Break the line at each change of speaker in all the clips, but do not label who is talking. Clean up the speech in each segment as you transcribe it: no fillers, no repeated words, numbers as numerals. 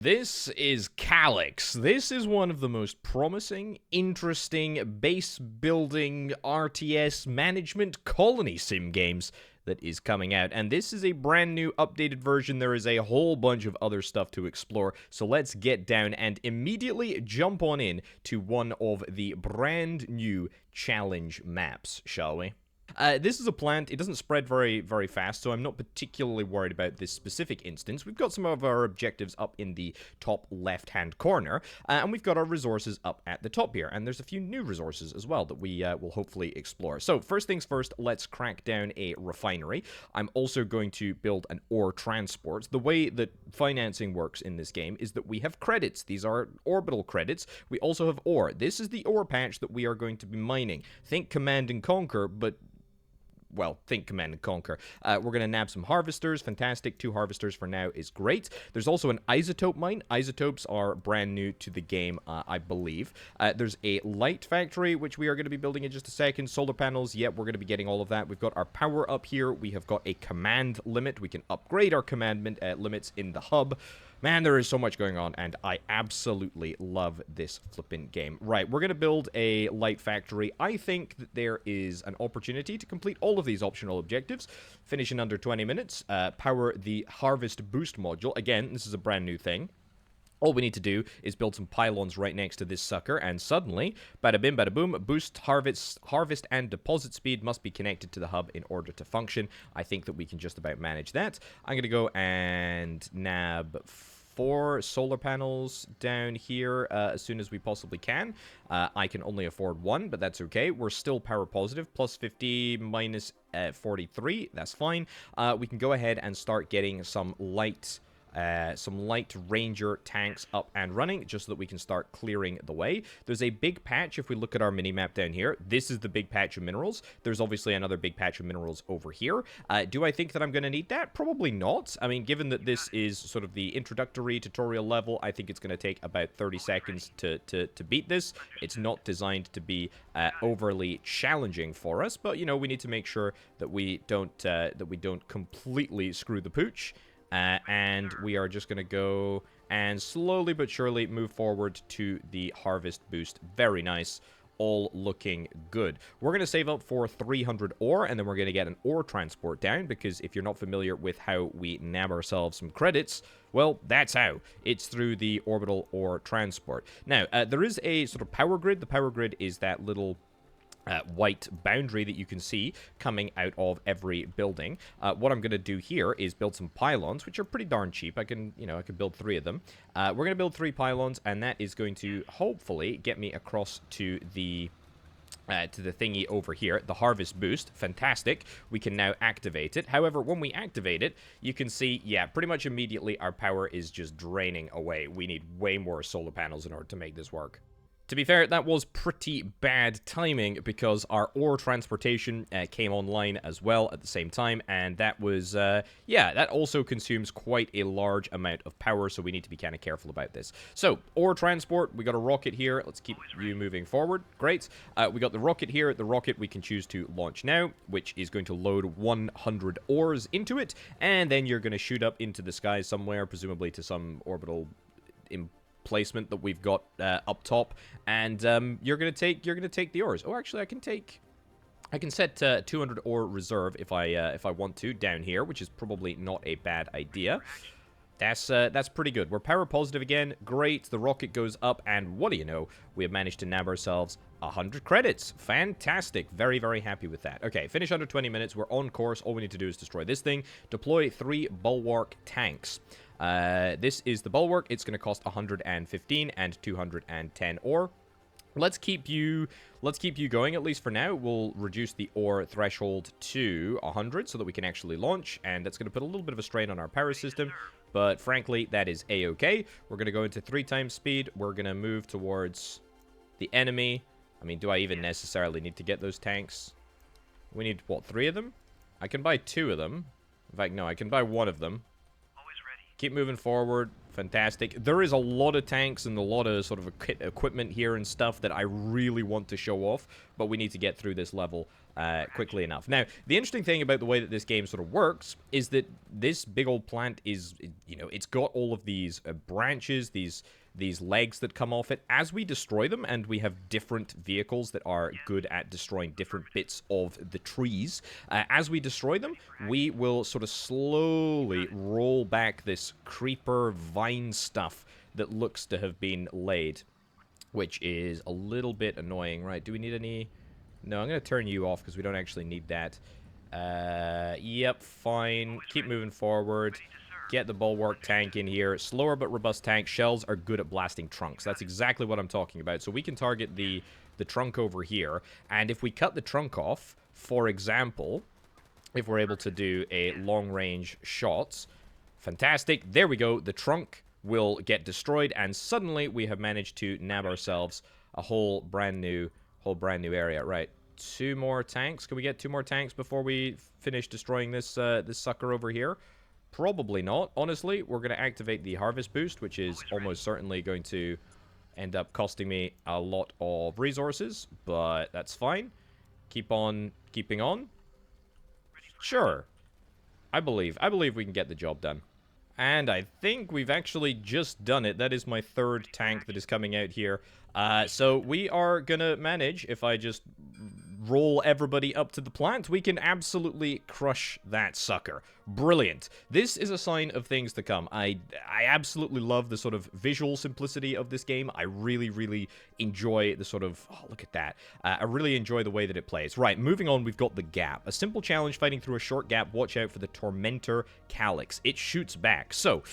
This is Calyx. This is one of the most promising, interesting, base-building RTS management colony sim games that is coming out. And this is a brand new updated version. There is a whole bunch of other stuff to explore. So let's get down and immediately jump on in to one of the brand new challenge maps, shall we? This is a plant. It doesn't spread very fast, so I'm not particularly worried about this specific instance. We've got some of our objectives up in the top left-hand corner, and we've got our resources up at the top here, and there's a few new resources as well that we will hopefully explore. So, first things first, let's crack down a refinery. I'm also going to build an ore transport. The way that financing works in this game is that we have credits. These are orbital credits. We also have ore. This is the ore patch that we are going to be mining. Think Command and Conquer, but well, think Command and Conquer. We're going to nab some harvesters. Fantastic. 2 harvesters for now is great. There's also an isotope mine. Isotopes are brand new to the game, I believe. There's a light factory, which we are going to be building in just a second. Solar panels, yep, we're going to be getting all of that. We've got our power up here. We have got a command limit. We can upgrade our command limits in the hub. Man, there is so much going on, and I absolutely love this flippin' game. Right, we're going to build a light factory. I think that there is an opportunity to complete all of these optional objectives. Finish in under 20 minutes. Power the harvest boost module. Again, this is a brand new thing. All we need to do is build some pylons right next to this sucker, and suddenly, bada bim, bada boom, boost harvest and deposit speed must be connected to the hub in order to function. I think that we can just about manage that. I'm going to go and nab 4 solar panels down here as soon as we possibly can. I can only afford 1, but that's okay. We're still power positive, plus 50, minus 43. That's fine. We can go ahead and start getting some light ranger tanks up and running, just so that we can start clearing the way. There's a big patch. If we look at our mini-map down here, this is the big patch of minerals. There's obviously another big patch of minerals over here. Do I think that I'm going to need that? Probably not. I mean, given that this is sort of the introductory tutorial level, I think it's going to take about 30 seconds to beat this. It's not designed to be overly challenging for us, but, you know, we need to make sure that we don't completely screw the pooch. And we are just going to go and slowly but surely move forward to the harvest boost. Very nice. All looking good. We're going to save up for 300 ore, and then we're going to get an ore transport down, because if you're not familiar with how we nab ourselves some credits, well, that's how. It's through the orbital ore transport. Now, there is a sort of power grid. The power grid is that little white boundary that you can see coming out of every building. What I'm going to do here is build some pylons, which are pretty darn cheap. I can build 3 of them. We're going to build 3 pylons, and that is going to hopefully get me across to the thingy over here, the harvest boost. Fantastic. We can now activate it. However, when we activate it, you can see, yeah, pretty much immediately our power is just draining away. We need way more solar panels in order to make this work. To be fair, that was pretty bad timing, because our ore transportation came online as well at the same time, and that was, yeah, that also consumes quite a large amount of power, so we need to be kind of careful about this. So, ore transport, we got a rocket here. Let's keep you moving forward. Great. We got the rocket here. The rocket we can choose to launch now, which is going to load 100 ores into it, and then you're going to shoot up into the sky somewhere, presumably to some orbital placement that we've got up top, and you're gonna take the ores. Oh, actually, I can set 200 ore reserve if I want to down here, which is probably not a bad idea. That's pretty good. We're power positive again. Great. The rocket goes up, and what do you know? We have managed to nab ourselves 100 credits. Fantastic. Very, very happy with that. Okay, finish under 20 minutes. We're on course. All we need to do is destroy this thing. Deploy 3 bulwark tanks. This is the bulwark. It's going to cost 115 and 210 ore. Let's keep you going, at least for now. We'll reduce the ore threshold to 100 so that we can actually launch, and that's going to put a little bit of a strain on our power system, but frankly, that is a-okay. We're going to go into 3 times speed. We're going to move towards the enemy. I mean, do I even necessarily need to get those tanks? We need, what, 3 of them? I can buy 2 of them. In fact, no, I can buy 1 of them. Keep moving forward. Fantastic. There is a lot of tanks and a lot of sort of equipment here and stuff that I really want to show off, but we need to get through this level quickly enough. Now, the interesting thing about the way that this game sort of works is that this big old plant is, you know, it's got all of these branches, these legs that come off it. As we destroy them, and we have different vehicles that are good at destroying different bits of the trees, as we destroy them, we will sort of slowly roll back this creeper vine stuff that looks to have been laid, which is a little bit annoying. Right, do we need any... No, I'm going to turn you off because we don't actually need that. Yep, fine. Keep moving forward. Get the bulwark tank in here. Slower but robust tank. Shells are good at blasting trunks. That's exactly what I'm talking about. So we can target the trunk over here. And if we cut the trunk off, for example, if we're able to do a long-range shot, fantastic. There we go. The trunk will get destroyed. And suddenly we have managed to nab ourselves a whole brand new area. Right, 2 more tanks. Can we get 2 more tanks before we finish destroying this this sucker over here? Probably not. Honestly, we're going to activate the harvest boost, which is almost certainly going to end up costing me a lot of resources, but that's fine. Keep on keeping on. Sure. I believe we can get the job done. And I think we've actually just done it. That is my 3rd tank that is coming out here. So we are gonna manage, if I just roll everybody up to the plant, we can absolutely crush that sucker. Brilliant. This is a sign of things to come. I absolutely love the sort of visual simplicity of this game. I really enjoy the sort of... Oh, look at that. I really enjoy the way that it plays. Right, moving on, we've got the gap. A simple challenge fighting through a short gap. Watch out for the Tormentor Calyx. It shoots back. So,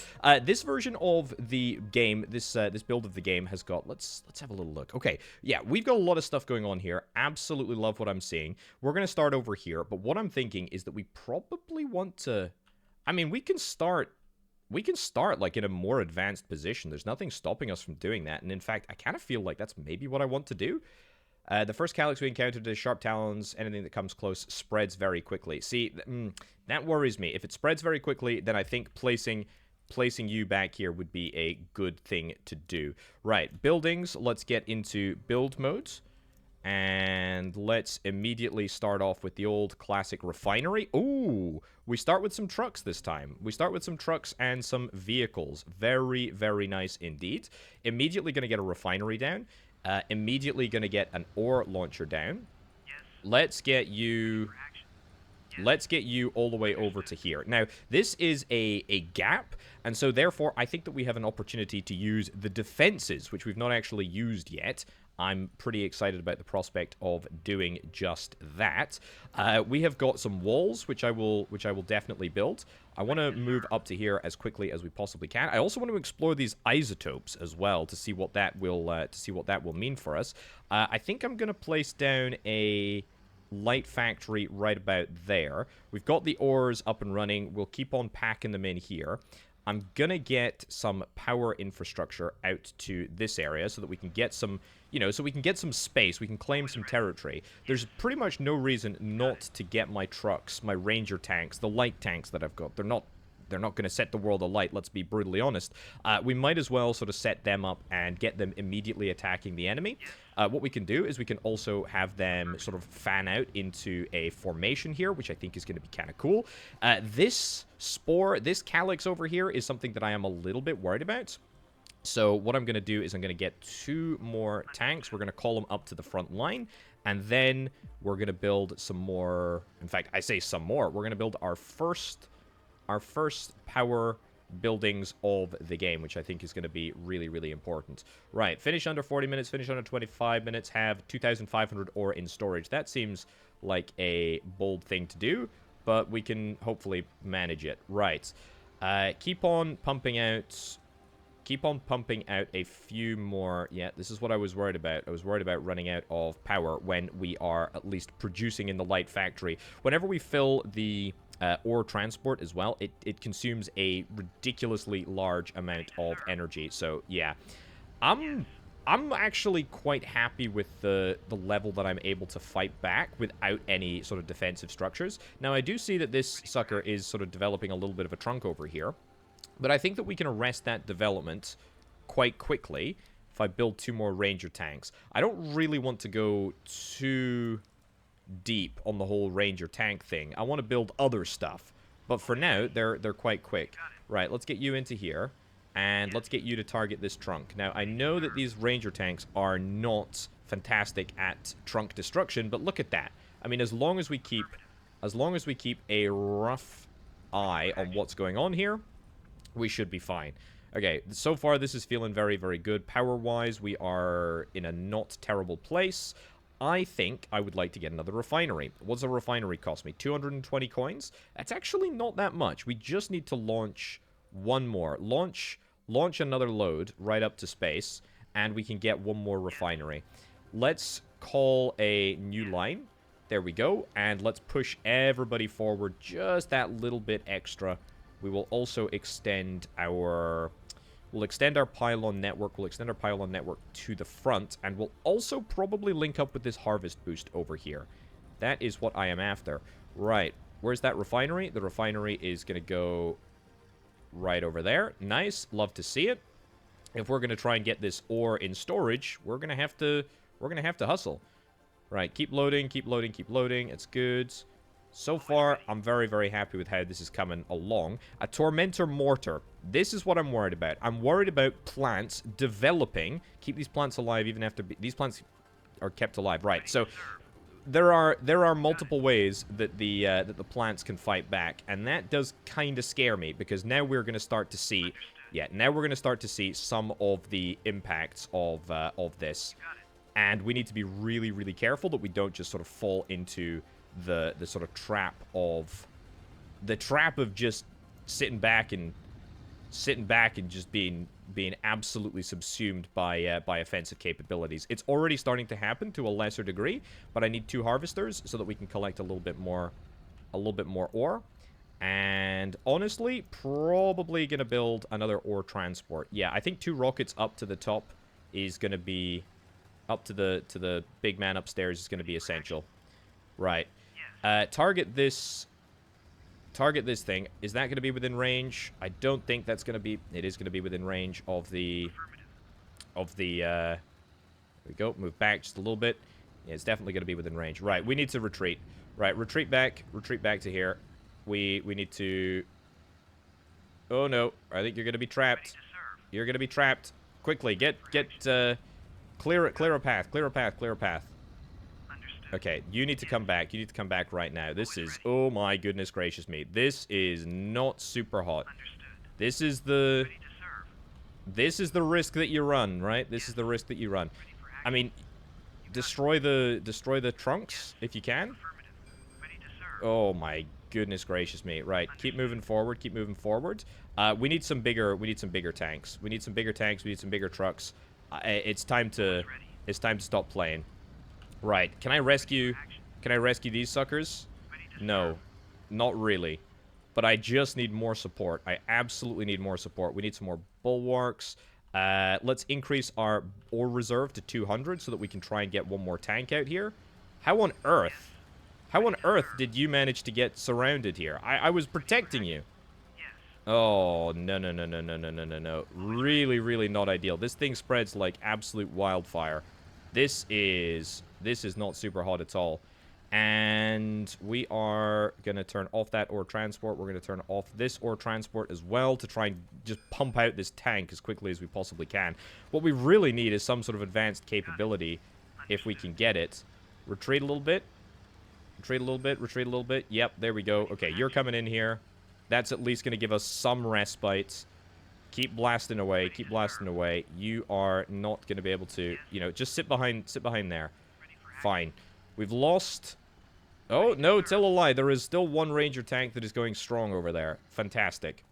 this version of the game, this build of the game has got... Let's have a little look. Okay, yeah, we've got a lot of stuff going on here. Absolutely love what I'm seeing. We're going to start over here, but what I'm thinking is that we probably want to... I mean, we can start like in a more advanced position. There's nothing stopping us from doing that. And in fact, I kind of feel like that's maybe what I want to do. The first Calyx we encountered is sharp talons. Anything that comes close spreads very quickly. See, that worries me. If it spreads very quickly, then I think placing you back here would be a good thing to do. Right, buildings. Let's get into build mode. And let's immediately start off with the old classic refinery. Ooh, we start with some trucks this time. We start with some trucks and some vehicles. Very, very nice indeed. Immediately going to get a refinery down. Immediately going to get an ore launcher down. Let's get you all the way over to here. Now, this is a gap, and so therefore I think that we have an opportunity to use the defenses, which we've not actually used yet. I'm pretty excited about the prospect of doing just that. We have got some walls, which I will definitely build. I want to move up to here as quickly as we possibly can. I also want to explore these isotopes as well to see what that will mean for us. I think I'm going to place down a light factory right about there. We've got the ores up and running. We'll keep on packing them in here. I'm going to get some power infrastructure out to this area so that we can get some, you know, so we can get some space. We can claim some territory. There's pretty much no reason not to get my trucks, my ranger tanks, the light tanks that I've got. They're not going to set the world alight, let's be brutally honest. We might as well sort of set them up and get them immediately attacking the enemy. What we can do is we can also have them sort of fan out into a formation here, which I think is going to be kind of cool. This Calyx over here is something that I am a little bit worried about. So what I'm going to do is I'm going to get 2 more tanks. We're going to call them up to the front line. And then we're going to build some more. In fact, I say some more. We're going to build our first power buildings of the game, which I think is going to be really important. Right, finish under 40 minutes, finish under 25 minutes, have 2,500 ore in storage. That seems like a bold thing to do, but we can hopefully manage it. Right, keep on pumping out a few more. Yeah, this is what I was worried about. I was worried about running out of power when we are at least producing in the light factory. Whenever we fill the ore transport as well, it consumes a ridiculously large amount of energy. So yeah, I'm actually quite happy with the level that I'm able to fight back without any sort of defensive structures. Now I do see that this sucker is sort of developing a little bit of a trunk over here, but I think that we can arrest that development quite quickly if I build 2 more ranger tanks. I don't really want to go too deep on the whole Ranger tank thing. I want to build other stuff. But for now, they're quite quick. Right, let's get you into here. And let's get you to target this trunk. Now, I know that these Ranger tanks are not fantastic at trunk destruction, but look at that. I mean, as long as we keep a rough eye on what's going on here, we should be fine. Okay, so far this is feeling very, very good. Power-wise, we are in a not terrible place. I think I would like to get another refinery. What's a refinery cost me? 220 coins? That's actually not that much. We just need to launch one more. Launch another load right up to space, and we can get one more refinery. Let's call a new line. There we go. And let's push everybody forward just that little bit extra. We will also extend our... We'll extend our pylon network. We'll extend our pylon network to the front. And we'll also probably link up with this harvest boost over here. That is what I am after. Right. Where's that refinery? The refinery is going to go right over there. Nice. Love to see it. If we're going to try and get this ore in storage, we're going to have to hustle. Right. Keep loading, keep loading, keep loading. It's good. So far, I'm very, very happy with how this is coming along. A Tormentor Mortar. This is what I'm worried about. I'm worried about plants developing. Keep these plants alive even after... These plants are kept alive. Right, so there are multiple ways that the plants can fight back. And that does kind of scare me, because now we're going to start to see... Yeah, now we're going to start to see some of the impacts of this. And we need to be really, really careful that we don't just sort of fall into... the sort of trap of just sitting back and just being absolutely subsumed by offensive capabilities. It's already starting to happen to a lesser degree, but I need 2 harvesters so that we can collect a little bit more ore. And honestly, probably gonna build another ore transport. Yeah, I think 2 rockets up to the top is gonna be up to the big man upstairs is gonna be essential. Right. Target this thing. Is that going to be within range? I don't think that's going to be... It is going to be within range of the... there we go. Move back just a little bit. Yeah, it's definitely going to be within range. Right, we need to retreat. Right, retreat back to here. We need to... Oh, no. I think you're going to be trapped. You're going to be trapped. Quickly, clear a path. Okay, you need to come back. You need to come back right now. This is... Oh my goodness gracious me. This is not super hot. This is the... This is the risk that you run, right? This is the risk that you run. I mean, destroy the trunks if you can. Oh my goodness gracious me. Right, keep moving forward. Keep moving forward. We need some bigger tanks. We need some bigger tanks. We need some bigger trucks. It's time to stop playing. Right, can I rescue these suckers? No, not really. But I just need more support. I absolutely need more support. We need some more bulwarks. Let's increase our ore reserve to 200 so that we can try and get one more tank out here. How on earth did you manage to get surrounded here? I was protecting you. Oh, no. Really, really not ideal. This thing spreads like absolute wildfire. This is not super hot at all. And we are going to turn off that ore transport. We're going to turn off this ore transport as well to try and just pump out this tank as quickly as we possibly can. What we really need is some sort of advanced capability if we can get it. Retreat a little bit. Retreat a little bit. Retreat a little bit. Yep, there we go. Okay, you're coming in here. That's at least going to give us some respite. Keep blasting away. Keep blasting away. You are not going to be able to, you know, just sit behind there. Fine. We've lost... Oh, no, tell a lie. There is still one Ranger tank that is going strong over there. Fantastic.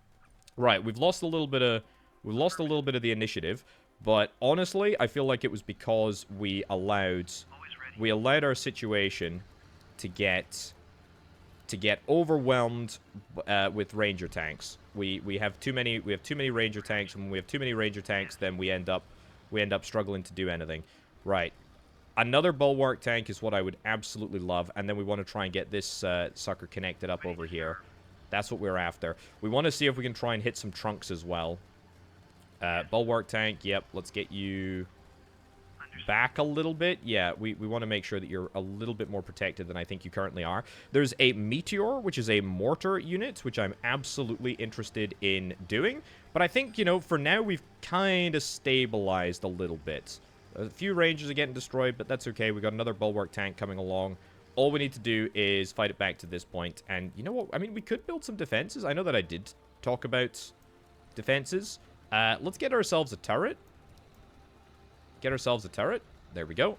Right, we've lost a little bit of the initiative, but honestly, I feel like it was because we allowed our situation to get overwhelmed with Ranger tanks. We have too many Ranger tanks, and when we have too many Ranger tanks, then we end up struggling to do anything. Right. Another bulwark tank is what I would absolutely love, and then we want to try and get this sucker connected up over here. That's what we're after. We want to see if we can try and hit some trunks as well. Bulwark tank, yep, let's get you back a little bit. Yeah, we want to make sure that you're a little bit more protected than I think you currently are. There's a Meteor, which is a mortar unit, which I'm absolutely interested in doing. But I think, you know, for now, we've kind of stabilized a little bit. A few ranges are getting destroyed, but that's okay. We got another bulwark tank coming along. All we need to do is fight it back to this point. And you know what? I mean, we could build some defenses. I know that I did talk about defenses. Let's get ourselves a turret. Get ourselves a turret. There we go.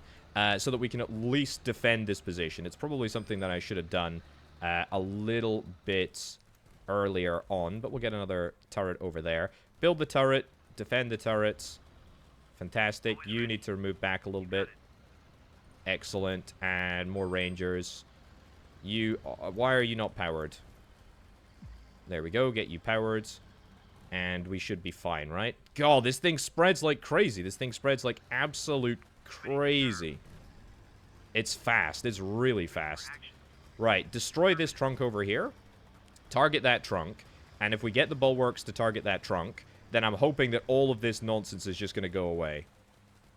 So that we can at least defend this position. It's probably something that I should have done a little bit earlier on. But we'll get another turret over there. Build the turret. Defend the turrets. Fantastic. You need to move back a little bit. Excellent. And more rangers. You... why are you not powered? There we go. Get you powered. And we should be fine, right? God, this thing spreads like crazy. This thing spreads like absolute crazy. It's fast. It's really fast. Right. Destroy this trunk over here. Target that trunk. And if we get the bulwarks to target that trunk, then I'm hoping that all of this nonsense is just going to go away.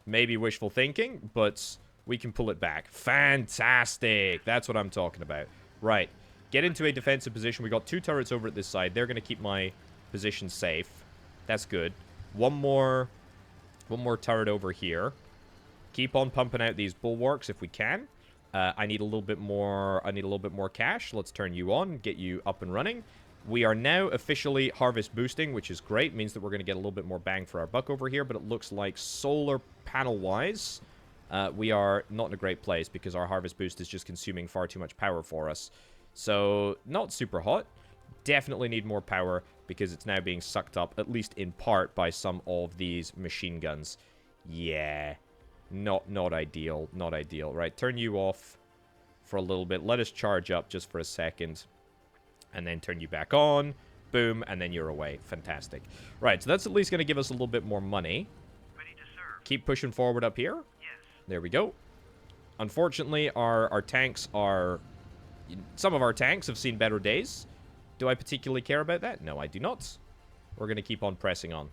Maybe wishful thinking, but we can pull it back. Fantastic. That's what I'm talking about. Right. Get into a defensive position. We got 2 turrets over at this side. They're going to keep my position safe. That's good. One more turret over here. Keep on pumping out these bulwarks if we can. I need a little bit more. I need a little bit more cash. Let's turn you on. Get you up and running. We are now officially harvest boosting, which is great. Means that we're going to get a little bit more bang for our buck over here. But it looks like solar panel wise, we are not in a great place because our harvest boost is just consuming far too much power for us. So not super hot. Definitely need more power because it's now being sucked up, at least in part, by some of these machine guns. Yeah, not ideal, not ideal. Right, turn you off for a little bit. Let us charge up just for a second, and then turn you back on. Boom, and then you're away. Fantastic. Right, so that's at least going to give us a little bit more money.
Ready to serve.
Keep pushing forward up here.
Yes.
There we go. Unfortunately, our tanks are... Some of our tanks have seen better days. Do I particularly care about that? No, I do not. We're going to keep on pressing on.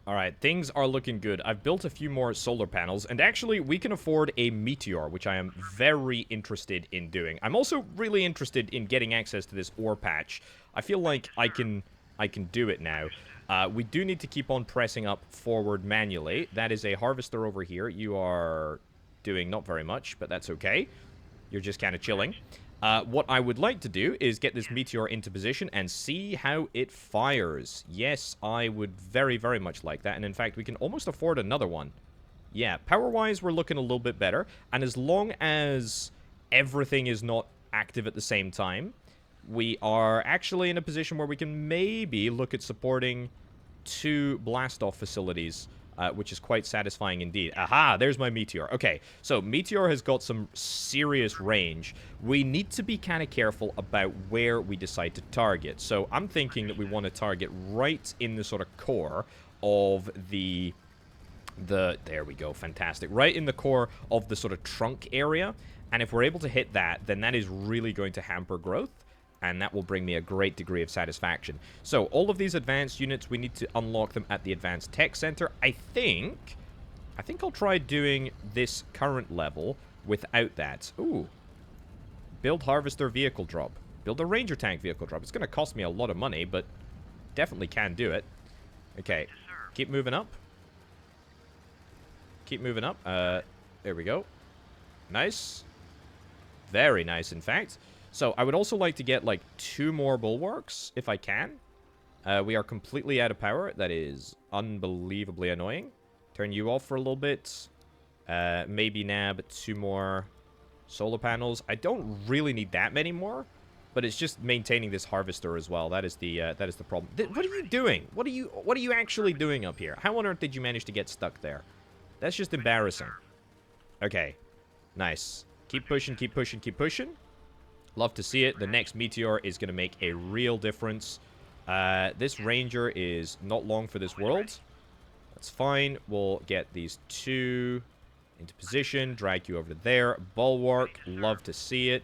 All right, things are looking good. I've built a few more solar panels, and actually, we can afford a Meteor, which I am very interested in doing. I'm also really interested in getting access to this ore patch. I feel like I can do it now. We do need to keep on pressing up forward manually. That is a harvester over here. You are doing not very much, but that's okay. You're just kind of chilling. What I would like to do is get this Meteor into position and see how it fires. Yes, I would very, very much like that. And in fact, we can almost afford another one. Yeah, power-wise, we're looking a little bit better. And as long as everything is not active at the same time, we are actually in a position where we can maybe look at supporting 2 blast-off facilities, which is quite satisfying indeed. Aha, there's my Meteor. Okay, so Meteor has got some serious range. We need to be kind of careful about where we decide to target. So I'm thinking that we want to target right in the sort of core of the there we go, fantastic. Right in the core of the sort of trunk area. And if we're able to hit that, then that is really going to hamper growth. And that will bring me a great degree of satisfaction. So, all of these advanced units, we need to unlock them at the Advanced Tech Center. I think I'll try doing this current level without that. Ooh. Build Harvester Vehicle Drop. Build a Ranger Tank Vehicle Drop. It's going to cost me a lot of money, but definitely can do it. Okay. Keep moving up. Keep moving up. There we go. Nice. Very nice, in fact. So, I would also like to get, like, 2 more bulwarks, if I can. We are completely out of power. That is unbelievably annoying. Turn you off for a little bit. Maybe nab 2 more solar panels. I don't really need that many more, but it's just maintaining this harvester as well. That is the problem. What are you doing? What are you actually doing up here? How on earth did you manage to get stuck there? That's just embarrassing. Okay. Nice. Keep pushing, keep pushing, keep pushing. Love to see it. The next Meteor is going to make a real difference. This Ranger is not long for this world. That's fine. We'll get these 2 into position. Drag you over there. Bulwark. Love to see it.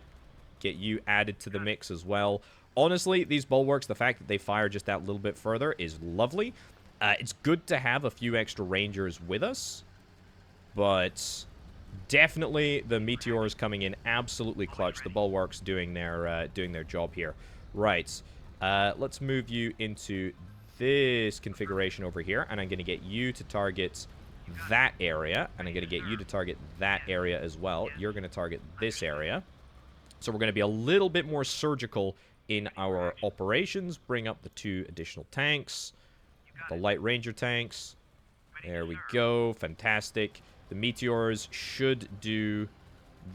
Get you added to the mix as well. Honestly, these bulwarks, the fact that they fire just that little bit further is lovely. It's good to have a few extra Rangers with us. But Definitely the meteors coming in absolutely clutch. The bulwarks doing their job here. Right. Let's move you into this configuration over here, and I'm going to get you to target that area, and I'm going to get you to target that area as well. You're going to target this area. So we're going to be a little bit more surgical in our operations. Bring up the 2 additional tanks, the light ranger tanks. There we go. Fantastic. The meteors should do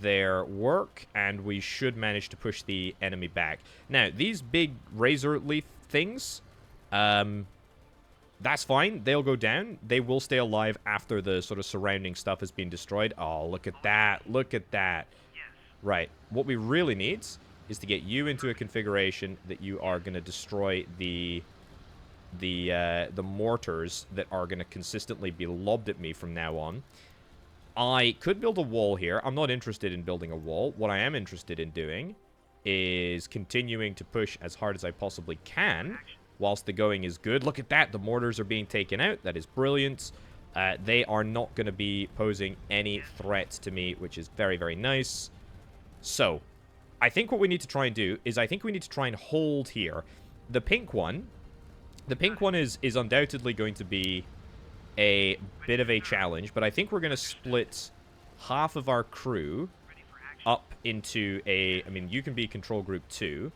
their work, and we should manage to push the enemy back. Now, these big razor leaf things, that's fine. They'll go down. They will stay alive after the sort of surrounding stuff has been destroyed. Oh, look at that. Look at that. Right. What we really need is to get you into a configuration that you are going to destroy the mortars that are going to consistently be lobbed at me from now on. I could build a wall here. I'm not interested in building a wall. What I am interested in doing is continuing to push as hard as I possibly can whilst the going is good. Look at that. The mortars are being taken out. That is brilliant. They are not going to be posing any threats to me, which is very, very nice. So, I think what we need to try and do is I think we need to try and hold here. The pink one is undoubtedly going to be a bit of a challenge, but I think we're going to split half of our crew up into a... I mean, you can be control group 2.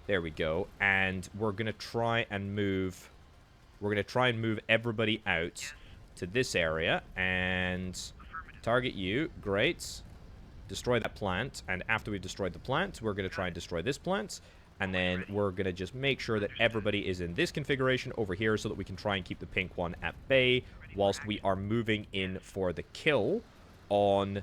There we go. And we're going to try and move... We're going to try and move everybody out to this area and target you. Great. Destroy that plant, and after we've destroyed the plant, we're going to try and destroy this plant, and then we're going to just make sure that everybody is in this configuration over here so that we can try and keep the pink one at bay whilst we are moving in for the kill on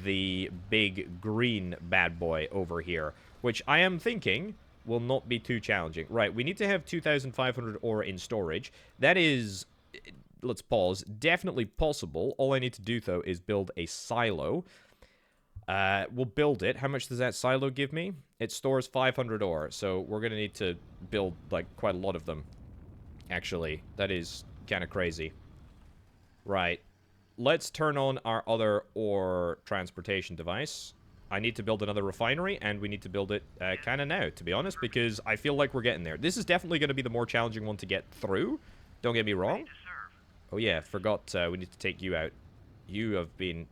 the big green bad boy over here, which I am thinking will not be too challenging. Right, we need to have 2,500 ore in storage. That is, let's pause, definitely possible. All I need to do, though, is build a silo. We'll build it. How much does that silo give me? It stores 500 ore, so we're going to need to build, like, quite a lot of them. Actually, that is kind of crazy. Right. Let's turn on our other ore transportation device. I need to build another refinery, and we need to build it kind of now, to be honest, because I feel like we're getting there. This is definitely going to be the more challenging one to get through. Don't get me wrong. Oh, yeah, forgot we need to take you out. You have been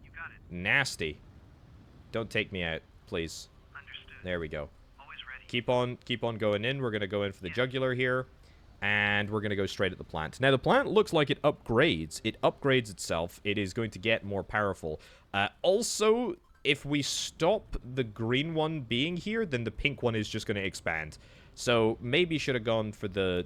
nasty. Don't take me out, please. Understood. There we go. Always ready. Keep on going in. We're going to go in for the jugular here. And we're going to go straight at the plant. Now, the plant looks like it upgrades. It upgrades itself. It is going to get more powerful. Also, if we stop the green one being here, then the pink one is just going to expand. So, maybe should have gone for the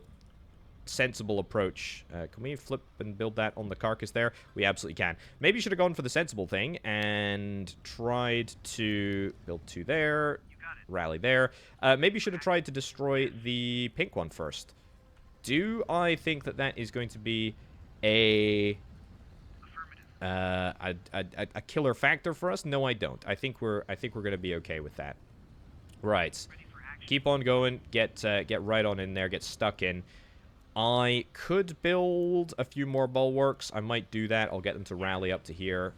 sensible approach. Can we flip and build that on the carcass there? We absolutely can. Maybe should have gone for the sensible thing and tried to build 2 there, rally there. Maybe should have tried to destroy the pink one first. Do I think that that is going to be a killer factor for us? No, I don't. I think we're going to be okay with that. Right. Keep on going. Get right on in there. Get stuck in. I could build a few more bulwarks. I might do that. I'll get them to rally up to here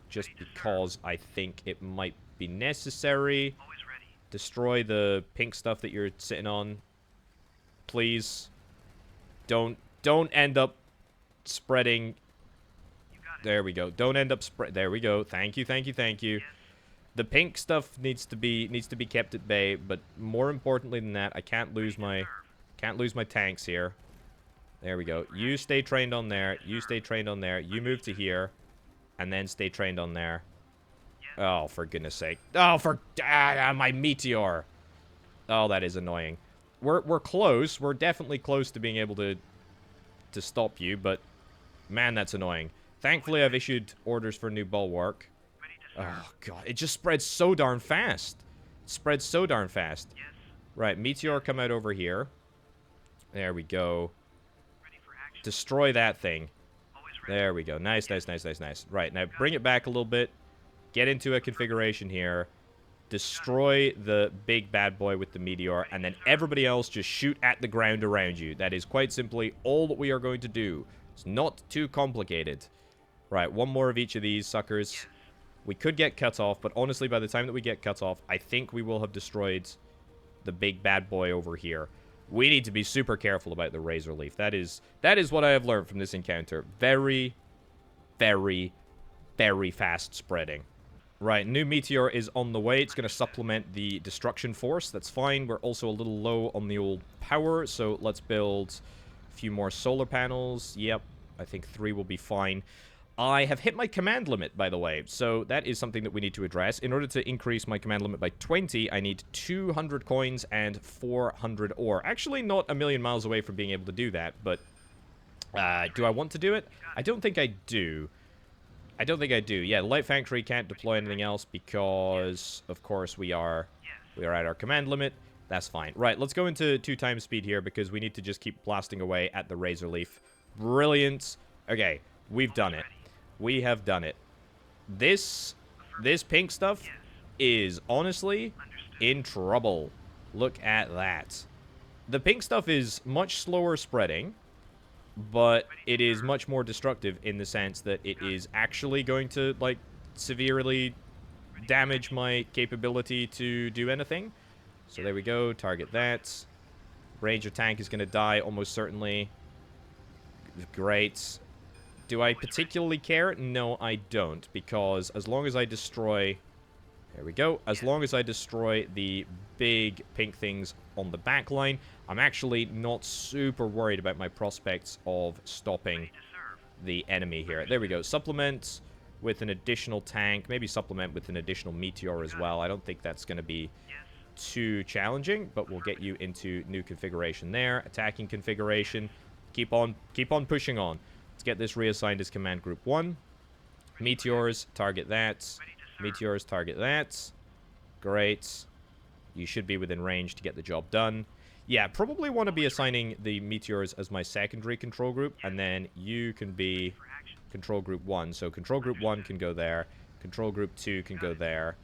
just because I think it might be necessary. Destroy the pink stuff that you're sitting on. Please. Don't end up spreading. There we go. Don't end up spread. There we go. Thank you, thank you, thank you. The pink stuff needs to be kept at bay, but more importantly than that, I can't lose my tanks here. There we go. You stay trained on there. You stay trained on there. You move to here. And then stay trained on there. Oh, for goodness sake. Oh, for... my meteor. Oh, that is annoying. We're close. We're definitely close to being able to stop you, but... Man, that's annoying. Thankfully, I've issued orders for a new bulwark. Oh, God. It just spreads so darn fast. It spreads so darn fast. Right, meteor come out over here. There we go. Destroy that thing. There we go. Nice, nice, nice, nice, nice. Right, now bring it back a little bit. Get into a configuration here. Destroy the big bad boy with the meteor. And then everybody else just shoot at the ground around you. That is quite simply all that we are going to do. It's not too complicated. Right, one more of each of these suckers. We could get cut off, but honestly, by the time that we get cut off, I think we will have destroyed the big bad boy over here. We need to be super careful about the Razor Leaf. That is what I have learned from this encounter. Very, very, very fast spreading. Right, new meteor is on the way. It's going to supplement the destruction force. That's fine. We're also a little low on the old power, so let's build a few more solar panels. Yep, I think 3 will be fine. I have hit my command limit, by the way, so that is something that we need to address. In order to increase my command limit by 20, I need 200 coins and 400 ore. Actually, not a million miles away from being able to do that, but do I want to do it? I don't think I do. I don't think I do. Yeah, the Light Factory can't deploy anything else because, of course, we are at our command limit. That's fine. Right, let's go into 2 times speed here because we need to just keep blasting away at the Razor Leaf. Brilliant. Okay, we've done it. We have done it. This pink stuff is honestly in trouble. Look at that. The pink stuff is much slower spreading, but it is much more destructive in the sense that it is actually going to, like, severely damage my capability to do anything. So there we go. Target that. Ranger tank is going to die almost certainly. Great. Do I particularly care? No, I don't, because as long as I destroy... There we go. As long as I destroy the big pink things on the back line, I'm actually not super worried about my prospects of stopping the enemy here. There we go. Supplement with an additional tank. Maybe supplement with an additional meteor as well. I don't think that's going to be too challenging, but we'll get you into new configuration there. Attacking configuration. Keep on pushing on. Let's get this reassigned as Command Group 1. Meteors, target that. Meteors, target that. Great. You should be within range to get the job done. Yeah, probably want to be assigning the meteors as my secondary control group, and then you can be control group 1. So control group 1 can go there. Control group 2 can go there.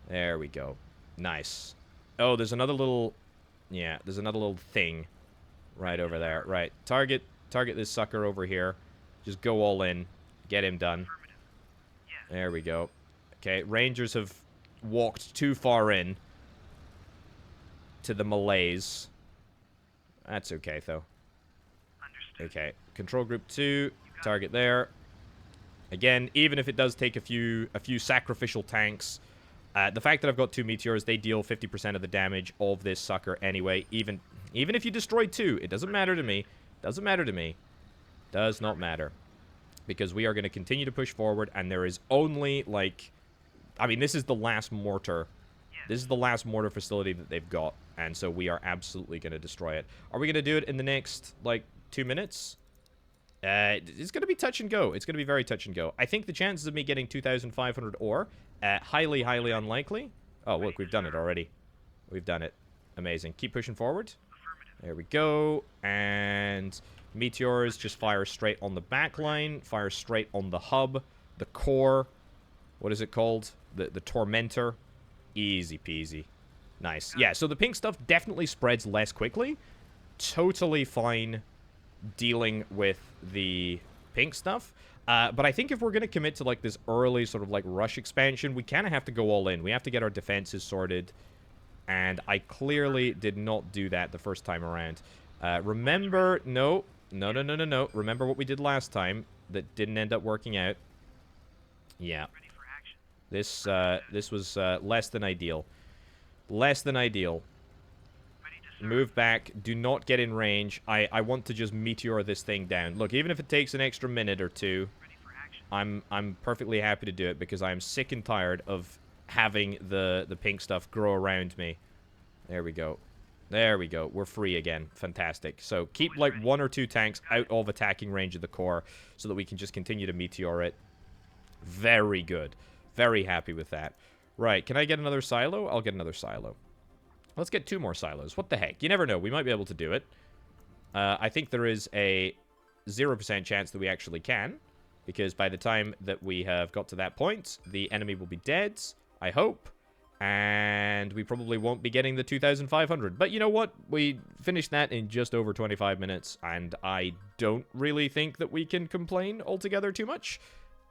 There we go. Nice. Oh, there's another little... Yeah, there's another little thing right over there. Right. Target this sucker over here. Just go all in. Get him done. There we go. Okay, Rangers have walked too far in to the malaise. That's okay, though. Okay, control group 2, target there. Again, even if it does take a few sacrificial tanks, the fact that I've got 2 meteors, they deal 50% of the damage of this sucker anyway. Even if you destroy 2, it doesn't matter to me. Doesn't matter to me. Does not matter. Because we are going to continue to push forward, and there is only, like... I mean, this is the last mortar. This is the last mortar facility that they've got, and so we are absolutely going to destroy it. Are we going to do it in the next, like, 2 minutes? It's going to be touch and go. It's going to be very touch and go. I think the chances of me getting 2,500 ore, highly, highly unlikely. Oh, look, we've done it already. We've done it. Amazing. Keep pushing forward. There we go. And meteors just fire straight on the back line, fire straight on the hub, the core. What is it called? The Tormentor. Easy peasy. Nice. Yeah, so the pink stuff definitely spreads less quickly. Totally fine dealing with the pink stuff. But I think if we're going to commit to, like, this early sort of, like, rush expansion, we kind of have to go all in. We have to get our defenses sorted. And I clearly did not do that the first time around. Remember... No. Remember what we did last time that didn't end up working out. Yeah. This was less than ideal. Less than ideal. Move back. Do not get in range. I want to just meteor this thing down. Look, even if it takes an extra minute or 2, I'm perfectly happy to do it because I'm sick and tired of having the pink stuff grow around me. There we go. There we go. We're free again. Fantastic. So keep like 1 or 2 tanks out of attacking range of the core so that we can just continue to meteor it. Very good. Very happy with that. Right. Can I get another silo? I'll get another silo. Let's get 2 more silos. What the heck? You never know. We might be able to do it. I think there is a 0% chance that we actually can. Because by the time that we have got to that point, the enemy will be dead. I hope. And we probably won't be getting the 2,500. But you know what? We finished that in just over 25 minutes. And I don't really think that we can complain altogether too much.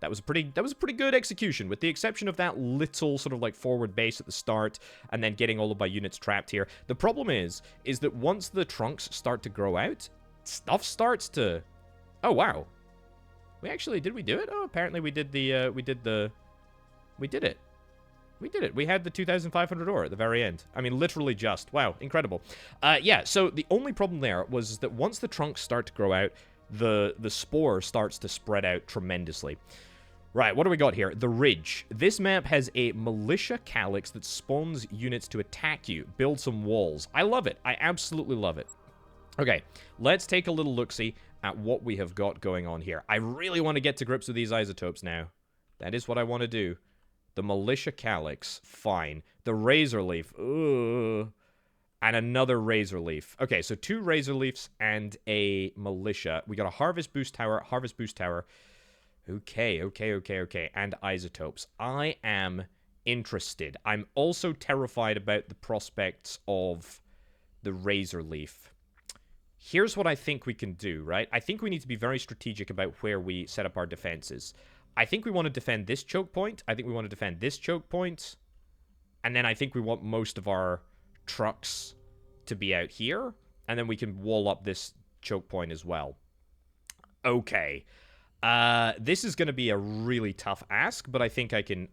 That was a pretty good execution, with the exception of that little sort of like forward base at the start, and then getting all of my units trapped here. The problem is that once the trunks start to grow out, stuff starts to... Oh, wow. Did we do it? Oh, apparently we did it. We did it. We had the 2,500 ore at the very end. I mean, literally just. Wow, incredible. Yeah, so the only problem there was that once the trunks start to grow out, the spore starts to spread out tremendously. Right, what do we got here? The Ridge. This map has a militia calyx that spawns units to attack you. Build some walls. I love it. I absolutely love it. Okay, let's take a little look-see at what we have got going on here. I really want to get to grips with these isotopes now. That is what I want to do. The militia calyx, fine. The razor leaf, ugh. And another razor leaf. Okay, so 2 razor leaves and a militia. We got a harvest boost tower. Okay. And isotopes. I am interested. I'm also terrified about the prospects of the razor leaf. Here's what I think we can do, right? I think we need to be very strategic about where we set up our defenses. I think we want to defend this choke point. I think we want to defend this choke point. And then I think we want most of our trucks to be out here. And then we can wall up this choke point as well. Okay. This is going to be a really tough ask, but I think I can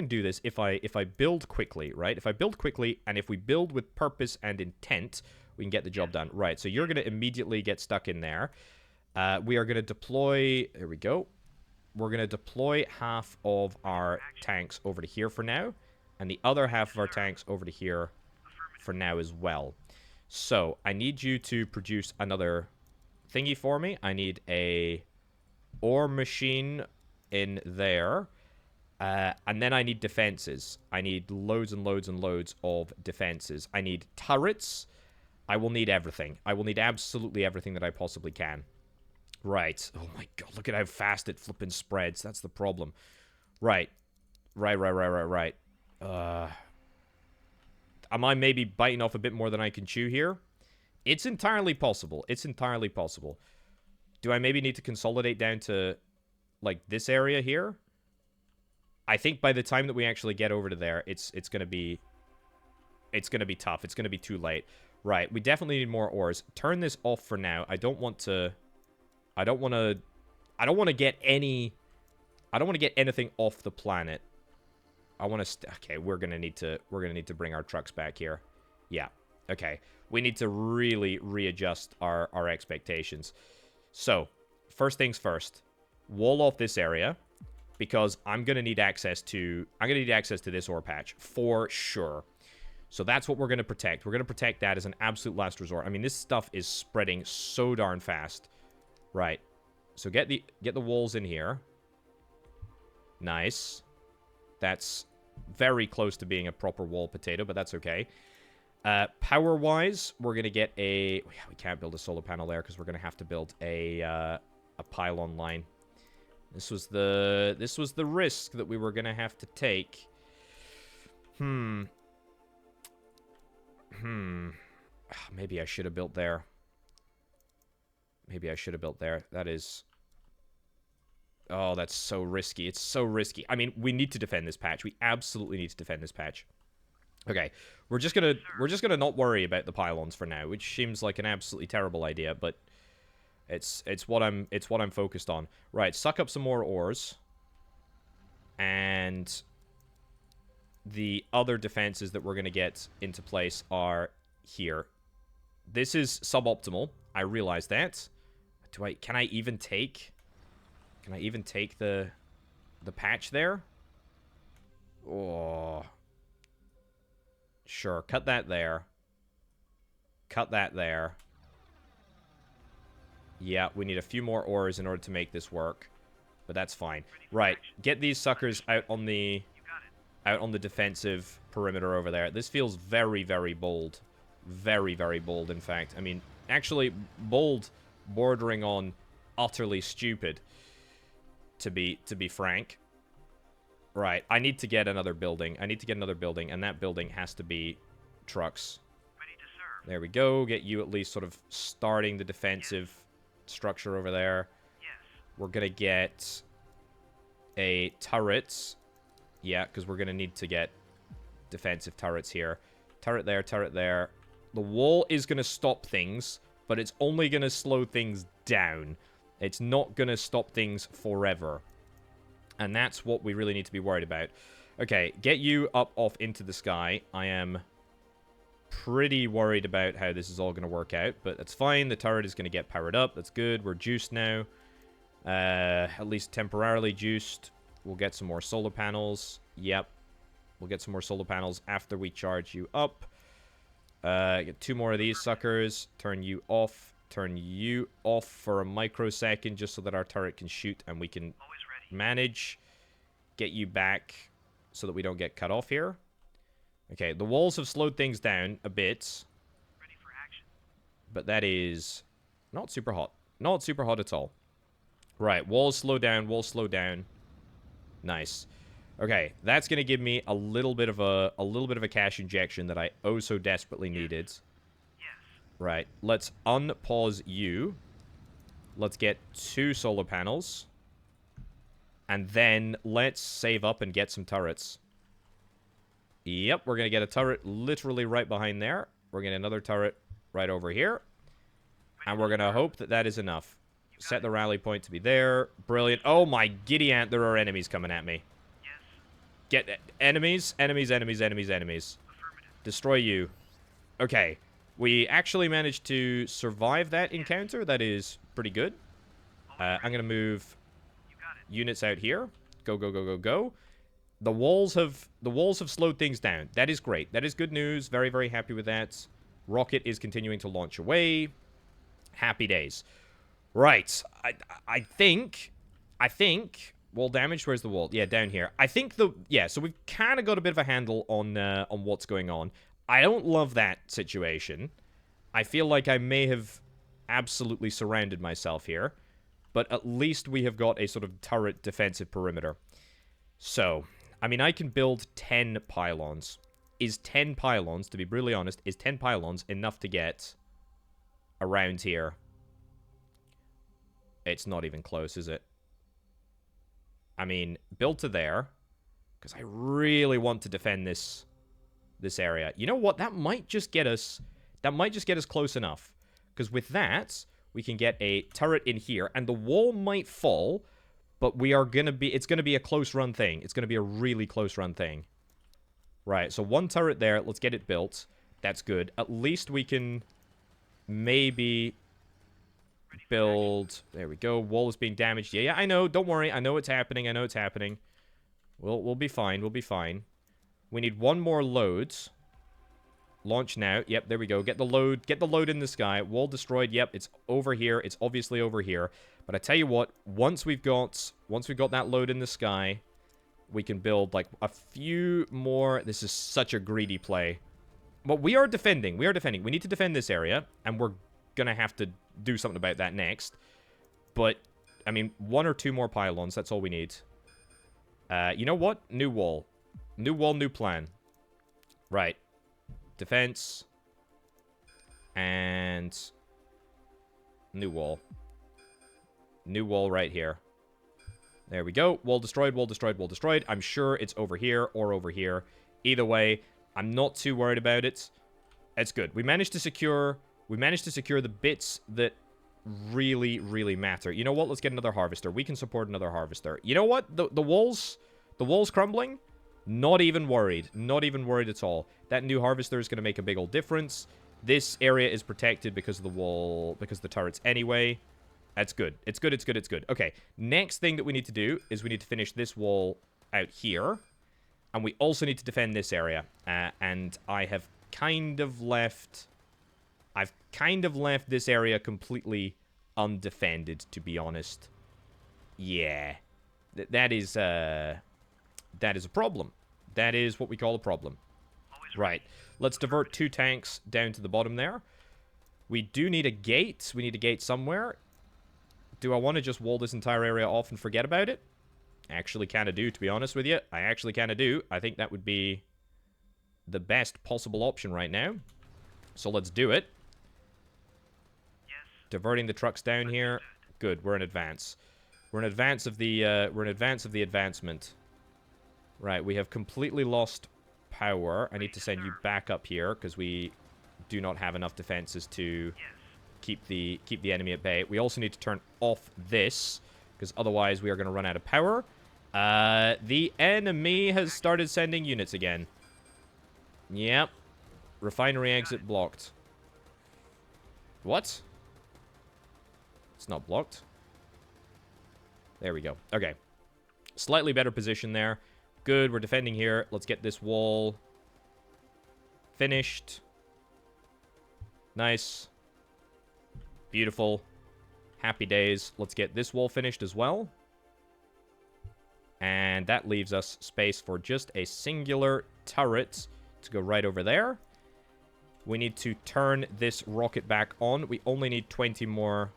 do this if I build quickly, right? If I build quickly, and if we build with purpose and intent, we can get the job done. Right, so you're going to immediately get stuck in there. We are going to deploy... There we go. We're going to deploy half of our tanks over to here for now, and the other half of our tanks over to here for now as well. So, I need you to produce another thingy for me. I need a ore machine in there. And then I need defenses. I need loads and loads and loads of defenses. I need turrets. I will need everything. I will need absolutely everything that I possibly can. Right. Oh my god, look at how fast it flipping spreads. That's the problem. Right. Right. Am I maybe biting off a bit more than I can chew here? It's entirely possible. It's entirely possible. Do I maybe need to consolidate down to, like, this area here? I think by the time that we actually get over to there, it's gonna be tough. It's gonna be too late. Right, we definitely need more ores. Turn this off for now. I don't want to get anything off the planet. I want to okay, we're going to need to bring our trucks back here. Yeah. Okay. We need to really readjust our expectations. So, first things first. Wall off this area, because I'm going to need access to this ore patch for sure. So that's what we're going to protect. We're going to protect that as an absolute last resort. I mean, this stuff is spreading so darn fast. Right. So get the walls in here. Nice. That's very close to being a proper wall potato, but that's okay. Power-wise, we're going to get a... We can't build a solar panel there because we're going to have to build a pylon line. This was the risk that we were going to have to take. Maybe I should have built there. That is... Oh, that's so risky. It's so risky. I mean, we need to defend this patch. We absolutely need to defend this patch. Okay, we're just gonna not worry about the pylons for now, which seems like an absolutely terrible idea, but it's what I'm focused on. Right, suck up some more ores. And the other defenses that we're gonna get into place are here. This is suboptimal. I realize that. Can I even take the patch there? Oh. Sure, cut that there. Cut that there. Yeah, we need a few more ores in order to make this work. But that's fine. Right, get these suckers out on the defensive perimeter over there. This feels very, very bold. Very, very bold, in fact. I mean, actually, bold bordering on utterly stupid, to be frank. Right, I need to get another building. And that building has to be trucks.
Ready to serve.
There we go. Get you at least sort of starting the defensive structure over there.
Yes.
We're gonna get a turret. Yeah, because we're going to need to get defensive turrets here. Turret there, turret there. The wall is going to stop things, but it's only going to slow things down. It's not going to stop things forever. And that's what we really need to be worried about. Okay, get you up off into the sky. I am pretty worried about how this is all going to work out, but that's fine. The turret is going to get powered up. That's good. We're juiced now. At least temporarily juiced. We'll get some more solar panels. Yep. We'll get some more solar panels after we charge you up. Get 2 more of these suckers. Turn you off. Turn you off for a microsecond just so that our turret can shoot and we can manage. Get you back so that we don't get cut off here. Okay, the walls have slowed things down a bit.
Ready for action.
But that is not super hot. Not super hot at all. Right, walls slow down, walls slow down. Nice. Okay, that's going to give me a little bit of a cash injection that I oh so desperately needed.
Yes.
Right, let's unpause you. Let's get 2 solar panels. And then let's save up and get some turrets. Yep, we're going to get a turret literally right behind there. We're getting another turret right over here. And we're going to hope that that is enough. Set the rally point to be there. Brilliant. Oh my giddy ant, there are enemies coming at me.
Yes.
Get enemies, enemies, enemies, enemies, enemies. Destroy you. Okay. We actually managed to survive that encounter. That is pretty good. I'm going to move units out here. Go, go, go, go, go. The walls have slowed things down. That is great. That is good news. Very, very happy with that. Rocket is continuing to launch away. Happy days. Right. I think wall damage. Where's the wall? Yeah, down here. I think so we've kind of got a bit of a handle on what's going on. I don't love that situation. I feel like I may have absolutely surrounded myself here, but at least we have got a sort of turret defensive perimeter. So, I mean, I can build 10 pylons. Is 10 pylons, to be brutally honest, is 10 pylons enough to get around here? It's not even close, is it? I mean, build to there, because I really want to defend this area. You know what? That might just get us close enough, because with that we can get a turret in here, and the wall might fall, but it's gonna be a close run thing. It's gonna be a really close run thing. Right, so 1 turret there. Let's get it built. That's good. At least we can maybe build. There we go. Wall is being damaged. Yeah, I know. Don't worry. I know it's happening. I know it's happening. We'll be fine. We'll be fine. We need 1 more load. Launch now. Yep, there we go. Get the load. Get the load in the sky. Wall destroyed. Yep, it's over here. It's obviously over here. But I tell you what, once we've got that load in the sky, we can build like a few more. This is such a greedy play. But we are defending. We are defending. We need to defend this area, and we're gonna have to do something about that next. But I mean, 1 or 2 more pylons. That's all we need. You know what? New wall. New wall, new plan. Right. Defense. And new wall. New wall right here. There we go. Wall destroyed, wall destroyed, wall destroyed. I'm sure it's over here or over here. Either way, I'm not too worried about it. It's good. We managed to secure the bits that really, really matter. You know what? Let's get another harvester. We can support another harvester. You know what? The walls crumbling? Not even worried. Not even worried at all. That new harvester is going to make a big old difference. This area is protected because of the wall, because of the turrets anyway. That's good. It's good, it's good, it's good. Okay, next thing that we need to do is we need to finish this wall out here. And we also need to defend this area. And I have kind of left... I've kind of left this area completely undefended, to be honest. Yeah. That is a problem. That is what we call a problem. Right. Let's divert 2 tanks down to the bottom there. We do need a gate. We need a gate somewhere. Do I want to just wall this entire area off and forget about it? I actually kind of do, to be honest with you. I actually kind of do. I think that would be the best possible option right now. So let's do it. Diverting the trucks down here. Good, we're in advance. We're in advance of the advancement. Right, we have completely lost power. I need to send you back up here because we do not have enough defenses to keep the enemy at bay. We also need to turn off this because otherwise we are going to run out of power. The enemy has started sending units again. Yep. Refinery exit blocked. What? It's not blocked. There we go. Okay. Slightly better position there. Good, we're defending here. Let's get this wall finished. Nice. Beautiful. Happy days. Let's get this wall finished as well. And that leaves us space for just a singular turret to go right over there. We need to turn this rocket back on. We only need 20 more.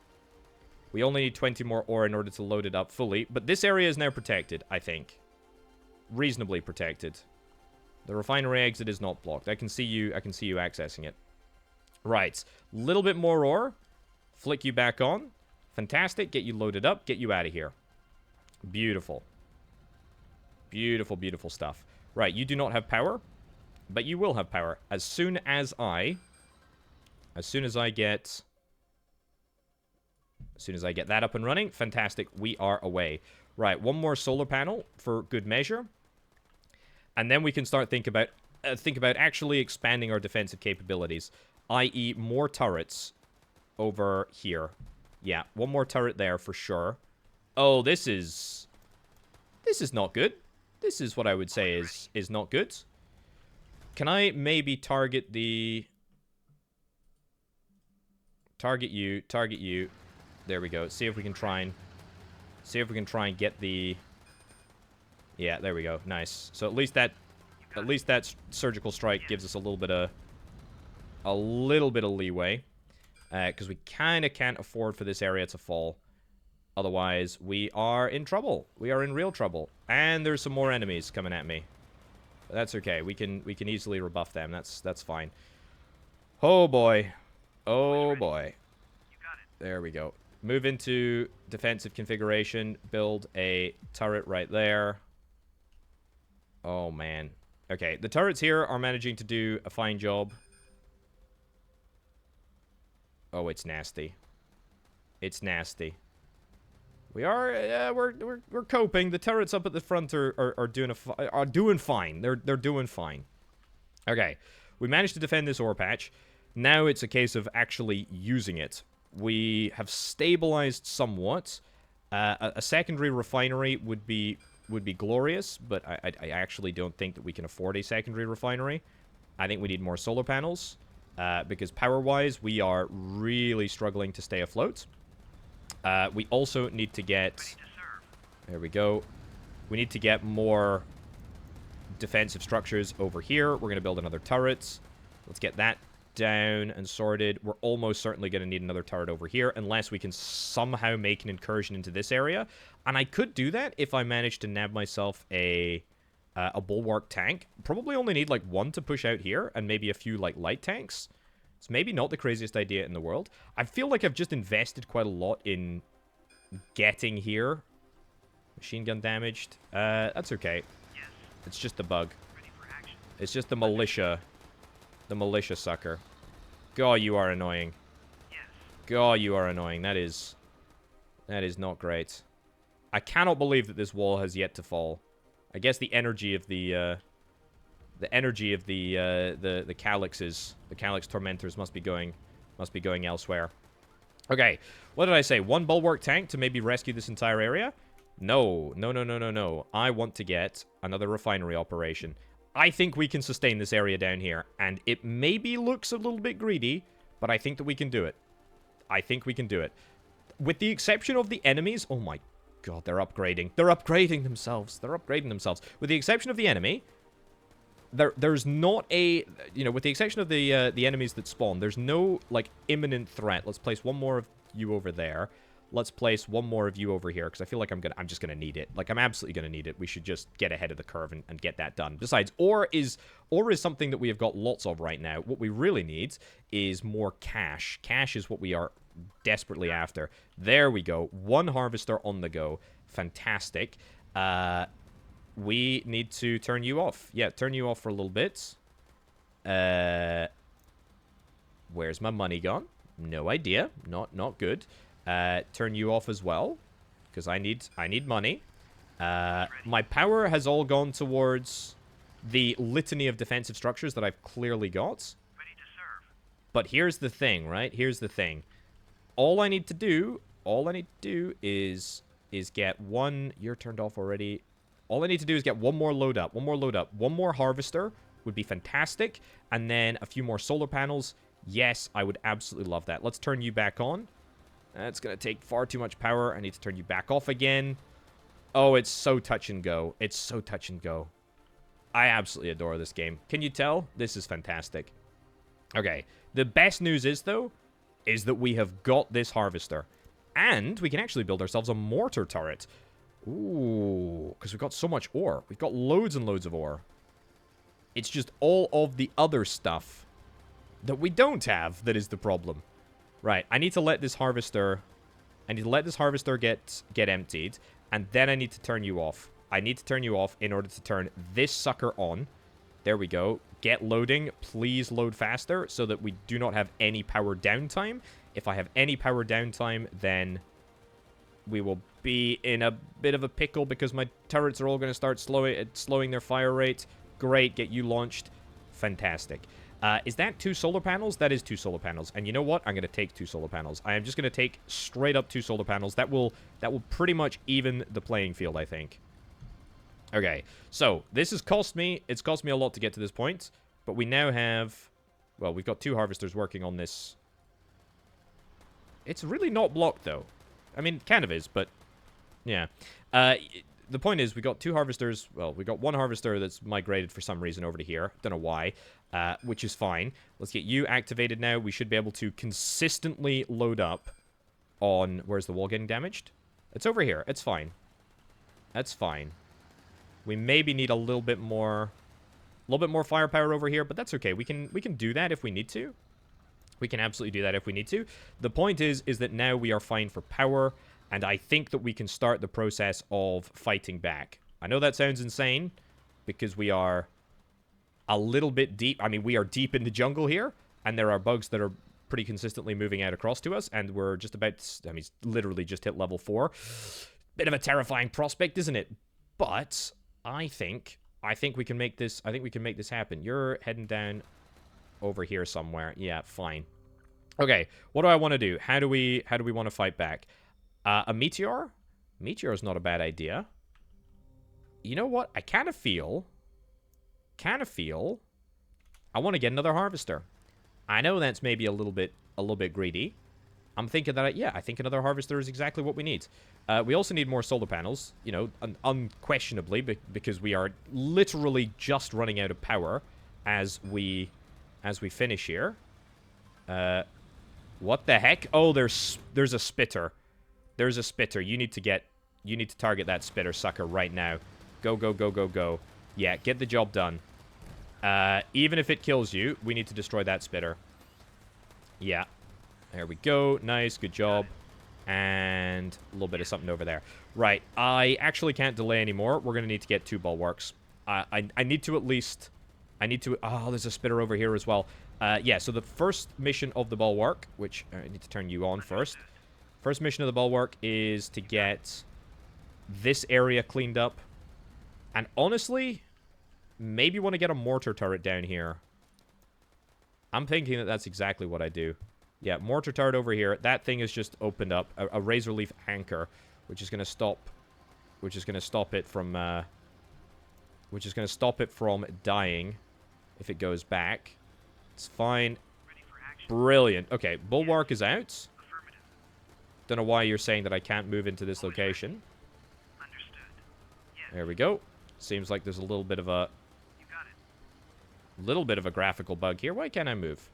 We only need 20 more ore in order to load it up fully. But this area is now protected, I think. Reasonably protected. The refinery exit is not blocked. I can see you accessing it. Right. Little bit more ore. Flick you back on. Fantastic. Get you loaded up. Get you out of here. Beautiful. Beautiful, beautiful stuff. Right, you do not have power, but you will have power as soon as I get that up and running. Fantastic. We are away. Right, one more solar panel for good measure. And then we can start think about actually expanding our defensive capabilities, i.e. more turrets over here. Yeah, one more turret there for sure. Oh, this is not good. This is what I would say is not good. Can I maybe target you? Target you. There we go. See if we can try and get the... Yeah, there we go. Nice. So at least that surgical strike gives us a little bit of leeway, because we kind of can't afford for this area to fall. Otherwise, we are in trouble. We are in real trouble. And there's some more enemies coming at me. But that's okay. We can easily rebuff them. That's fine. Oh boy. Oh boy. There we go. Move into defensive configuration. Build a turret right there. Oh man. Okay, the turrets here are managing to do a fine job. Oh, it's nasty. It's nasty. We are, we're coping. The turrets up at the front are doing fine. They're doing fine. Okay, we managed to defend this ore patch. Now it's a case of actually using it. We have stabilized somewhat. A secondary refinery would be glorious, but I actually don't think that we can afford a secondary refinery. I think we need more solar panels, because power-wise, we are really struggling to stay afloat. We also need to get... There we go. We need to get more defensive structures over here. We're going to build another turret. Let's get that down and sorted. We're almost certainly going to need another turret over here, unless we can somehow make an incursion into this area. And I could do that if I managed to nab myself a bulwark tank. Probably only need like one to push out here, and maybe a few like light tanks. It's maybe not the craziest idea in the world. I feel like I've just invested quite a lot in getting here. Machine gun damaged. That's okay. It's just the bug. It's just the militia. The militia sucker. God, you are annoying. God, you are annoying. That is not great. I cannot believe that this wall has yet to fall. I guess the energy of the Calyxes, the Calyx tormentors must be going elsewhere. Okay, what did I say? One bulwark tank to maybe rescue this entire area? No. I want to get another refinery operation. I think we can sustain this area down here, and it maybe looks a little bit greedy, but I think that we can do it. I think we can do it. With the exception of the enemies... Oh my god, they're upgrading. They're upgrading themselves. They're upgrading themselves. With the exception of the enemy... There's not a... You know, with the exception of the enemies that spawn, there's no, like, imminent threat. Let's place one more of you over there. Let's place one more of you over here, because I feel like I'm just gonna need it. Like, I'm absolutely gonna need it. We should just get ahead of the curve and get that done. Besides, ore is something that we have got lots of right now. What we really need is more cash. Cash is what we are desperately after. There we go. One harvester on the go. Fantastic. We need to turn you off. Yeah, turn you off for a little bit. Where's my money gone? No idea. Not good. Turn you off as well, because I need money. My power has all gone towards the litany of defensive structures that I've clearly got.
Ready to serve.
But here's the thing, right? Here's the thing. All I need to do is get one. You're turned off already. All I need to do is get one more load up. One more harvester would be fantastic. And then a few more solar panels. Yes, I would absolutely love that. Let's turn you back on. That's going to take far too much power. I need to turn you back off again. Oh, it's so touch and go. It's so touch and go. I absolutely adore this game. Can you tell? This is fantastic. Okay. The best news is, though, is that we have got this harvester. And we can actually build ourselves a mortar turret. Ooh, because we've got so much ore. We've got loads and loads of ore. It's just all of the other stuff that we don't have that is the problem. Right, I need to let this harvester... get emptied. And then I need to turn you off. I need to turn you off in order to turn this sucker on. There we go. Get loading. Please load faster so that we do not have any power downtime. If I have any power downtime, then we will be in a bit of a pickle because my turrets are all going to start slowing their fire rate. Great. Get you launched. Fantastic. Is that 2 solar panels? That is 2 solar panels. And you know what? I'm going to take 2 solar panels. I am just going to take straight up 2 solar panels. That will pretty much even the playing field, I think. Okay. So, this has cost me... It's cost me a lot to get to this point. But we now have... Well, we've got 2 harvesters working on this. It's really not blocked, though. I mean, kind of is, but... Yeah. The point is, we got 2 harvesters. Well, we got 1 harvester that's migrated for some reason over to here. Don't know why. Which is fine. Let's get you activated now. We should be able to consistently load up on... Where's the wall getting damaged? It's over here. It's fine. That's fine. We maybe need a little bit more firepower over here, but that's okay. We can do that if we need to. We can absolutely do that if we need to. The point is that now we are fine for power, and I think that we can start the process of fighting back. I know that sounds insane, because we are a little bit deep. I mean, we are deep in the jungle here, and there are bugs that are pretty consistently moving out across to us, and we're just about to, I mean, literally just hit level 4. Bit of a terrifying prospect, isn't it? But I think we can make this. I think we can make this happen. You're heading down over here somewhere. Yeah, fine. Okay, what do I want to do? How do we want to fight back? A meteor? Meteor is not a bad idea. You know what? I kind of feel I want to get another harvester. I know that's maybe a little bit greedy. I'm thinking that, I think another harvester is exactly what we need. We also need more solar panels, you know, unquestionably, because we are literally just running out of power as we finish here. What the heck? Oh, there's a spitter. There's a spitter. You need to target that spitter sucker right now. Go, go, go, go, go. Yeah, get the job done. Even if it kills you, we need to destroy that spitter. Yeah. There we go. Nice. Good job. And a little bit of something over there. Right. I actually can't delay anymore. We're going to need to get 2 bulwarks. I need to at least... Oh, there's a spitter over here as well. Yeah, so the first mission of the bulwark, which I need to turn you on first. First mission of the bulwark is to get this area cleaned up. And honestly, maybe want to get a mortar turret down here. I'm thinking that that's exactly what I do. Yeah, mortar turret over here. That thing has just opened up a razor leaf anchor, which is going to stop it from dying if it goes back. It's fine. Brilliant. Okay, bulwark is out. Don't know why you're saying that I can't move into this location. There we go. Seems like there's a little bit of a graphical bug here. Why can't I move?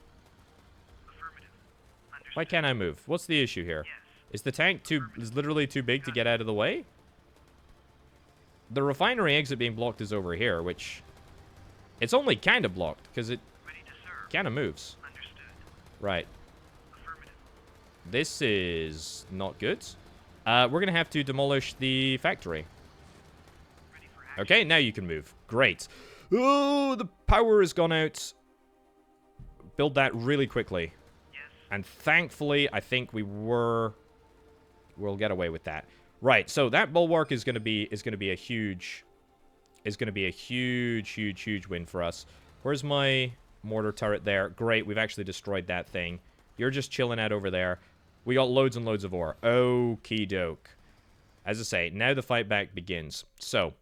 Why can't I move? What's the issue here? Is the tank literally too big to get out of the way? The refinery exit being blocked is over here, which... It's only kind of blocked, because it kind of moves. Right. This is not good. We're going to have to demolish the factory.
Ready for action.
Okay, now you can move. Great. Oh, the power has gone out. Build that really quickly.
Yes.
And thankfully, I think we'll get away with that. Right, so that bulwark is going to be a huge huge win for us. Where's my mortar turret there? Great, we've actually destroyed that thing. You're just chilling out over there. We got loads and loads of ore. Okie doke. As I say, now the fight back begins. So,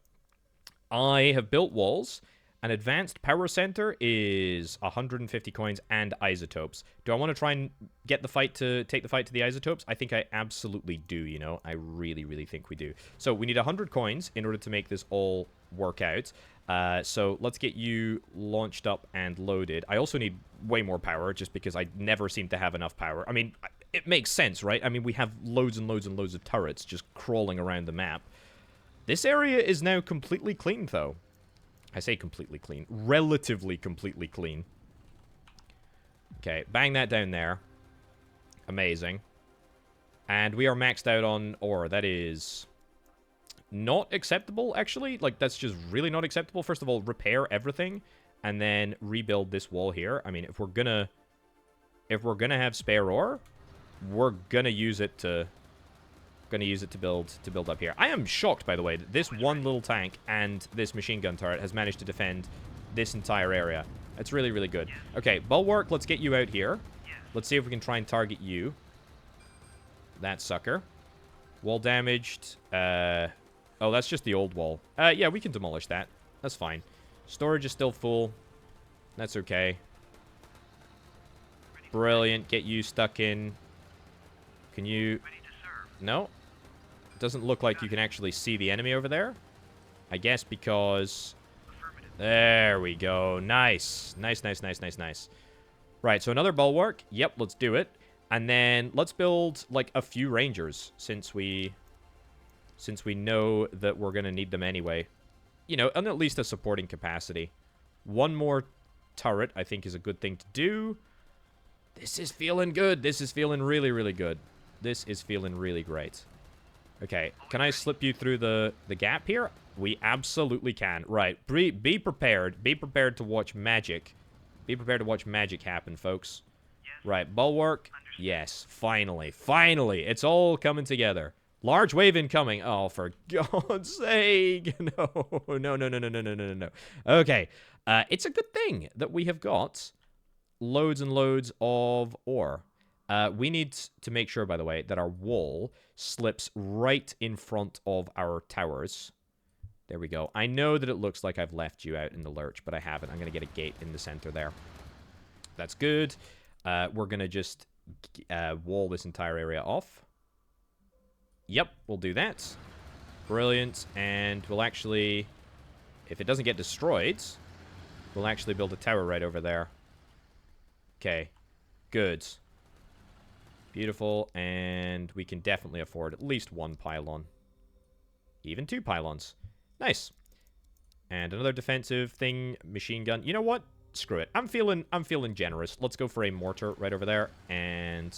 I have built walls. An advanced power center is 150 coins and isotopes. Do I want to try and take the fight to the isotopes? I think I absolutely do, you know. I really, really think we do. So we need 100 coins in order to make this all work out. So let's get you launched up and loaded. I also need way more power just because I never seem to have enough power. I mean, it makes sense, right? I mean, we have loads and loads and loads of turrets just crawling around the map. This area is now completely clean, though. I say completely clean. Relatively completely clean. Okay, bang that down there. Amazing. And we are maxed out on ore. That is not acceptable, actually. Like, that's just really not acceptable. First of all, repair everything and then rebuild this wall here. I mean, if we're gonna have spare ore, we're gonna use it to build up here. I am shocked, by the way, that this one little tank and this machine gun turret has managed to defend this entire area. That's really, really good. Okay, bulwark, let's get you out here. Let's see if we can try and target you. That sucker. Wall damaged. Oh, that's just the old wall. Yeah, we can demolish that. That's fine. Storage is still full. That's okay. Brilliant. Get you stuck in. Can you...
Ready to serve.
No. It doesn't look like you can actually see the enemy over there. I guess because...
Affirmative.
There we go. Nice. Nice, nice, nice, nice, nice. Right, so another bulwark. Yep, let's do it. And then let's build, like, a few rangers, since we know that we're going to need them anyway. You know, and at least a supporting capacity. One more turret, I think, is a good thing to do. This is feeling good. This is feeling really, really good. This is feeling really great. Okay, can I slip you through the gap here? We absolutely can. Right, be prepared. Be prepared to watch magic. Be prepared to watch magic happen, folks.
Yes.
Right, bulwark. Yes, finally. Finally. It's all coming together. Large wave incoming. Oh, for God's sake. No, no, no, no, no, no, no, no, no. Okay, it's a good thing that we have got loads and loads of ore. We need to make sure, by the way, that our wall slips right in front of our towers. There we go. I know that it looks like I've left you out in the lurch, but I haven't. I'm going to get a gate in the center there. That's good. We're going to just wall this entire area off. Yep, we'll do that. Brilliant. And we'll actually, if it doesn't get destroyed, we'll actually build a tower right over there. Okay. Good. Beautiful. And we can definitely afford at least one pylon. Even 2 pylons. Nice. And another defensive thing, machine gun. You know what? Screw it. I'm feeling generous. Let's go for a mortar right over there. And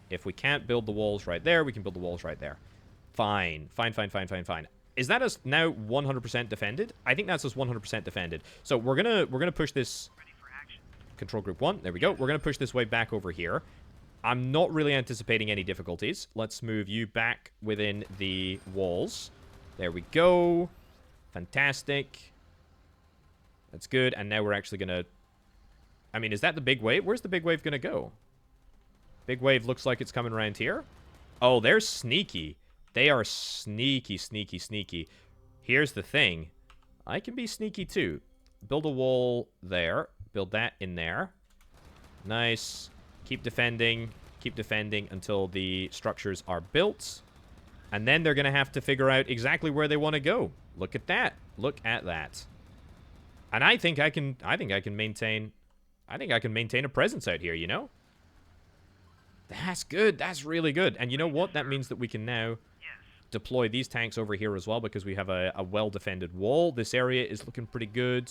if we can't build the walls right there, we can build the walls right there. Fine. Fine, fine, fine, fine, fine. Is that us now 100% defended? I think that's us 100% defended. So we're gonna push this.
Ready for action.
Control group 1. There we go. We're gonna push this wave back over here. I'm not really anticipating any difficulties. Let's move you back within the walls. There we go. Fantastic. That's good. And now we're actually gonna... I mean, is that the big wave? Where's the big wave gonna go? Big wave looks like it's coming around here. Oh, they're sneaky. They are sneaky, sneaky, sneaky. Here's the thing. I can be sneaky too. Build a wall there. Build that in there. Nice. Keep defending until the structures are built. And then they're going to have to figure out exactly where they want to go. Look at that. Look at that. And I think I can maintain a presence out here, you know? That's good. That's really good. And you know what? That means that we can now deploy these tanks over here as well because we have a well-defended wall. This area is looking pretty good.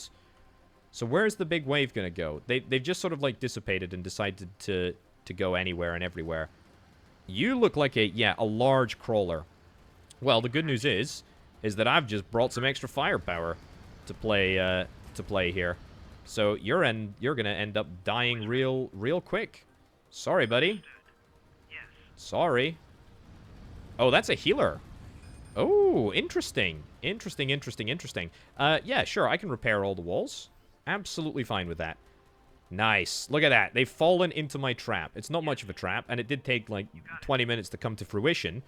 So where's the big wave going to go? They've just sort of like dissipated and decided to go anywhere and everywhere. You look like a large crawler. Well, the good news is that I've just brought some extra firepower to play here. So you're gonna end up dying real quick. Sorry, buddy.
Yes.
Sorry. Oh, that's a healer. Oh, interesting. Interesting. Yeah, sure, I can repair all the walls. Absolutely fine with that. Nice. Look at that. They've fallen into my trap. It's not much of a trap, and it did take, like, 20 minutes to come to fruition.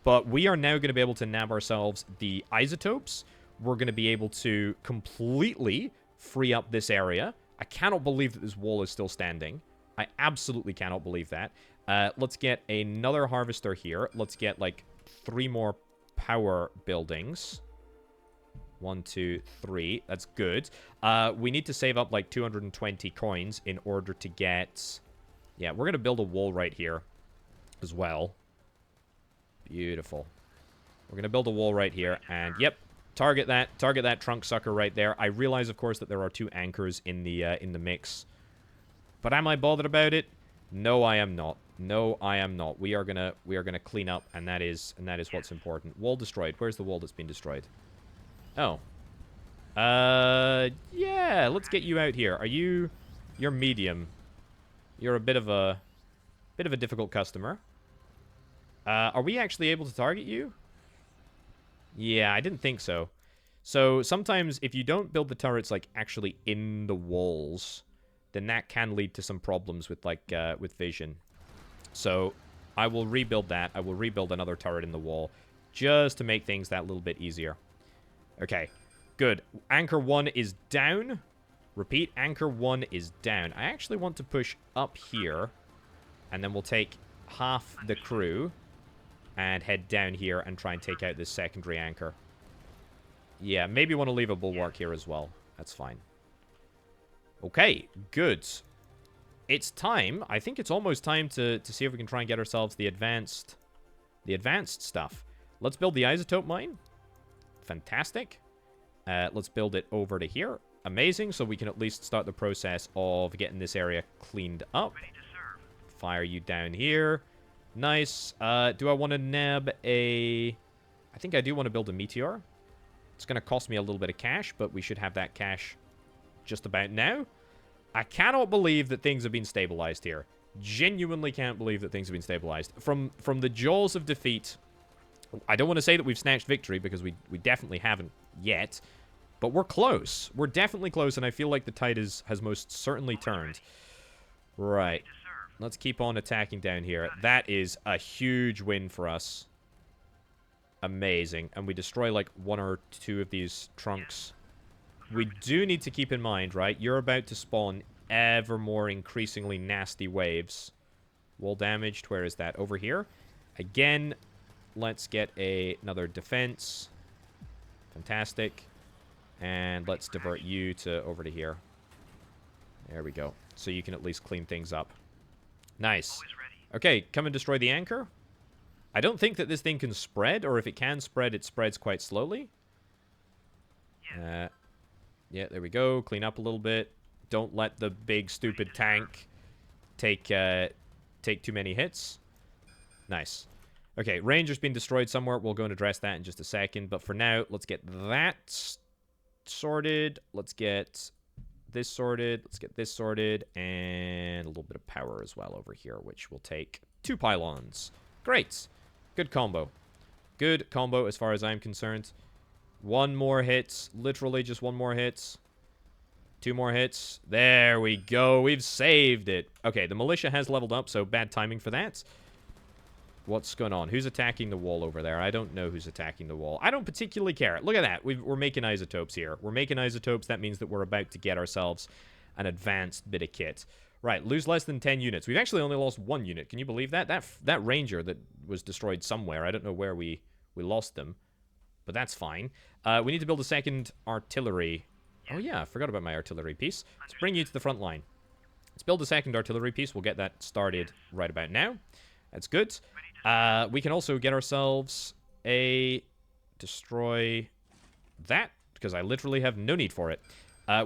But we are now going to be able to nab ourselves the isotopes. We're going to be able to completely free up this area. I cannot believe that this wall is still standing. I absolutely cannot believe that. Let's get another harvester here. Let's get, like, 3 more power buildings. 1, 2, 3. That's good. We need to save up like 220 coins in order to get... Yeah, we're going to build a wall right here as well. Beautiful. We're going to build a wall right here. And, yep, target that trunk sucker right there. I realize, of course, that there are 2 anchors in the mix. But am I bothered about it? No, I am not. No, I am not. We are gonna clean up, and that is what's important. Wall destroyed. Where's the wall that's been destroyed? Oh. Yeah, let's get you out here. You're medium. You're a bit of a difficult customer. Are we actually able to target you? Yeah, I didn't think so. So sometimes if you don't build the turrets like actually in the walls, then that can lead to some problems with like with vision. So I will rebuild that. I will rebuild another turret in the wall just to make things that little bit easier. Okay, good. Anchor 1 is down. Repeat, Anchor 1 is down. I actually want to push up here, and then we'll take half the crew and head down here and try and take out this secondary anchor. Yeah, maybe want to leave a bulwark here as well. That's fine. Okay, good. It's time. I think it's almost time to see if we can try and get ourselves the advanced stuff. Let's build the isotope mine. Fantastic. Let's build it over to here. Amazing, so we can at least start the process of getting this area cleaned up.
Ready to serve.
Fire you down here. Nice. Do I want to nab a... I think I do want to build a meteor. It's going to cost me a little bit of cash, but we should have that cash just about now. I cannot believe that things have been stabilized here. Genuinely can't believe that things have been stabilized. From the jaws of defeat... I don't want to say that we've snatched victory, because we definitely haven't yet. But we're close. We're definitely close, and I feel like the tide has most certainly turned. Right. Let's keep on attacking down here. That is a huge win for us. Amazing. And we destroy, like, 1 or 2 of these trunks. We do need to keep in mind, right? You're about to spawn ever more increasingly nasty waves. Wall damaged. Where is that? Over here. Again... Let's get another defense. Fantastic. And let's divert you to over to here. There we go. So you can at least clean things up. Nice. Okay, come and destroy the anchor. I don't think that this thing can spread, or if it can spread, it spreads quite slowly. Yeah, there we go. Clean up a little bit. Don't let the big, stupid tank take too many hits. Nice. Okay, ranger's been destroyed somewhere. We'll go and address that in just a second. But for now, let's get that sorted. Let's get this sorted. Let's get this sorted. And a little bit of power as well over here, which will take 2 pylons. Great. Good combo. Good combo as far as I'm concerned. 1 more hit. Literally just 1 more hit. 2 more hits. There we go. We've saved it. Okay, the militia has leveled up, so bad timing for that. What's going on? Who's attacking the wall over there? I don't know who's attacking the wall. I don't particularly care. Look at that. We're making isotopes here. We're making isotopes. That means that we're about to get ourselves an advanced bit of kit. Right, lose less than 10 units. We've actually only lost 1 unit. Can you believe that? That ranger that was destroyed somewhere. I don't know where we lost them. But that's fine. We need to build a second artillery. Oh yeah, I forgot about my artillery piece. Let's bring you to the front line. Let's build a second artillery piece. We'll get that started right about now. That's good. We can also get ourselves a... Destroy that, because I literally have no need for it.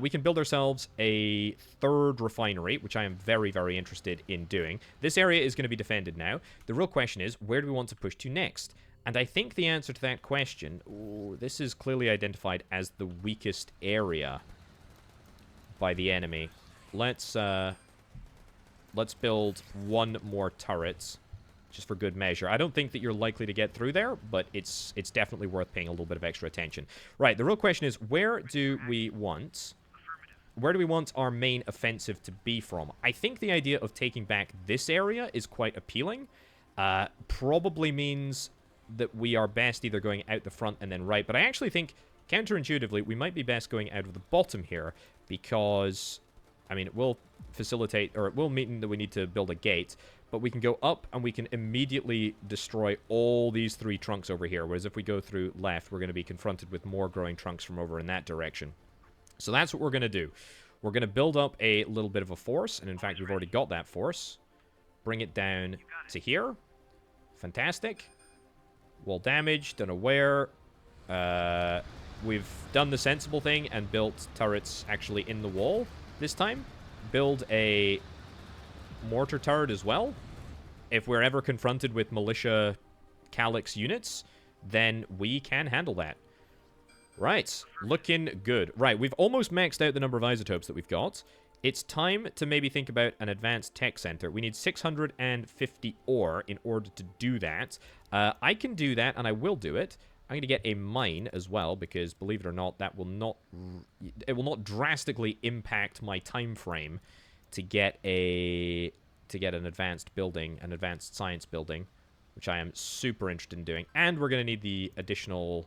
We can build ourselves a third refinery, which I am very, very interested in doing. This area is going to be defended now. The real question is, where do we want to push to next? And I think the answer to that question... Ooh, this is clearly identified as the weakest area by the enemy. Let's build one more turret, just for good measure. I don't think that you're likely to get through there, but it's definitely worth paying a little bit of extra attention. Right, the real question is, where do we want our main offensive to be from? I think the idea of taking back this area is quite appealing. Probably means that we are best either going out the front and then right, but I actually think, counterintuitively, we might be best going out of the bottom here, because, I mean, it will facilitate, or it will mean that we need to build a gate, but we can go up and we can immediately destroy all these 3 trunks over here, whereas if we go through left, we're going to be confronted with more growing trunks from over in that direction. So that's what we're going to do. We're going to build up a little bit of a force, and in fact, we've already got that force. Bring it down to here. Fantastic. Wall damage, don't know where. We've done the sensible thing and built turrets actually in the wall this time. Build a mortar turret as well. If we're ever confronted with militia Calyx units, then we can handle that. Right, looking good. Right, we've almost maxed out the number of isotopes that we've got. It's time to maybe think about an advanced tech center. We need 650 ore in order to do that. I can do that, and I will do it. I'm going to get a mine as well, because believe it or not, that will not... It will not drastically impact my time frame to get an advanced building, an advanced science building, which I am super interested in doing. And we're going to need the additional...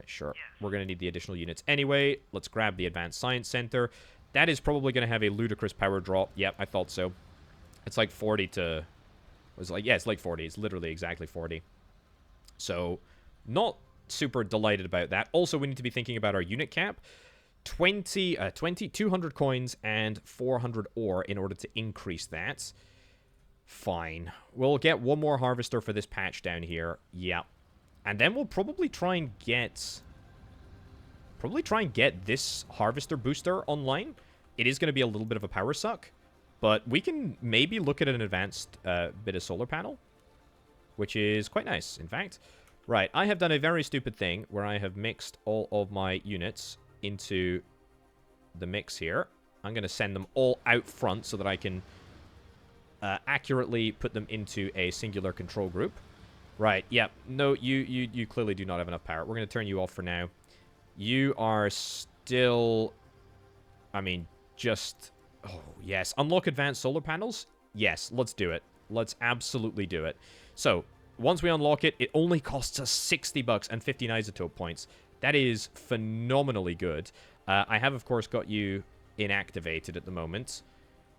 sure. We're going to need the additional units anyway. Let's grab the advanced science center. That is probably going to have a ludicrous power drop. Yep, I thought so. It's like 40 to... yeah, it's like 40. It's literally exactly 40. So, not super delighted about that. Also, we need to be thinking about our unit cap. 200 coins and 400 ore in order to increase that. Fine. We'll get one more harvester for this patch down here. Yeah. And then we'll probably try and get... this harvester booster online. It is going to be a little bit of a power suck, but we can maybe look at an advanced bit of solar panel, which is quite nice, in fact. Right, I have done a very stupid thing where I have mixed all of my units into the mix here. I'm going to send them all out front so that I can accurately put them into a singular control group. Right, yeah, no, you clearly do not have enough power. We're going to turn you off for now. You are still... I mean, just... Oh, yes. Unlock advanced solar panels? Yes, let's do it. Let's absolutely do it. So, once we unlock it, it only costs us 60 bucks and 15 isotope points. That is phenomenally good. I have, of course, got you inactivated at the moment.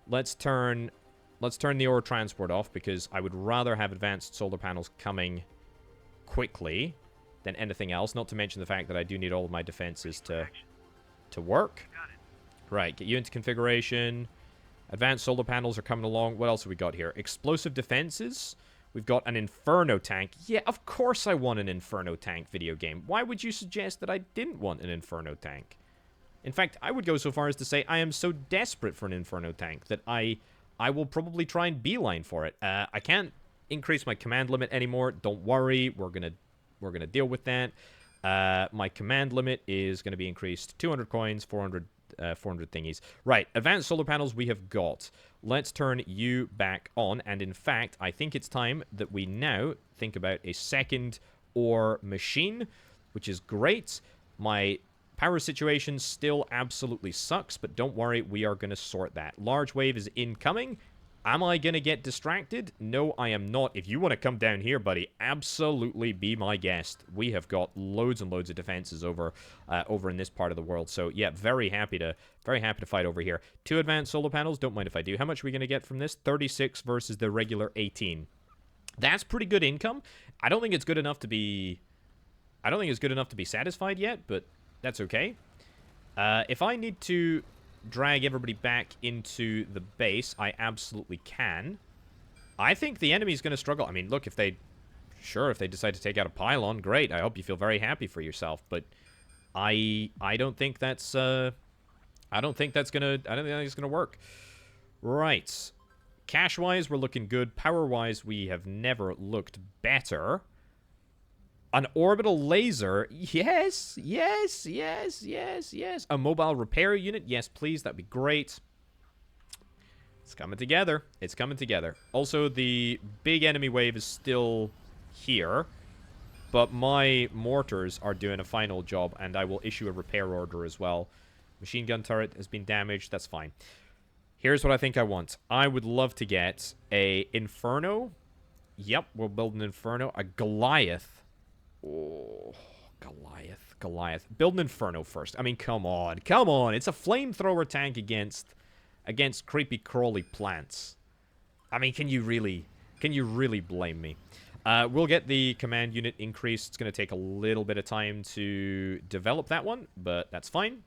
Let's turn the ore transport off, because I would rather have advanced solar panels coming quickly than anything else, not to mention the fact that I do need all of my defenses to work. Right, get you into configuration. Advanced solar panels are coming along. What else have we got here? Explosive defenses. We've got an Inferno tank. Yeah, of course I want an Inferno tank video game. Why would you suggest that I didn't want an Inferno tank? In fact, I would go so far as to say I am so desperate for an Inferno tank that I will probably try and beeline for it. I can't increase my command limit anymore. Don't worry, we're gonna deal with that. My command limit is going to be increased 200 coins, 400 thingies. Right, advanced solar panels we have got. Let's turn you back on, and in fact, I think it's time that we now think about a second ore machine, which is great. My power situation still absolutely sucks, but don't worry, we are going to sort that. Large wave is incoming. Am I going to get distracted? No, I am not. If you want to come down here, buddy, absolutely be my guest. We have got loads and loads of defenses over in this part of the world. So, yeah, very happy to fight over here. 2 advanced solar panels. Don't mind if I do. How much are we going to get from this? 36 versus the regular 18. That's pretty good income. I don't think it's good enough to be satisfied yet, but that's okay. If I need to drag everybody back into the base, I absolutely can. I think the enemy's going to struggle. I mean, look, if they decide to take out a pylon, great. I hope you feel very happy for yourself, but I don't think that's I don't think that's gonna work. Right. Cash-wise, we're looking good. Power-wise, we have never looked better. An orbital laser. Yes, yes, yes, yes, yes. A mobile repair unit. Yes, please. That'd be great. It's coming together. It's coming together. Also, the big enemy wave is still here. But my mortars are doing a final job, and I will issue a repair order as well. Machine gun turret has been damaged. That's fine. Here's what I think I want. I would love to get a Inferno. Yep, we'll build an Inferno. A Goliath. Oh, Goliath. Build an Inferno first. I mean, come on. Come on. It's a flamethrower tank against creepy crawly plants. I mean, can you really blame me? We'll get the command unit increased. It's going to take a little bit of time to develop that one, but that's fine.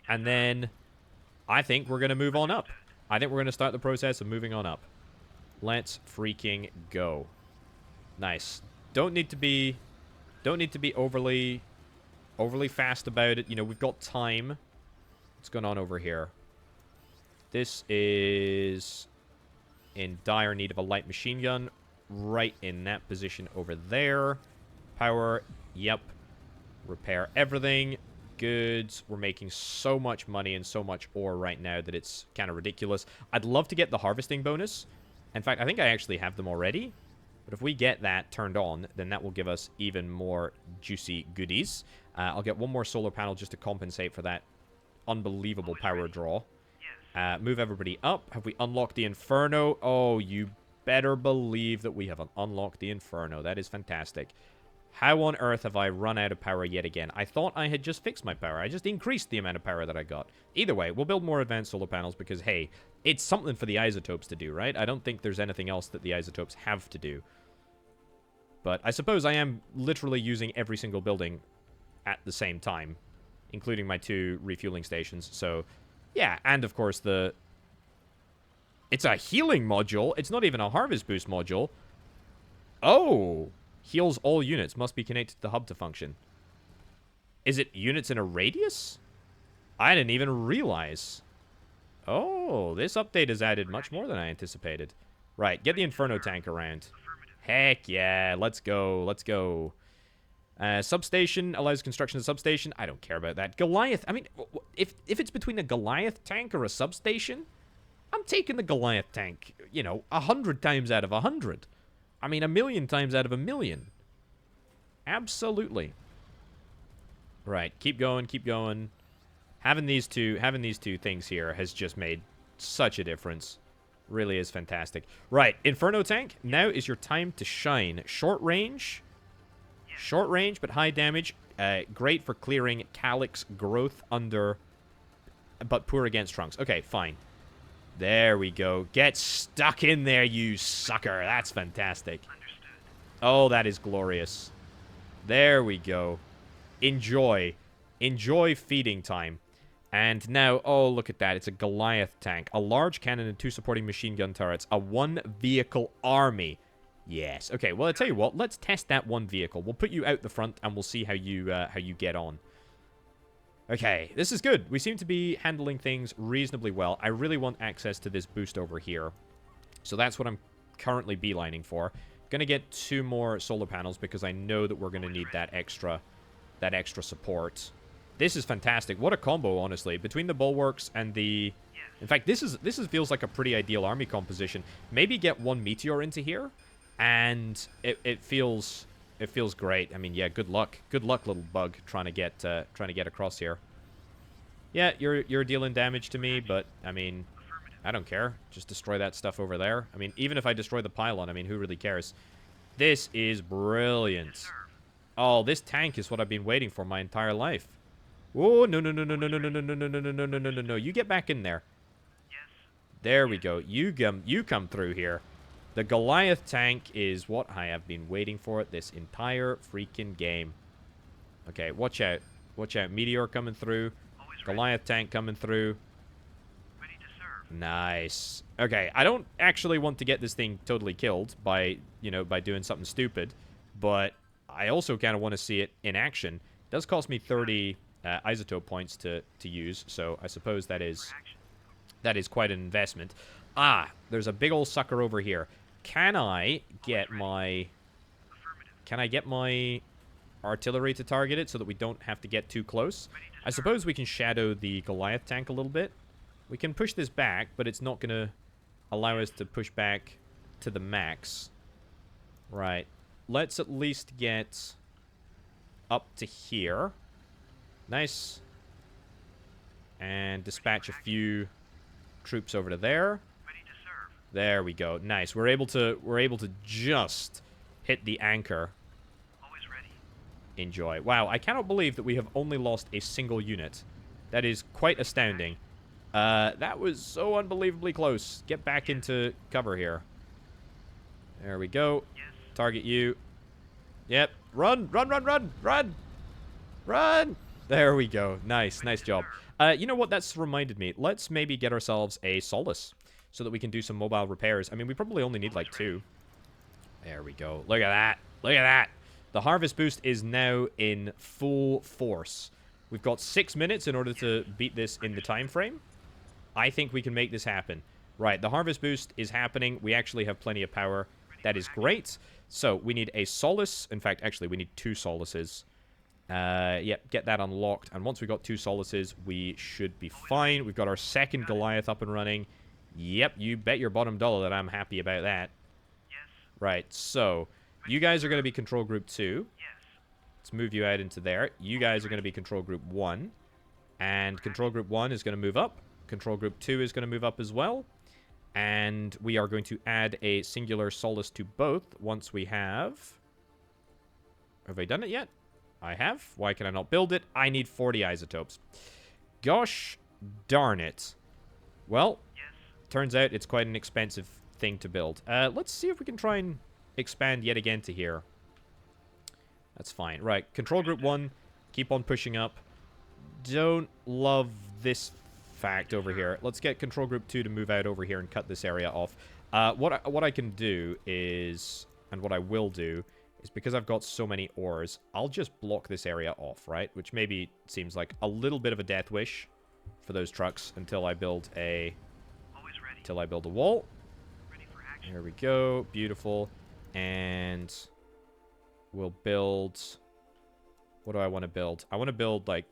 And then I think we're going to move on up. I think we're going to start the process of moving on up. Let's freaking go. Nice. Don't need to be overly fast about it. You know, we've got time. What's going on over here? This is in dire need of a light machine gun. Right in that position over there. Power. Yep. Repair everything. Goods. We're making so much money and so much ore right now that it's kind of ridiculous. I'd love to get the harvesting bonus. In fact, I think I actually have them already. But if we get that turned on, then that will give us even more juicy goodies. I'll get one more solar panel just to compensate for that unbelievable power draw. Move everybody up. Have we unlocked the Inferno? Oh, you better believe that we have unlocked the Inferno. That is fantastic. How on earth have I run out of power yet again? I thought I had just fixed my power. I just increased the amount of power that I got. Either way, we'll build more advanced solar panels because, hey, it's something for the isotopes to do, right? I don't think there's anything else that the isotopes have to do. But I suppose I am literally using every single building at the same time, including my 2 refueling stations. So, yeah, and of course it's a healing module. It's not even a harvest boost module. Oh, heals all units. Must be connected to the hub to function. Is it units in a radius? I didn't even realize. Oh, this update has added much more than I anticipated. Right, get the Inferno tank around. Heck yeah, let's go, let's go. Substation allows construction of substation. I don't care about that. Goliath, I mean, if it's between a Goliath tank or a substation, I'm taking the Goliath tank, you know, 100 times out of 100. I mean, 1,000,000 times out of 1,000,000. Absolutely. Right, keep going, keep going. Having these two things here has just made such a difference. Really is fantastic. Right, Inferno tank, now is your time to shine. Short range, but high damage. Great for clearing Calyx growth under, but poor against trunks. Okay, fine. There we go. Get stuck in there, you sucker. That's fantastic.
Understood.
Oh, that is glorious. There we go. Enjoy. Enjoy feeding time. And now, oh, look at that. It's a Goliath tank. A large cannon and 2 supporting machine gun turrets. A 1-vehicle army. Yes. Okay, well, I'll tell you what. Let's test that 1 vehicle. We'll put you out the front, and we'll see how you get on. Okay, this is good. We seem to be handling things reasonably well. I really want access to this boost over here. So that's what I'm currently beelining for. Gonna get 2 more solar panels because I know that we're gonna need that extra support. This is fantastic. What a combo, honestly. Between the bulwarks and the... In fact, this feels like a pretty ideal army composition. Maybe get 1 meteor into here, and it feels great. I mean, yeah, good luck. Good luck, little bug, trying to get across here. Yeah, you're dealing damage to me, but I mean, I don't care. Just destroy that stuff over there. I mean, even if I destroy the pylon, I mean, who really cares? This is brilliant. Oh, this tank is what I've been waiting for my entire life. Oh, no. You get back in there.
Yes.
There we go. You come through here. The Goliath tank is what I have been waiting for this entire freaking game. Okay, watch out. Watch out. Meteor coming through. Goliath tank coming through.
Ready to serve.
Nice. Okay, I don't actually want to get this thing totally killed by doing something stupid, but I also kind of want to see it in action. does cost me 30 isotope points to use, so I suppose that is quite an investment. Ah, there's a big old sucker over here. Can I get my artillery to target it so that we don't have to get too close? I suppose we can shadow the Goliath tank a little bit. We can push this back, but it's not going to allow us to push back to the max. Right. Let's at least get up to here. Nice. And dispatch a few troops over to there. There we go. Nice. We're able to just hit the anchor.
Always ready.
Enjoy. Wow, I cannot believe that we have only lost a single unit. That is quite astounding. That was so unbelievably close. Get back into cover here. There we go.
Yes.
Target you. Yep. Run, run, run, run, run. Run. There we go. Nice, nice job. You know what? That's reminded me. Let's maybe get ourselves a Solace so that we can do some mobile repairs. I mean, we probably only need like 2. There we go. Look at that. Look at that. The harvest boost is now in full force. We've got 6 minutes in order to beat this in the time frame. I think we can make this happen. Right, the harvest boost is happening. We actually have plenty of power. That is great. So, we need a Solace. In fact, actually, we need 2 Solaces. Yep, get that unlocked. And once we got 2 Solaces, we should be fine. We've got our second Goliath up and running. Yep, you bet your bottom dollar that I'm happy about that.
Yes.
Right, so, you guys are going to be Control Group 2.
Yes.
Let's move you out into there. You guys are going to be Control Group 1. And Control Group 1 is going to move up. Control Group 2 is going to move up as well. And we are going to add a singular Solace to both once we have... Have I done it yet? I have. Why can I not build it? I need 40 isotopes. Gosh darn it. Well,
Yes.
turns out it's quite an expensive thing to build. Let's see if we can try and expand yet again to here. That's fine. Right, Control Group 1, keep on pushing up. Don't love this fact over here. Let's get Control Group 2 to move out over here and cut this area off. What I can do is, and what I will do, is because I've got so many ores, I'll just block this area off, right? Which maybe seems like a little bit of a death wish for those trucks until I build a...
Always ready.
Until I build a wall.
Ready for action.
There we go. Beautiful. And we'll build... What do I want to build? I want to build, like...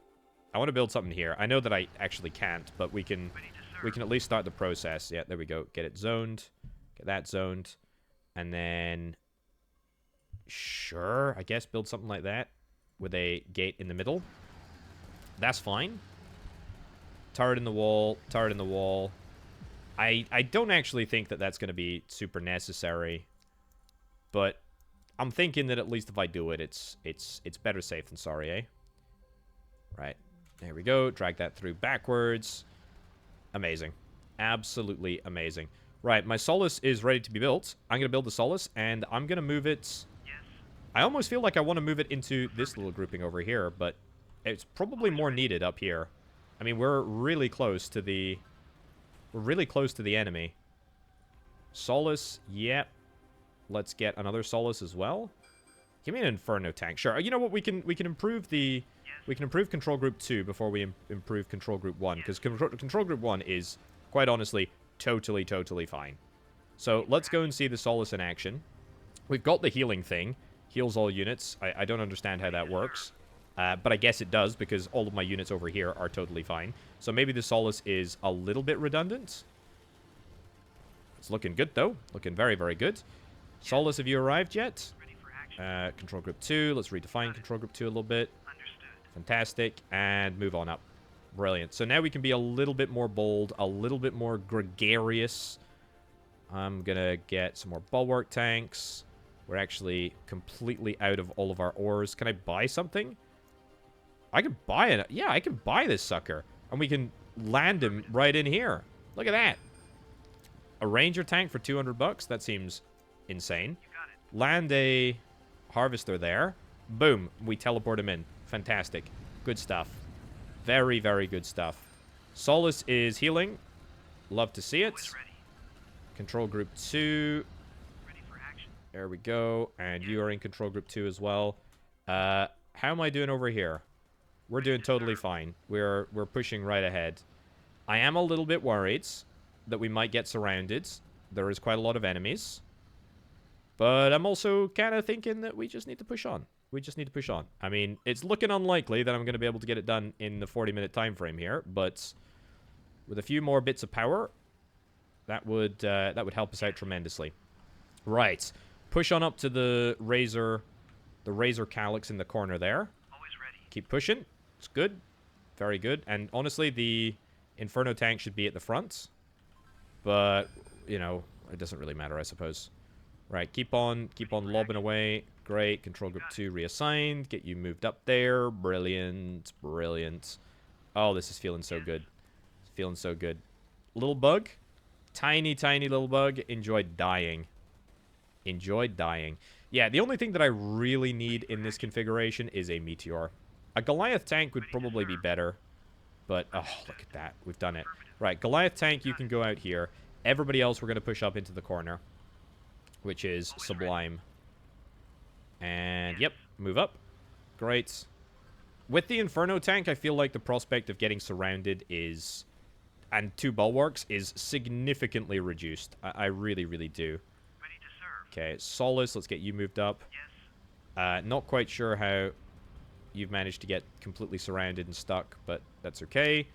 I want to build something here. I know that I actually can't, but we can at least start the process. Yeah, there we go. Get it zoned. Get that zoned. And then... Sure, I guess build something like that. With a gate in the middle. That's fine. Turret in the wall. Turret in the wall. I don't actually think that that's going to be super necessary. But I'm thinking that at least if I do it, it's better safe than sorry, eh? Right. There we go. Drag that through backwards. Amazing. Absolutely amazing. Right, my Solace is ready to be built. I'm going to build the Solace, and I'm going to move it...
Yes.
I almost feel like I want to move it into this little grouping over here, but it's probably more needed up here. I mean, we're really close to the... We're really close to the enemy. Solace, yep. Let's get another Solace as well. Give me an Inferno tank. Sure. You know what? We can improve the... We can improve Control Group 2 before we improve Control Group 1, because Control Group 1 is, quite honestly, totally fine. So, let's go and see the Solace in action. We've got the healing thing. Heals all units. I don't understand how that works. But I guess it does, because all of my units over here are totally fine. So, maybe the Solace is a little bit redundant. It's looking good, though. Looking very good. Solace, have you arrived yet?
Ready for action.
Control Group 2. Let's redefine Control Group 2 a little bit. Fantastic, and move on up. Brilliant. So now we can be a little bit more bold, a little bit more gregarious. I'm gonna get some more bulwark tanks. We're actually completely out of all of our ores. Can I buy something? I can buy it. Yeah, I can buy this sucker. And we can land him right in here. Look at that. A ranger tank for 200 bucks? That seems insane.
You got it.
Land a harvester there. Boom. We teleport him in. Fantastic. Good stuff. Very good stuff. Solace is healing. Love to see it.
Always ready.
Control Group 2.
Ready for action.
There we go. And you are in Control Group 2 as well. How am I doing over here? We're doing totally fine. We're pushing right ahead. I am a little bit worried that we might get surrounded. There is quite a lot of enemies. But I'm also kind of thinking that we just need to push on. We just need to push on. I mean, it's looking unlikely that I'm going to be able to get it done in the 40-minute time frame here, but with a few more bits of power, that would help us out tremendously. Right. Push on up to the Razor Calyx in the corner there.
Always ready.
Keep pushing. It's good. Very good. And honestly, the Inferno tank should be at the front. But, you know, it doesn't really matter, I suppose. Right, keep on lobbing away. Great. Control group 2 reassigned. Get you moved up there. Brilliant. Brilliant. Oh, this is feeling so good. It's feeling so good. Little bug. Tiny, tiny little bug. Enjoyed dying. Enjoyed dying. Yeah, the only thing that I really need in this configuration is a meteor. A Goliath tank would probably be better. But, oh, look at that. We've done it. Right, Goliath tank, you can go out here. Everybody else, we're going to push up into the corner. Which is sublime. And, yep, move up. Great. With the Inferno tank, I feel like the prospect of getting surrounded is... and 2 bulwarks is significantly reduced. I really, really do.
Ready to serve.
Okay, Solace, let's get you moved up.
Yes.
Not quite sure how you've managed to get completely surrounded and stuck, but that's okay.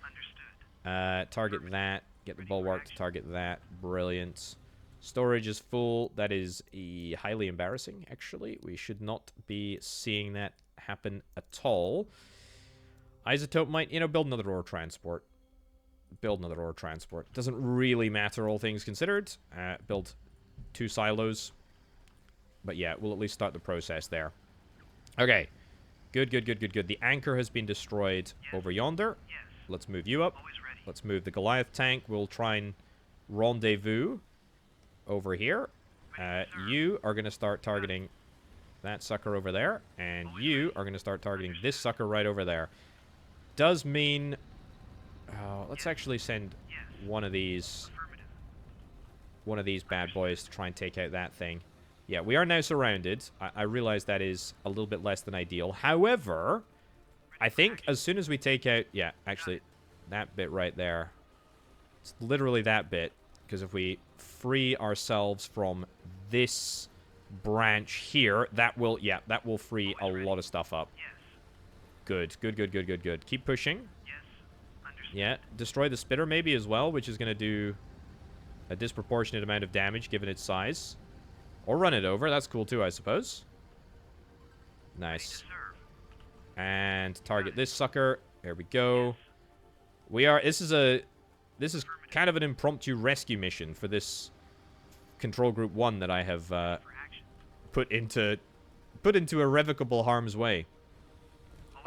Understood.
Target that. Get the bulwark to target that. Brilliant. Storage is full. That is highly embarrassing, actually. We should not be seeing that happen at all. Isotope might, you know, build another ore transport. Build another ore transport. Doesn't really matter, all things considered. Build 2 silos. But yeah, we'll at least start the process there. Okay. Good, good, good, good, good. The anchor has been destroyed over yonder.
Yes.
Let's move you up.
Always ready.
Let's move the Goliath tank. We'll try and rendezvous over here. You are going to start targeting that sucker over there. And you are going to start targeting this sucker right over there. Does mean... oh, let's actually send one of these... one of these bad boys to try and take out that thing. Yeah, we are now surrounded. I realize that is a little bit less than ideal. However, I think as soon as we take out... yeah, actually, that bit right there. It's literally that bit. Because if we free ourselves from this branch here, that will, yeah, that will free a lot of stuff up.
Yes.
Good, good, good, good, good, good. Keep pushing.
Yes. Understood.
Yeah, destroy the spitter maybe as well, which is going to do a disproportionate amount of damage given its size. Or run it over, that's cool too, I suppose. Nice. And target this sucker. There we go. We are, this is kind of an impromptu rescue mission for this control group 1 that I have put into irrevocable harm's way.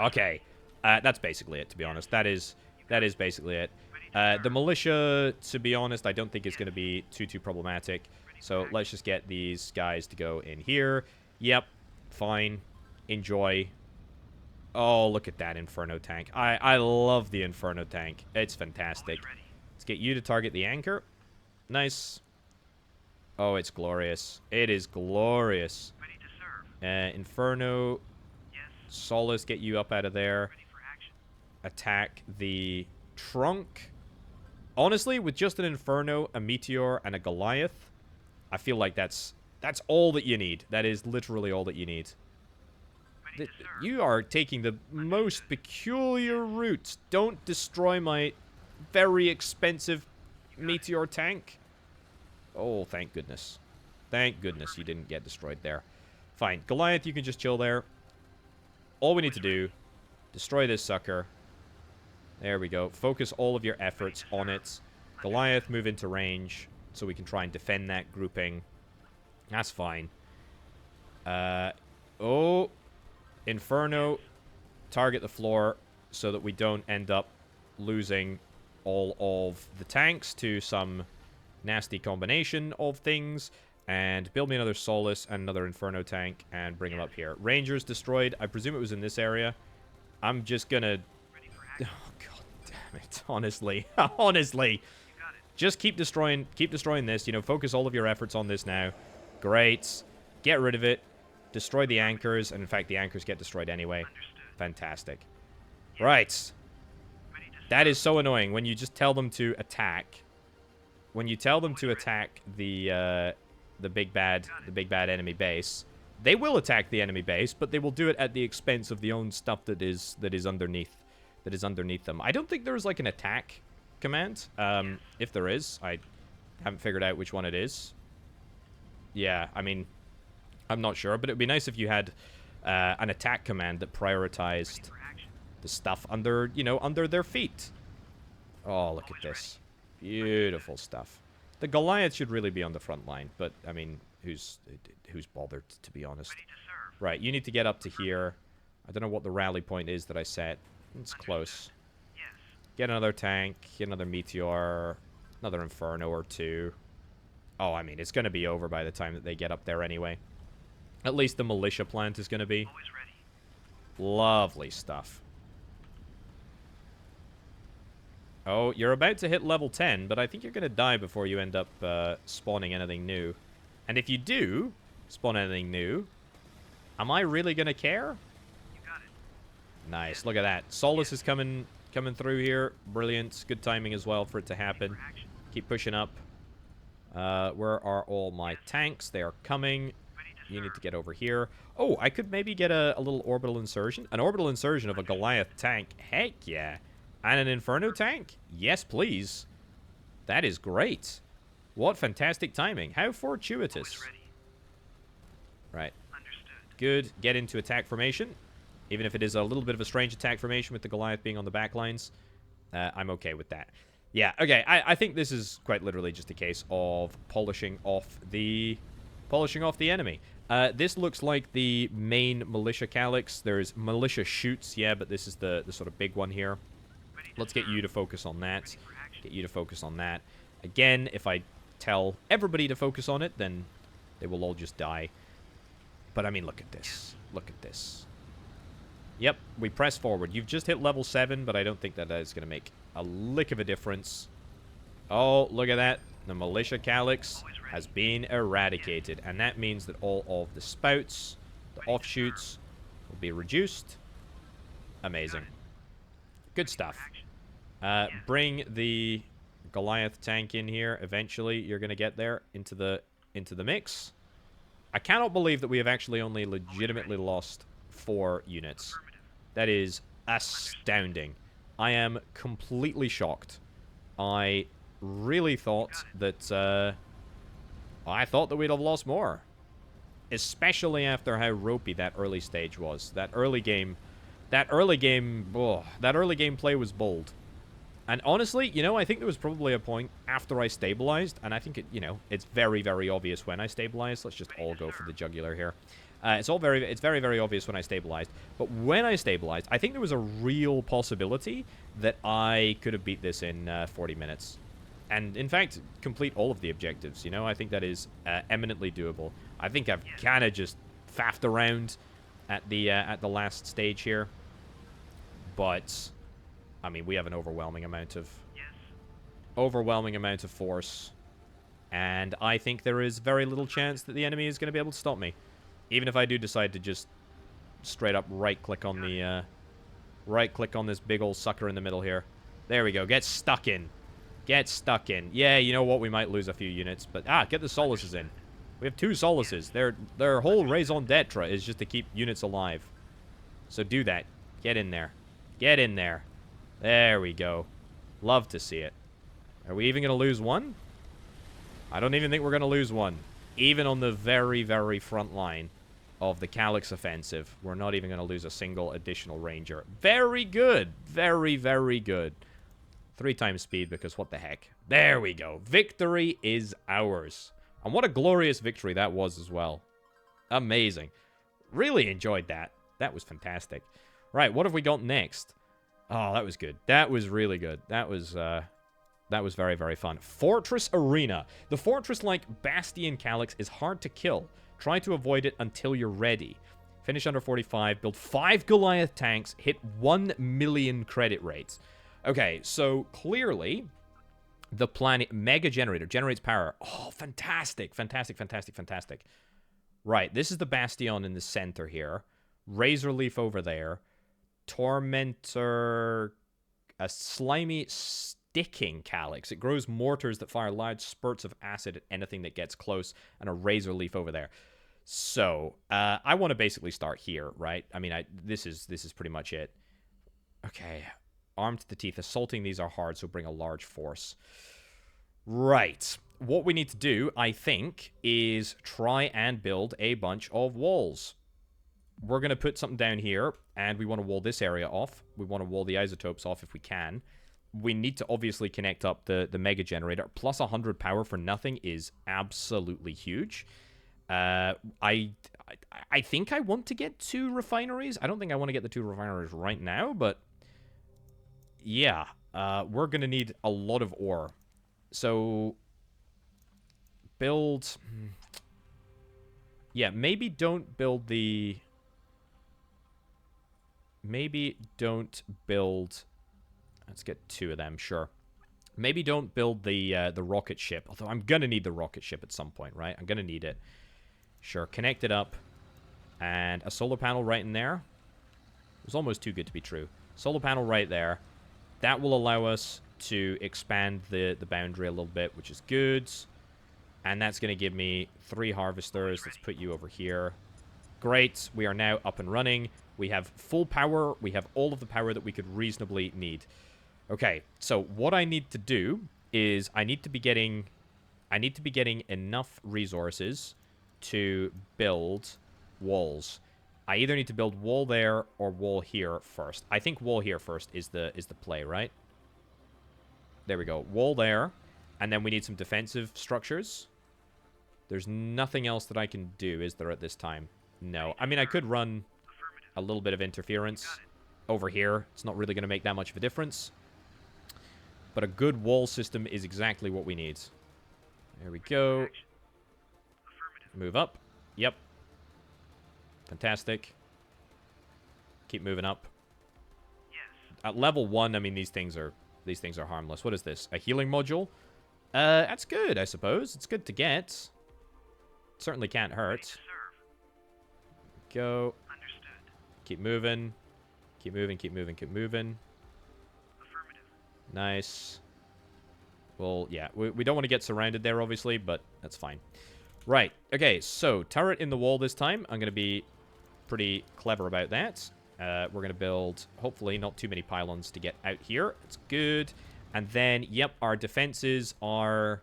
Okay, that's basically it, to be honest. That is basically it. The militia, to be honest, I don't think is going to be too problematic. So let's just get these guys to go in here. Yep, fine. Enjoy. Oh, look at that Inferno tank. I love the Inferno tank. It's fantastic. Let's get you to target the anchor. Nice. Oh, it's glorious. It is glorious.
Ready to serve.
Inferno.
Yes.
Solace, get you up out of there.
Ready for action.
Attack the trunk. Honestly, with just an Inferno, a Meteor, and a Goliath, I feel like that's all that you need. That is literally all that you need.
Ready to serve.
You are taking the most peculiar route. Don't destroy my very expensive Meteor tank. Oh, thank goodness. Thank goodness you didn't get destroyed there. Fine. Goliath, you can just chill there. All we need to do, destroy this sucker. There we go. Focus all of your efforts on it. Goliath, move into range so we can try and defend that grouping. That's fine. Oh, Inferno, target the floor so that we don't end up losing all of the tanks to some nasty combination of things. And build me another Solace and another Inferno tank and bring them up here. Rangers destroyed. I presume it was in this area. I'm just gonna... oh, god damn it. Honestly. Honestly. Just keep destroying this. You know, focus all of your efforts on this now. Great. Get rid of it. Destroy the anchors. And in fact, the anchors get destroyed anyway. Fantastic. Right. That is so annoying when you just tell them to attack. When you tell them to attack the big bad enemy base, they will attack the enemy base, but they will do it at the expense of the own stuff that is underneath them. I don't think there's like an attack command. If there is, I haven't figured out which one it is. Yeah, I mean, I'm not sure, but it would be nice if you had an attack command that prioritized the stuff under, you know, under their feet. Oh, look at this. Beautiful stuff. The Goliath should really be on the front line, but, I mean, who's bothered, to be honest? Right, you need to get up to here. I don't know what the rally point is that I set. It's close. Get another tank, get another meteor, another inferno or two. Oh, I mean, it's going to be over by the time that they get up there anyway. At least the militia plant is going to be. Lovely stuff. Oh, you're about to hit level 10, but I think you're going to die before you end up spawning anything new. And if you do spawn anything new, am I really going to care?
You got it.
Nice, look at that. Solus is coming through here. Brilliant. Good timing as well for it to happen. Keep pushing up. Where are all my tanks? They are coming. You need to get over here. Oh, I could maybe get a little orbital insertion. An orbital insertion of a Goliath tank. Heck yeah. And an Inferno tank? Yes, please. That is great. What fantastic timing. How fortuitous. Right. Good. Get into attack formation. Even if it is a little bit of a strange attack formation with the Goliath being on the back lines. I'm okay with that. Yeah, okay. I think this is quite literally just a case of polishing off the enemy. This looks like the main militia Calyx. There's militia shoots, yeah, but this is the sort of big one here. Let's get you to focus on that. Get you to focus on that. Again, if I tell everybody to focus on it, then they will all just die. But, I mean, look at this. Look at this. Yep, we press forward. You've just hit level 7, but I don't think that is going to make a lick of a difference. Oh, look at that. The militia Calyx has been eradicated. And that means that all of the spouts, the offshoots, will be reduced. Amazing. Good stuff. Bring the Goliath tank in here. Eventually, you're going to get there into the mix. I cannot believe that we have actually only legitimately lost 4 units. That is astounding. I am completely shocked. I really thought that we'd have lost more, especially after how ropey that early stage was. That early game play was bold. And honestly, you know, I think there was probably a point after I stabilized, and I think it's very, very obvious when I stabilized. Let's just all go for the jugular here. It's very, very obvious when I stabilized. But when I stabilized, I think there was a real possibility that I could have beat this in 40 minutes. And, in fact, complete all of the objectives, you know? I think that is eminently doable. I think I've kind of just faffed around at the last stage here. But, I mean, we have an overwhelming amount of force. And I think there is very little chance that the enemy is going to be able to stop me. Even if I do decide to just straight up right-click on the this big old sucker in the middle here. There we go. Get stuck in. Get stuck in. Yeah, you know what? We might lose a few units, but get the Soluses in. We have 2 Soluses. Their whole raison d'etre is just to keep units alive. So do that. Get in there. Get in there. There we go. Love to see it. Are we even going to lose one? I don't even think we're going to lose one. Even on the very, very front line of the Calyx offensive, we're not even going to lose a single additional ranger. Very good. Very, very good. 3 times speed, because what the heck. There we go. Victory is ours. And what a glorious victory that was as well. Amazing. Really enjoyed that. That was fantastic. Right, what have we got next? Oh, that was good. That was really good. That was very, very fun. Fortress Arena. The fortress-like Bastion Calyx is hard to kill. Try to avoid it until you're ready. Finish under 45. Build 5 Goliath tanks. Hit 1 million credit rates. Okay, so clearly the planet Mega Generator generates power. Oh, fantastic. Fantastic, fantastic, fantastic. Right, this is the Bastion in the center here. Razor Leaf over there. Tormentor, a slimy sticking calyx. It grows mortars that fire large spurts of acid at anything that gets close, and a razor leaf over there. So, I want to basically start here, right? I mean, this is pretty much it. Okay, armed to the teeth. Assaulting these are hard, so bring a large force. Right. What we need to do, I think, is try and build a bunch of walls. We're going to put something down here, and we want to wall this area off. We want to wall the isotopes off if we can. We need to obviously connect up the mega generator. Plus 100 power for nothing is absolutely huge. I think I want to get 2 refineries. I don't think I want to get the 2 refineries right now, but yeah, we're going to need a lot of ore. So, build... Yeah, maybe don't build the... Maybe don't build... Let's get 2 of them, sure. Maybe don't build the rocket ship. Although I'm going to need the rocket ship at some point, right? I'm going to need it. Sure, connect it up. And a solar panel right in there. It was almost too good to be true. Solar panel right there. That will allow us to expand the boundary a little bit, which is good. And that's going to give me 3 harvesters. Let's put you over here. Great. We are now up and running. We have full power. We have all of the power that we could reasonably need. Okay, so what I need to do is I need to be getting enough resources to build walls. I either need to build wall there or wall here first. I think wall here first is the play, right? There we go. Wall there. And then we need some defensive structures. There's nothing else that I can do, is there, at this time? No. I mean, I could run a little bit of interference over here. It's not really going to make that much of a difference. But a good wall system is exactly what we need. There we go. Move up. Yep. Fantastic. Keep moving up. At level 1, I mean, these things are harmless. What is this? A healing module? That's good, I suppose. It's good to get. Certainly can't hurt. Go. Keep moving. Keep moving, keep moving, keep moving. Nice. Well, yeah. We don't want to get surrounded there, obviously, but that's fine. Right. Okay, so turret in the wall this time. I'm going to be pretty clever about that. We're going to build, hopefully, not too many pylons to get out here. It's good. And then, yep, our defenses are...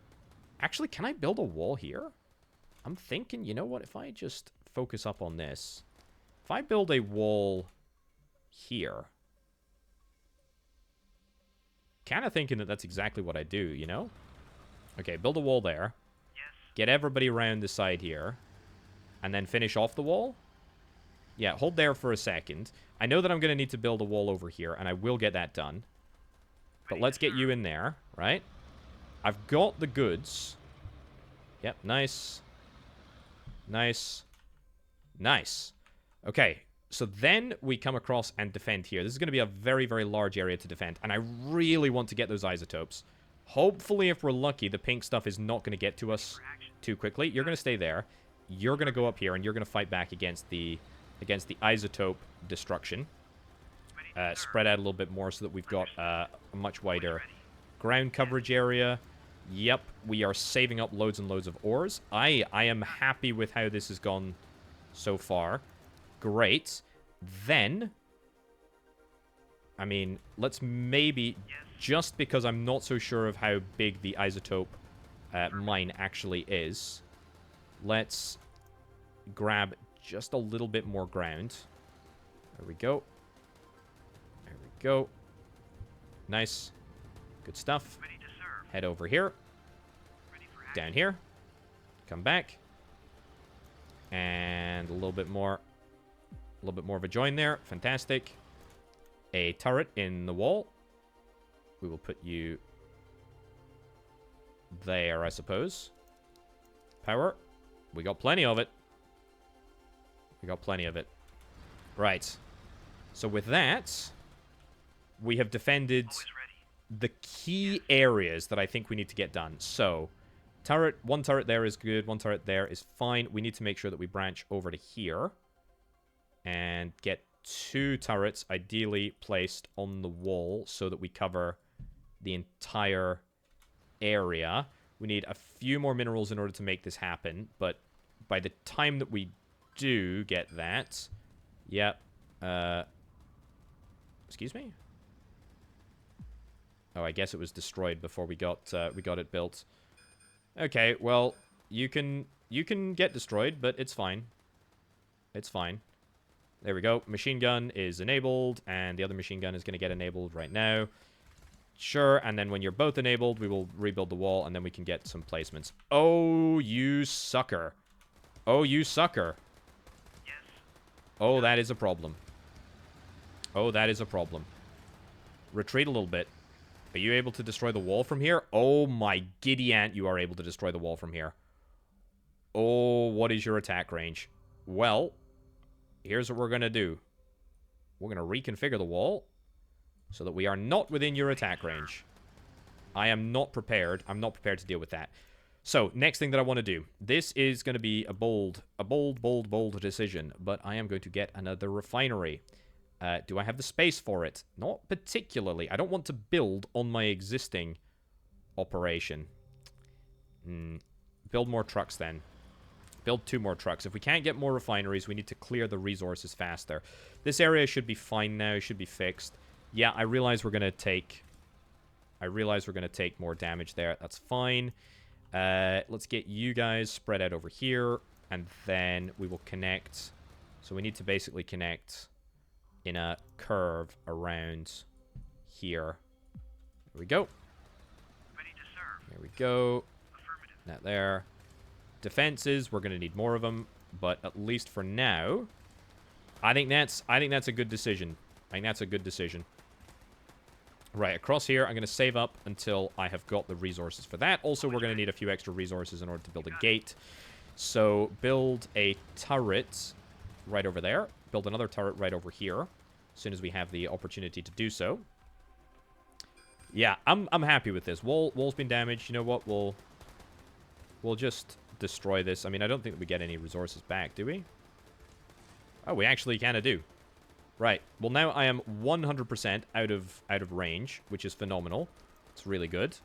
Actually, can I build a wall here? I'm thinking, you know what? If I just focus up on this. If I build a wall here... Kind of thinking that that's exactly what I do, you know? Okay, build a wall there. Get everybody around the side here. And then finish off the wall. Yeah, hold there for a second. I know that I'm going to need to build a wall over here, and I will get that done. But let's get you in there, right? I've got the goods. Yep, nice. Nice. Nice. Okay, so then we come across and defend here. This is going to be a very, very large area to defend, and I really want to get those isotopes. Hopefully, if we're lucky, the pink stuff is not going to get to us too quickly. You're going to stay there. You're going to go up here, and you're going to fight back against the isotope destruction. Spread out a little bit more so that we've got a much wider ground coverage area. Yep, we are saving up loads and loads of ores. I am happy with how this has gone so far. Great. Then, I mean, let's maybe, just because I'm not so sure of how big the isotope mine actually is, let's grab just a little bit more ground. There we go. There we go. Nice. Good stuff. Head over here. Down here. Come back. And a little bit more. A little bit more of a join there. Fantastic. A turret in the wall. We will put you there, I suppose. Power. We got plenty of it. We got plenty of it. Right. So with that, we have defended the key areas that I think we need to get done. So, turret, one turret there is good, one turret there is fine. We need to make sure that we branch over to here and get 2 turrets ideally placed on the wall so that we cover the entire area. We need a few more minerals in order to make this happen, but by the time that we do get that... Yep. Excuse me? Oh, I guess it was destroyed before we got it built. Okay, well, you can get destroyed, but it's fine. It's fine. There we go. Machine gun is enabled, and the other machine gun is going to get enabled right now. Sure, and then when you're both enabled, we will rebuild the wall, and then we can get some placements. Oh, you sucker. Oh, you sucker.
Yes.
Oh, that is a problem. Oh, that is a problem. Retreat a little bit. Are you able to destroy the wall from here? Oh, my giddy aunt, you are able to destroy the wall from here. Oh, what is your attack range? Well, here's what we're going to do. We're going to reconfigure the wall so that we are not within your attack range. I am not prepared. I'm not prepared to deal with that. So, next thing that I want to do. This is going to be a bold decision, but I am going to get another refinery. Do I have the space for it? Not particularly. I don't want to build on my existing operation. Build more trucks then. Build 2 more trucks. If we can't get more refineries, we need to clear the resources faster. This area should be fine now. Should be fixed. Yeah, I realize we're going to take... more damage there. That's fine. Let's get you guys spread out over here. And then we will connect. So we need to basically connect in a curve around here. There we go.
Ready to serve.
There we go.
Affirmative.
That there. Defenses, we're going to need more of them, but at least for now, I think that's a good decision. I think that's a good decision. Right, across here, I'm going to save up until I have got the resources for that. Also, we're going to need a few extra resources in order to build a gate. So, build a turret right over there. Build another turret right over here, as soon as we have the opportunity to do so. Yeah, I'm happy with this. Wall's been damaged. You know what? We'll just destroy this. I mean, I don't think that we get any resources back, do we? Oh, we actually kind of do. Right. Well, now I am 100% out of range, which is phenomenal. It's really good.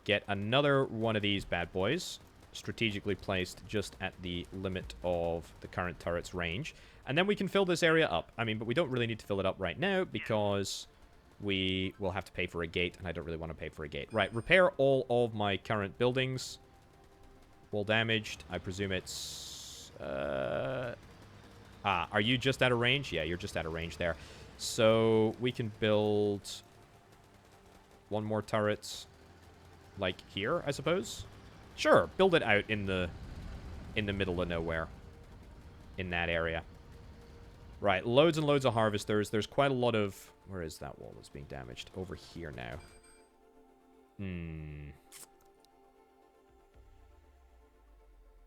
Get another one of these bad boys, strategically placed just at the limit of the current turret's range. And then we can fill this area up. I mean, but we don't really need to fill it up right now because we will have to pay for a gate, and I don't really want to pay for a gate. Right, repair all of my current buildings. Wall damaged. I presume it's... are you just out of range? Yeah, you're just out of range there. So we can build one more turret, like here, I suppose. Sure, build it out in the middle of nowhere, in that area. Right, loads and loads of harvesters. There's quite a lot of... Where is that wall that's being damaged? Over here now.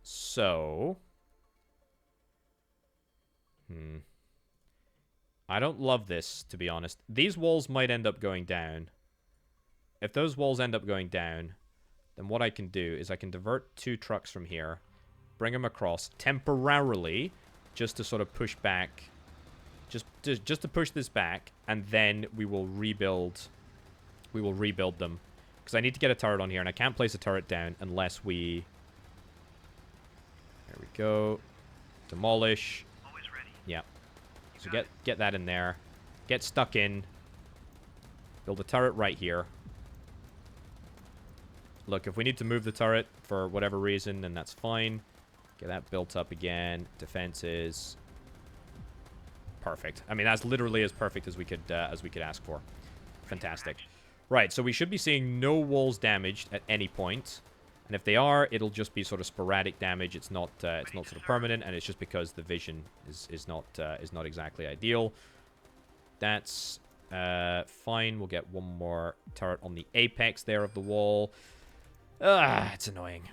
So... I don't love this, to be honest. These walls might end up going down. If those walls end up going down, then what I can do is I can divert 2 trucks from here, bring them across temporarily, just to sort of push back, just to push this back, and then we will rebuild. We will rebuild them, because I need to get a turret on here, and I can't place a turret down unless we. There we go. Demolish.
Always ready.
Yeah. So get that in there. Get stuck in. Build a turret right here. Look, if we need to move the turret for whatever reason, then that's fine. Get that built up again. Defenses. Perfect. I mean, that's literally as perfect as we could ask for. Fantastic. Right, so we should be seeing no walls damaged at any point. And if they are, it'll just be sort of sporadic damage. It's not sort of permanent, and it's just because the vision is not exactly ideal. That's fine. We'll get one more turret on the apex there of the wall. It's annoying.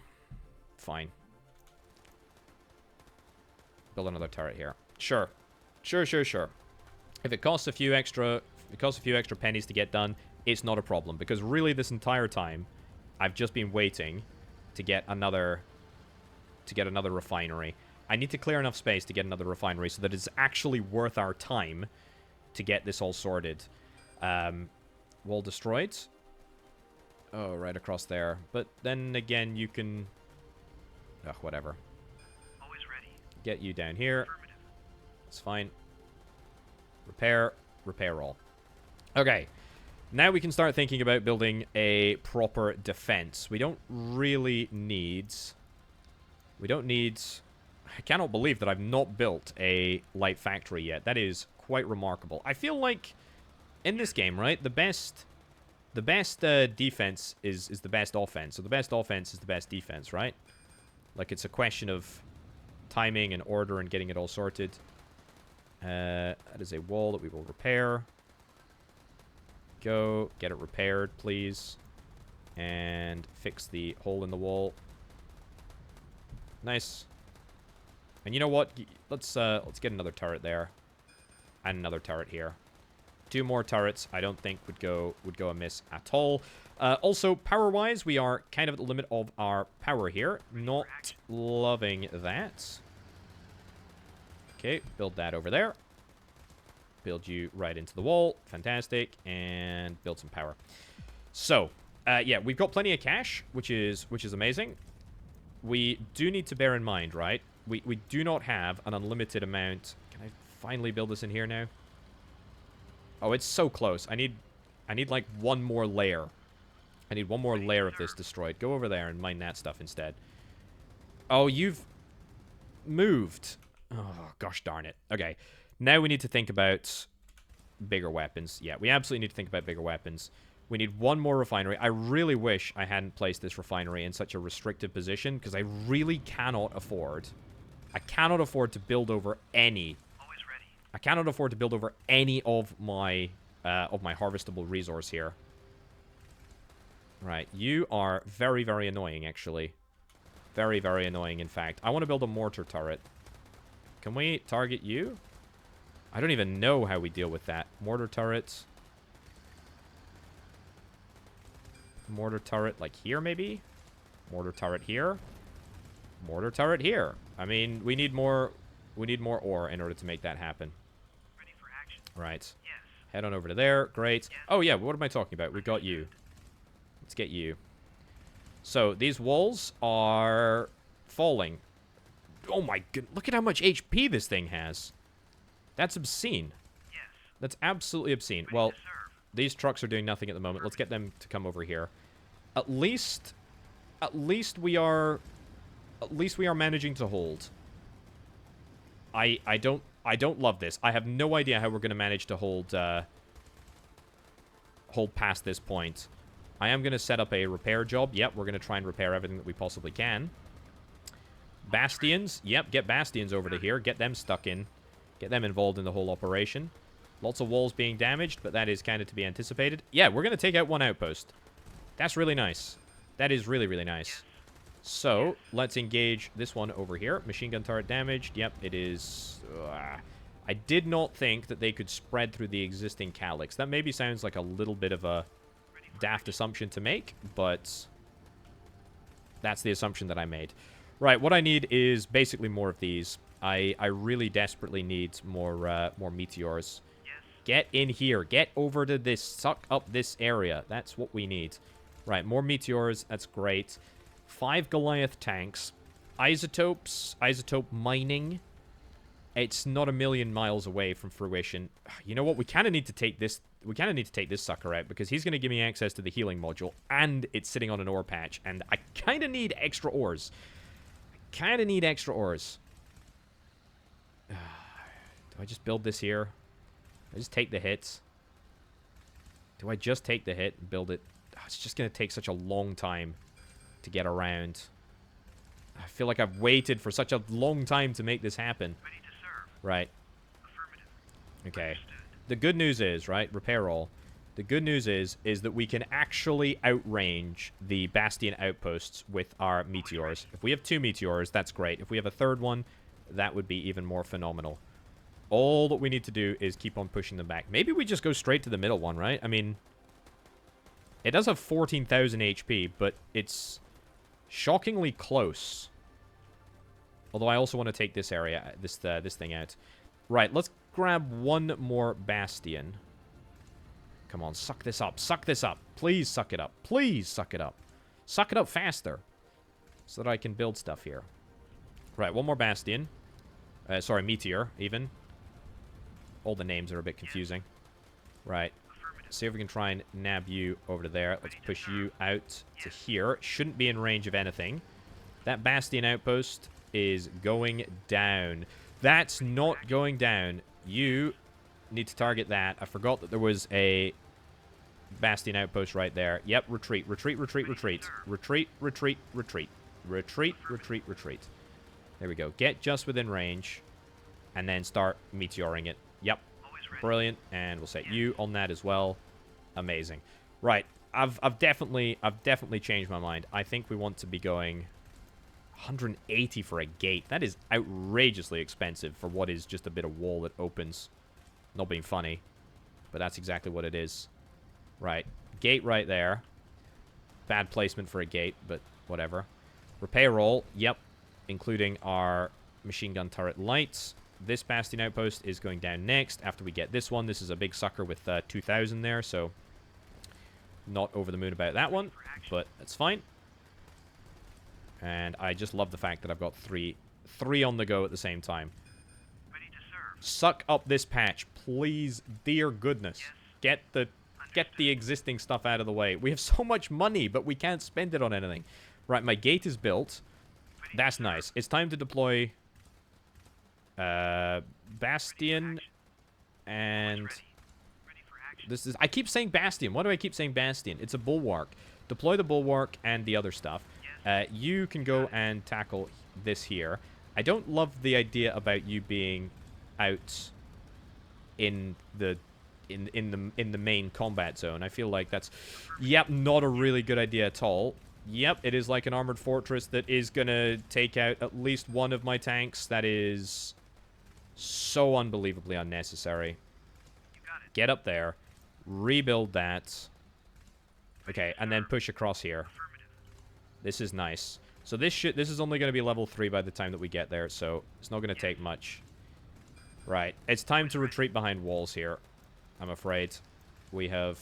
Fine. Build another turret here. Sure. Sure. If it costs a few extra pennies to get done, it's not a problem, because really this entire time I've just been waiting to get another refinery. I need to clear enough space to get another refinery so that it's actually worth our time to get this all sorted. Wall destroyed. Oh, right across there. But then again, you can... Ugh, whatever.
Always ready.
Get you down here.
Affirmative.
It's fine. Repair. Repair all. Okay. Now we can start thinking about building a proper defense. We don't really need... We don't need... I cannot believe that I've not built a light factory yet. That is quite remarkable. I feel like in this game, right, the best defense is the best offense. So the best offense is the best defense, right? Like, it's a question of timing and order and getting it all sorted. That is a wall that we will repair. Go. Get it repaired, please. And fix the hole in the wall. Nice. And you know what? Let's get another turret there. And another turret here. 2 more turrets, I don't think would go amiss at all. Also, power-wise, we are kind of at the limit of our power here. Not loving that. Okay, build that over there. Build you right into the wall. Fantastic. And build some power. So, yeah, we've got plenty of cash, which is amazing. We do need to bear in mind, right? We do not have an unlimited amount. Can I finally build this in here now? Oh, it's so close. I need like one more layer. I need one more layer of this destroyed. Go over there and mine that stuff instead. Oh, you've moved. Oh, gosh darn it. Okay. Now we need to think about bigger weapons. Yeah, we absolutely need to think about bigger weapons. We need one more refinery. I really wish I hadn't placed this refinery in such a restricted position, because I really cannot afford... I cannot afford to build over any...
Always ready.
I cannot afford to build over any of my harvestable resource here. Right, you are very, very annoying, actually. Very, very annoying, in fact. I want to build a mortar turret. Can we target you? I don't even know how we deal with that. Mortar turrets. Mortar turret, like here, maybe? Mortar turret here. Mortar turret here. I mean, we need more ore in order to make that happen.
Ready for action.
Right.
Yes.
Head on over to there. Great.
Yes.
Oh, yeah, what am I talking about? We got you. Let's get you. So, these walls are falling. Oh my goodness. Look at how much HP this thing has. That's obscene.
Yes.
That's absolutely obscene.
Ready
Well,
to serve.
these trucks are doing nothing at the moment. Let's get them to come over here. At least we are managing to hold. I don't love this. I have no idea how we're going to manage to hold past this point. I am going to set up a repair job. Yep, we're going to try and repair everything that we possibly can. Bastions. Yep, get bastions over to here. Get them stuck in. Get them involved in the whole operation. Lots of walls being damaged, but that is kind of to be anticipated. Yeah, we're going to take out one outpost. That's really nice. That is really, really nice. So, let's engage this one over here. Machine gun turret damaged. Yep, it is... I did not think that they could spread through the existing Calyx. That maybe sounds like a little bit of a daft assumption to make, but that's the assumption that I made. Right, what I need is basically more of these. I really desperately need more meteors.
Yes.
Get in here. Get over to this. Suck up this area. That's what we need. Right, more meteors. That's great. 5 Goliath tanks. Isotopes. Isotope mining. It's not a million miles away from fruition. You know what? We kind of need to take this... We kind of need to take this sucker out, because he's going to give me access to the healing module, and it's sitting on an ore patch, and I kind of need extra ores. Do I just build this here? I just take the hits? Do I just take the hit and build it? Oh, it's just going to take such a long time to get around. I feel like I've waited for such a long time to make this happen.
Ready to serve.
Right.
Affirmative.
Okay.
Understood.
The good news is, right, repair all. The good news is that we can actually outrange the Bastion outposts with our meteors. If we have 2 meteors, that's great. If we have a 3rd one, that would be even more phenomenal. All that we need to do is keep on pushing them back. Maybe we just go straight to the middle one, right? I mean, it does have 14,000 HP, but it's shockingly close. Although I also want to take this area, this thing out. Right, let's grab one more bastion. Come on, suck this up. Suck this up. Please suck it up. Please suck it up. Suck it up faster. So that I can build stuff here. Right, one more bastion. Sorry, meteor, even. All the names are a bit confusing. Right. See if we can try and nab you over to there. Let's push you out to here. Shouldn't be in range of anything. That bastion outpost is going down. That's not going down. You need to target that. I forgot that there was a bastion outpost right there. Yep, retreat, retreat, retreat, retreat. Retreat, retreat, retreat. Retreat, retreat, retreat. There we go. Get just within range. And then start meteoring it. Yep. Brilliant. And we'll set you on that as well. Amazing. Right. I've definitely changed my mind. I think we want to be going 180 for a gate. That is outrageously expensive for what is just a bit of wall that opens. Not being funny, but that's exactly what it is. Right. Gate right there. Bad placement for a gate, but whatever. Repair all. Yep. Including our machine gun turret lights. This bastion outpost is going down next after we get this one. This is a big sucker with 2,000 there, so not over the moon about that one, but that's fine. And I just love the fact that I've got three on the go at the same time.
Ready to serve.
Suck up this patch, please, dear goodness. Get the existing stuff out of the way. We have so much money, but we can't spend it on anything. Right, my gate is built. That's nice. It's time to deploy bastion and this is, I keep saying bastion. Why do I keep saying bastion? It's a bulwark. Deploy the bulwark and the other stuff. You can go and tackle this here. I don't love the idea about you being out in the main combat zone. I feel like that's, yep, not a really good idea at all. Yep, it is like an armored fortress that is gonna take out at least one of my tanks. That is so unbelievably unnecessary. Get up there. Rebuild that. Okay, and then push across here. This is nice. So this is only going to be level 3 by the time that we get there, so it's not going to take much. Right. It's time to retreat behind walls here. I'm afraid. We have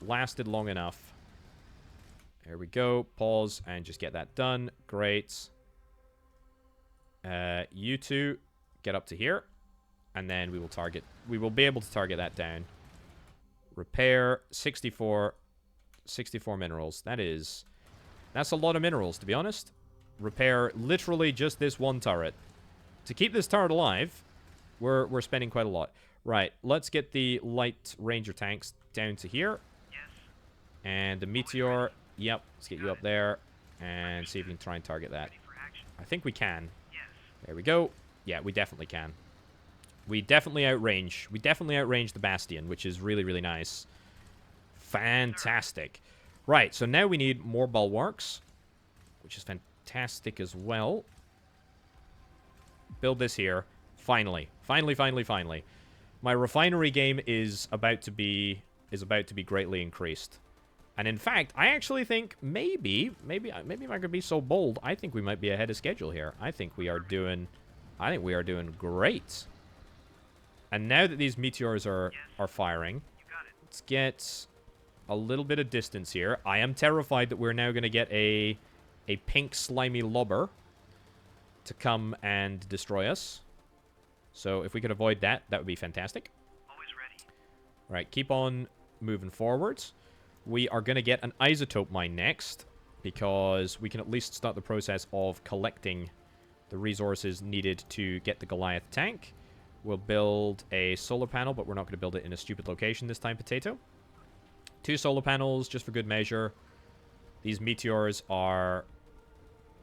lasted long enough. Here we go. Pause and just get that done. Great. You two get up to here. And then we will be able to target that down. Repair 64 minerals. That's a lot of minerals, to be honest. Repair literally just this one turret. To keep this turret alive, we're spending quite a lot. Right, let's get the light ranger tanks down to here. And the meteor, yep, let's get you up there. And see if we can try and target that. I think we can. There we go. Yeah, we definitely can. We definitely outrange the bastion, which is really, really nice. Fantastic. Right, so now we need more bulwarks, which is fantastic as well. Build this here. Finally. Finally. My refinery game is about to be greatly increased. And in fact, I actually think maybe if I could be so bold, I think we might be ahead of schedule here. I think we are doing great. And now that these meteors are firing, let's get a little bit of distance here. I am terrified that we're now going to get a pink slimy lobber to come and destroy us. So if we could avoid that, that would be fantastic.
Always ready.
Right, keep on moving forwards. We are going to get an isotope mine next, because we can at least start the process of collecting the resources needed to get the Goliath tank. We'll build a solar panel, but we're not going to build it in a stupid location this time, Potato. 2 solar panels, just for good measure. These meteors are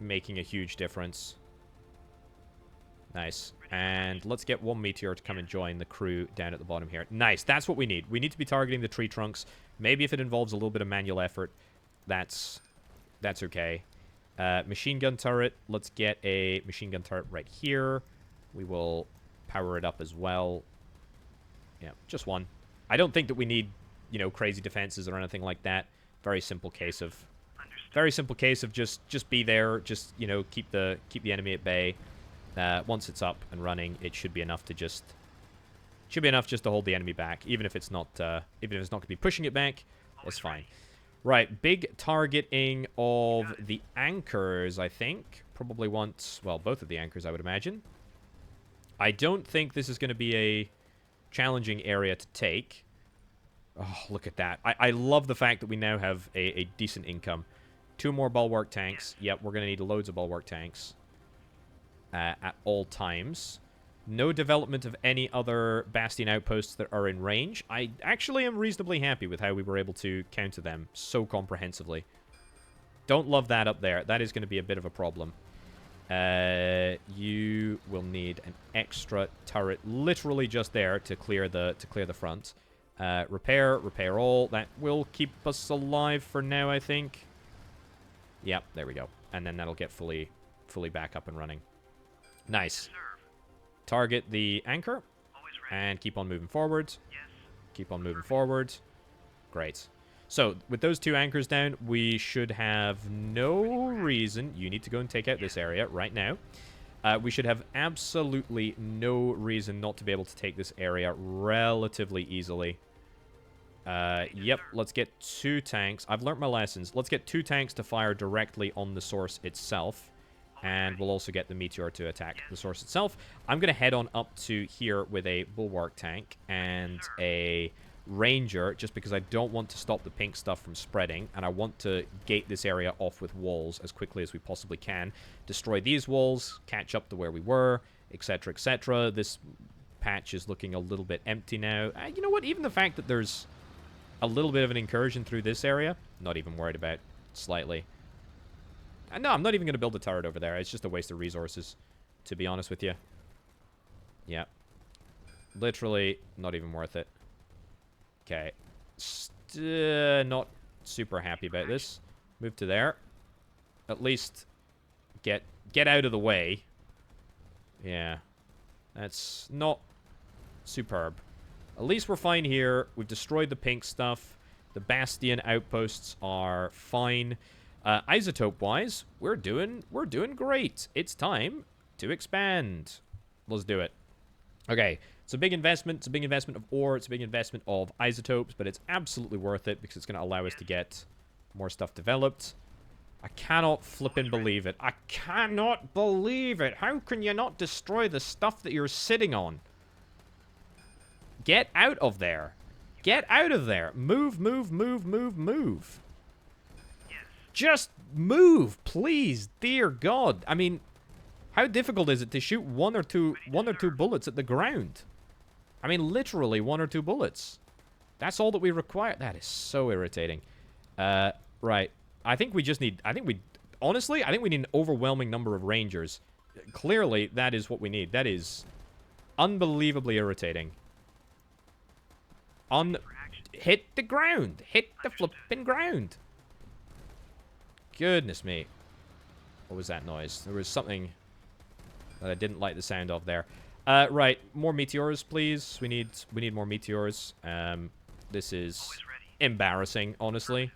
making a huge difference. Nice. And let's get 1 meteor to come and join the crew down at the bottom here. Nice. That's what we need. We need to be targeting the tree trunks. Maybe if it involves a little bit of manual effort, that's okay. Machine gun turret. Let's get a machine gun turret right here. We will power it up as well. Yeah, just 1. I don't think that we need, crazy defenses or anything like that. Very simple case of Very simple case of just be there, just, you know, keep the enemy at bay. Once it's up and running, it should be enough to just to hold the enemy back, even if it's not going to be pushing it back. It's fine. Right, big targeting of the anchors, I think. Probably want, well, both of the anchors, I would imagine. I don't think this is going to be a challenging area to take. Oh, look at that. I love the fact that we now have a decent income. 2 more bulwark tanks. Yep, we're going to need loads of bulwark tanks at all times. No development of any other Bastion outposts that are in range. I actually am reasonably happy with how we were able to counter them so comprehensively. Don't love that up there. That is going to be a bit of a problem. You will need an extra turret literally just there to clear the front. Repair all. That will keep us alive for now, I think. Yep, there we go. And then that'll get fully back up and running. Nice. Target the anchor. And keep on moving forward. Keep on moving forward. Great. So, with those 2 anchors down, we should have no reason... You need to go and take out this area right now. We should have absolutely no reason not to be able to take this area relatively easily. Yep, let's get 2 tanks. I've learnt my lessons. Let's get 2 tanks to fire directly on the source itself. And we'll also get the meteor to attack the source itself. I'm going to head on up to here with a bulwark tank and a ranger, just because I don't want to stop the pink stuff from spreading. And I want to gate this area off with walls as quickly as we possibly can. Destroy these walls, catch up to where we were, etc., etc. This patch is looking a little bit empty now. You know what? Even the fact that there's a little bit of an incursion through this area, not even worried about slightly. No, I'm not even going to build a turret over there. It's just a waste of resources, to be honest with you. Yeah. Literally not even worth it. Okay. Not super happy about this. Move to there. At least get out of the way. Yeah. That's not superb. At least we're fine here. We've destroyed the pink stuff. The Bastion outposts are fine. Isotope-wise, we're doing great. It's time to expand. Let's do it. Okay, it's a big investment. It's a big investment of ore. It's a big investment of isotopes, but it's absolutely worth it because it's going to allow us to get more stuff developed. I cannot flippin' believe it. I cannot believe it. How can you not destroy the stuff that you're sitting on? Get out of there. Get out of there. Move, move, move, move, move. Just move, please, dear God. I mean, how difficult is it to shoot one or two bullets at the ground? I mean, literally 1 or 2 bullets. That's all that we require. That is so irritating. Right. I think we need an overwhelming number of rangers. Clearly, that is what we need. That is unbelievably irritating. Hit the ground. Hit the flipping ground. Goodness me. What was that noise? There was something that I didn't like the sound of there. Right, more meteors, please. We need more meteors. This is embarrassing, honestly.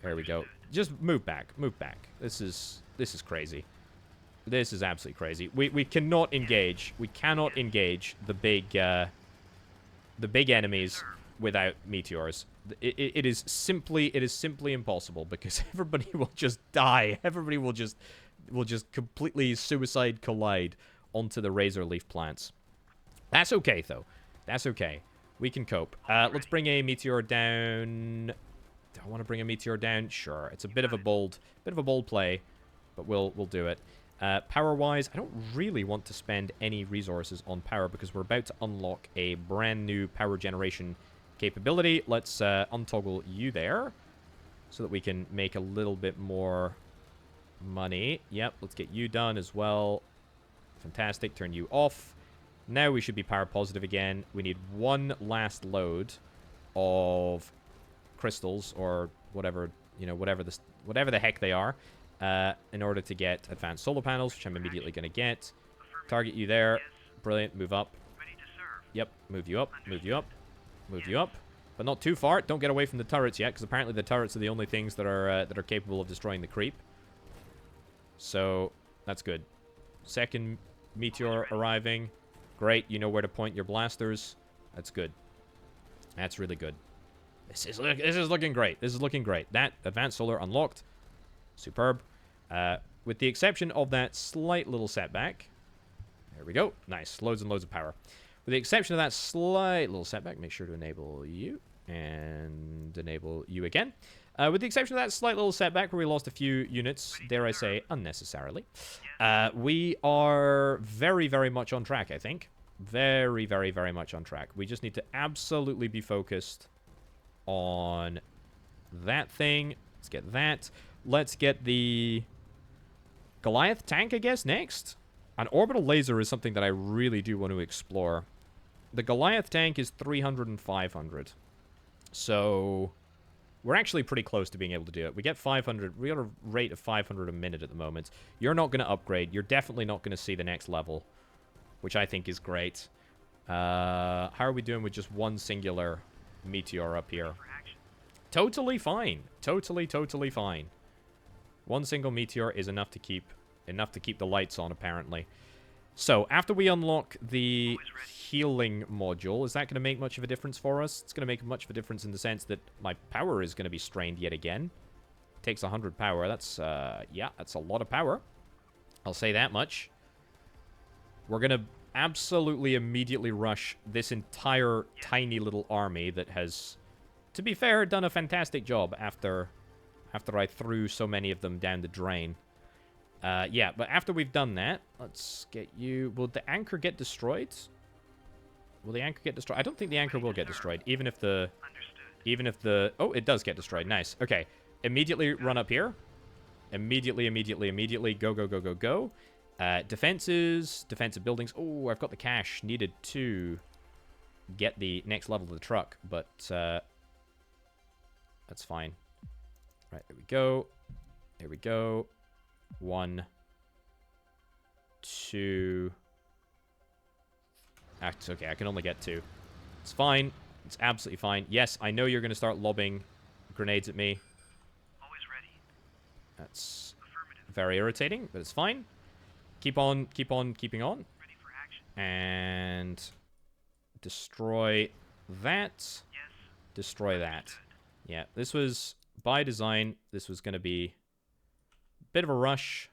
There we go. Just move back. Move back. This is crazy. This is absolutely crazy. We cannot engage. We cannot engage the big enemies without meteors. It is simply impossible because everybody will just die. Everybody will just completely suicide collide onto the razor leaf plants. That's okay though. That's okay. We can cope. Let's bring a meteor down. Do I want to bring a meteor down? Sure. It's a bit of a bold play, but we'll do it. Power-wise, I don't really want to spend any resources on power because we're about to unlock a brand new power generation capability. Let's untoggle you there so that we can make a little bit more money. Yep, let's get you done as well. Fantastic. Turn you off. Now we should be power positive again. We need one last load of crystals or whatever, you know, whatever the heck they are, in order to get advanced solar panels, which I'm immediately going to get. Target you there. Brilliant. Move up. Yep. Move you up. Move you up. Move you up. But not too far. Don't get away from the turrets yet, because apparently the turrets are the only things that are capable of destroying the creep. So, that's good. Second meteor arriving. Great, you know where to point your blasters. That's good. That's really good. This is looking great. This is looking great. That advanced solar unlocked. Superb. With the exception of that slight little setback. There we go. Nice. Loads and loads of power. With the exception of that slight little setback, make sure to enable you. And enable you again. With the exception of that slight little setback where we lost a few units, dare I say, unnecessarily. We are very, very much on track, I think. Very, very, very much on track. We just need to absolutely be focused on that thing. Let's get that. Let's get the Goliath tank, I guess, next. An orbital laser is something that I really do want to explore. The Goliath tank is 300 and 500. So we're actually pretty close to being able to do it. We get 500. We got a rate of 500 a minute at the moment. You're not going to upgrade. You're definitely not going to see the next level, which I think is great. How are we doing with just one singular meteor up here? Totally fine. Totally, totally fine. One single meteor is enough to keep the lights on, apparently. So, after we unlock the healing module, is that going to make much of a difference for us? It's going to make much of a difference in the sense that my power is going to be strained yet again. Takes 100 power. That's, yeah, that's a lot of power. I'll say that much. We're going to absolutely immediately rush this entire tiny little army that has, to be fair, done a fantastic job after I threw so many of them down the drain. Yeah, but after we've done that, let's get you... Will the anchor get destroyed? Will the anchor get destroyed? I don't think the anchor will get destroyed, even if the... Oh, it does get destroyed. Nice. Okay. Immediately run up here. Immediately. Go, go, go, go, go. Defenses. Defensive buildings. Oh, I've got the cash needed to get the next level of the truck, but that's fine. Right, there we go. There we go. 1, 2. It's okay, I can only get 2. It's fine. It's absolutely fine. Yes, I know you're going to start lobbing grenades at me.
Always ready.
That's very irritating, but it's fine. Keep on keeping on.
Ready for action.
And destroy that.
Yes.
Destroy that. Yeah, this was, by design, this was going to be a bit of a rush,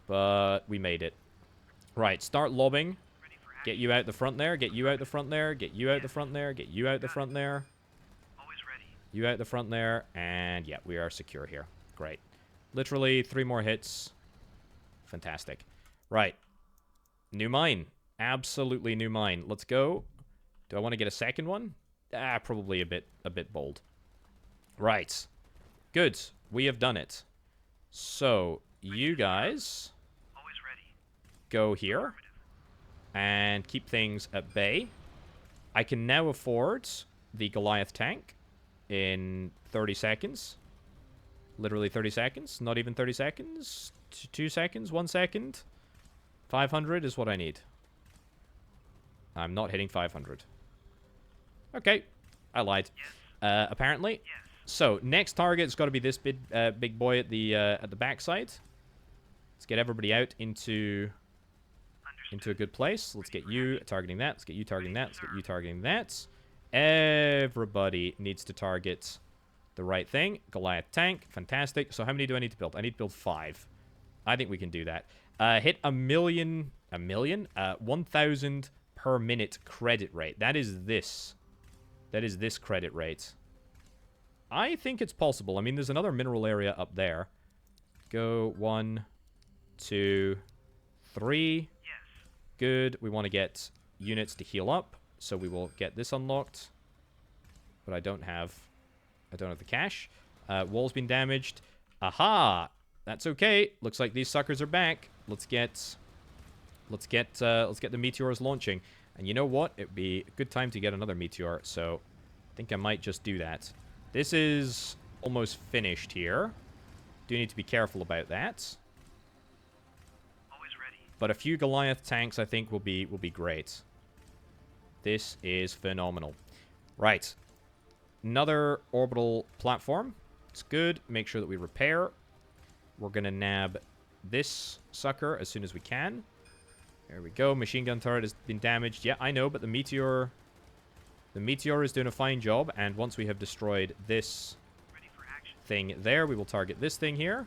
but we made it. Right, start lobbing. Get you out the front there, get you out the front there, get you out the front there, get you out the front there.
Always ready.
You out the front there, and yeah, we are secure here. Great. Literally 3 more hits. Fantastic. Right. New mine. Absolutely new mine. Let's go. Do I want to get a second one? Probably a bit bold. Right. Good. We have done it. So, you guys
Always ready.
go here and keep things at bay. I can now afford the Goliath tank in 30 seconds. Literally 30 seconds. Not even 30 seconds. 2 seconds. 1 second. 500 is what I need. I'm not hitting 500. Okay. I lied.
Yes.
Apparently.
Yes.
So, next target's got to be this big boy at the backside. Let's get everybody out into a good place. Let's get you targeting that. Let's get you targeting that. Let's get you targeting that. Everybody needs to target the right thing. Goliath tank. Fantastic. So how many do I need to build? I need to build 5. I think we can do that. Hit 1,000 per minute credit rate. That is this credit rate. I think it's possible. I mean, there's another mineral area up there. Go 1, 2, 3.
Yes.
Good. We want to get units to heal up, so we will get this unlocked. But I don't have the cash. Wall's been damaged. Aha! That's okay. Looks like these suckers are back. Let's get the meteors launching. And you know what? It'd be a good time to get another meteor, so I think I might just do that. This is almost finished here. Do need to be careful about that.
Always ready.
But a few Goliath tanks, I think, will be great. This is phenomenal. Right. Another orbital platform. It's good. Make sure that we repair. We're going to nab this sucker as soon as we can. There we go. Machine gun turret has been damaged. Yeah, I know, but the meteor is doing a fine job. And once we have destroyed this thing there, we will target this thing here.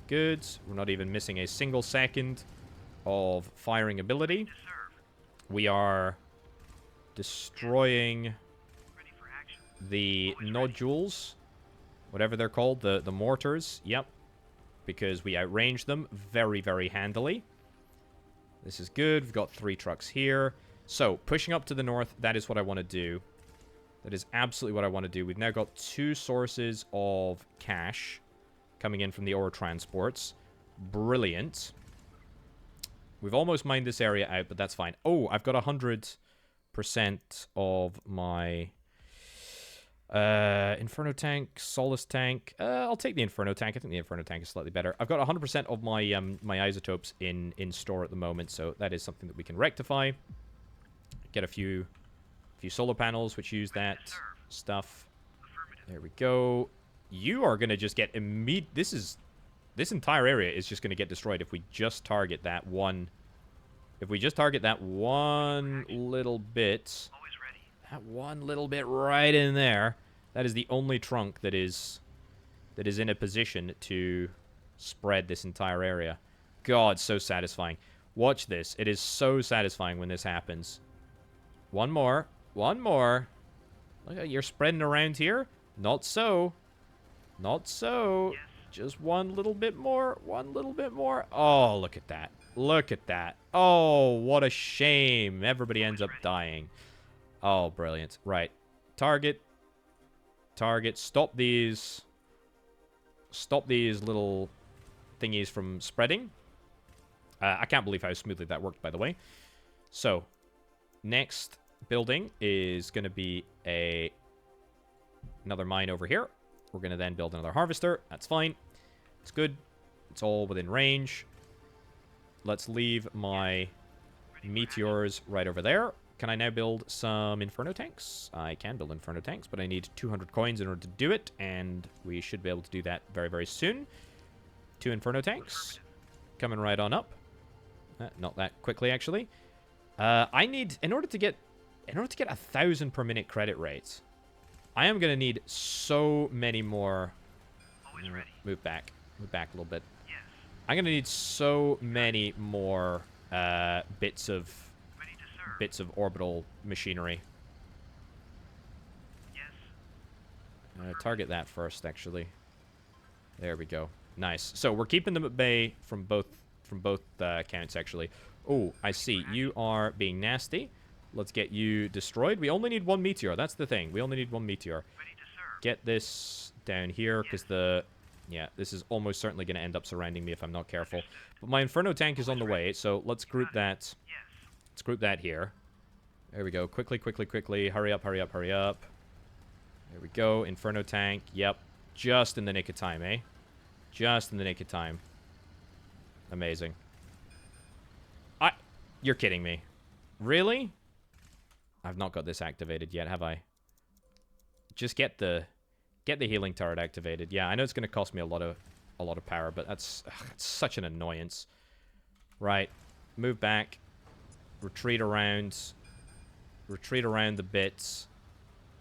Good. We're not even missing a single second of firing ability. We are destroying the nodules, whatever they're called, the mortars. Yep. Because we outrange them very, very handily. This is good. We've got 3 trucks here. So, pushing up to the north, that is what I want to do. That is absolutely what I want to do. We've now got 2 sources of cash coming in from the ore transports. Brilliant. We've almost mined this area out, but that's fine. Oh, I've got 100% of my Inferno tank, Solace tank. I'll take the Inferno tank. I think the Inferno tank is slightly better. I've got 100% of my my isotopes in store at the moment, so that is something that we can rectify. Get a few solar panels which use that stuff. There we go. You are gonna just get immediate. This entire area is just gonna get destroyed if we just target that one. If we just target that one little bit. That one little bit right in there. That is the only trunk that is in a position to spread this entire area. God, so satisfying. Watch this. It is so satisfying when this happens. One more. One more. Look, you're spreading around here. Not so. Not so. Just one little bit more. One little bit more. Oh, look at that. Look at that. Oh, what a shame. Everybody ends up dying. Oh, brilliant. Right. Target. Target. Stop these little thingies from spreading. I can't believe how smoothly that worked, by the way. So, next building is going to be another mine over here. We're going to then build another harvester. That's fine. It's good. It's all within range. Let's leave my meteors right over there. Can I now build some Inferno tanks? I can build Inferno tanks, but I need 200 coins in order to do it, and we should be able to do that very, very soon. 2 Inferno tanks. Coming right on up. Not that quickly, actually. I need, in order to get 1,000 per minute credit rate, I am going to need so many more. Move back a little bit. I'm going to need so many more bits of orbital machinery. Target that first, actually. There we go. Nice. So we're keeping them at bay from both counts, actually. Oh, I see. You are being nasty. Let's get you destroyed. We only need 1 meteor. That's the thing. We only need 1 meteor. Get this down here, because yeah, this is almost certainly going to end up surrounding me if I'm not careful. But my Inferno tank is on the way, so let's group that. Let's group that here. There we go. Quickly, quickly, quickly. Hurry up, hurry up, hurry up. There we go. Inferno tank. Yep. Just in the nick of time, eh? Just in the nick of time. Amazing. You're kidding me. Really? I've not got this activated yet, have I? Just get the healing turret activated. Yeah, I know it's going to cost me a lot of power, but it's such an annoyance. Right. Move back. Retreat around. Retreat around the bits.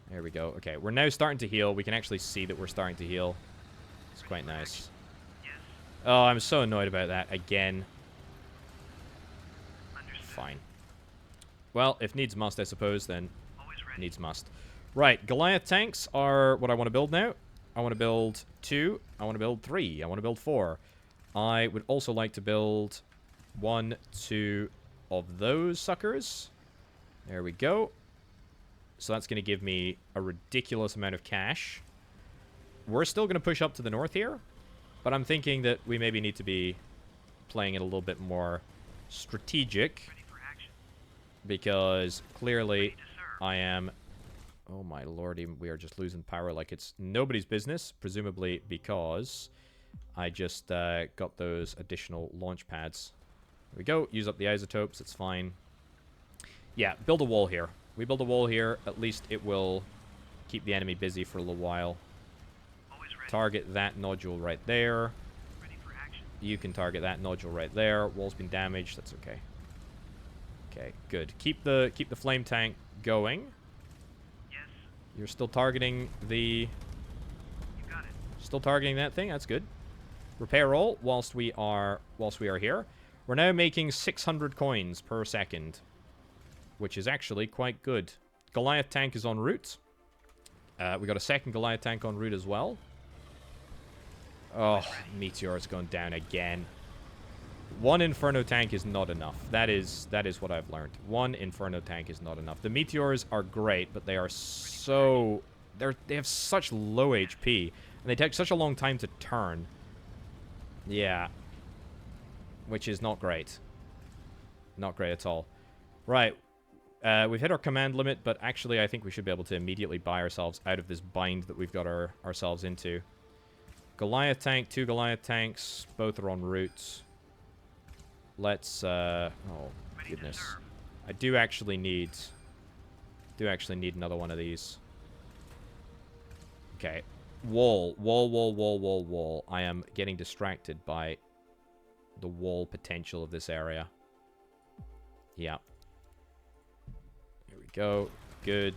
There we go. Okay, we're now starting to heal. We can actually see that we're starting to heal. It's quite nice. Oh, I'm so annoyed about that again. Fine. Well, if needs must, I suppose, then needs must. Right, Goliath tanks are what I want to build now. I want to build 2. I want to build 3. I want to build 4. I would also like to build 1, 2 of those suckers. There we go. So that's going to give me a ridiculous amount of cash. We're still going to push up to the north here, but I'm thinking that we maybe need to be playing it a little bit more strategic, because clearly I am... Oh my lordy, we are just losing power like it's nobody's business, presumably because I just got those additional launch pads. There we go. Use up the isotopes. It's fine. Yeah, build a wall here. We build a wall here. At least it will keep the enemy busy for a little while.
Always ready.
Target that nodule right there.
Ready for action.
You can target that nodule right there. Wall's been damaged. That's okay. Okay, good. Keep the flame tank going.
Yes.
You're still targeting the...
You got it.
Still targeting that thing. That's good. Repair all whilst we are here. We're now making 600 coins per second, which is actually quite good. Goliath tank is en route. We got a second Goliath tank en route as well. Oh, Meteor's going down again. One Inferno tank is not enough. That is what I've learned. One Inferno tank is not enough. The Meteors are great, but they are so... They have such low HP, and they take such a long time to turn. Yeah. Which is not great. Not great at all. Right. We've hit our command limit, but actually I think we should be able to immediately buy ourselves out of this bind that we've got ourselves into. Goliath tank, 2 Goliath tanks, both are en route. Let's, oh, goodness. I do actually need another one of these. Okay. Wall. I am getting distracted by the wall potential of this area. Yeah. Here we go. Good.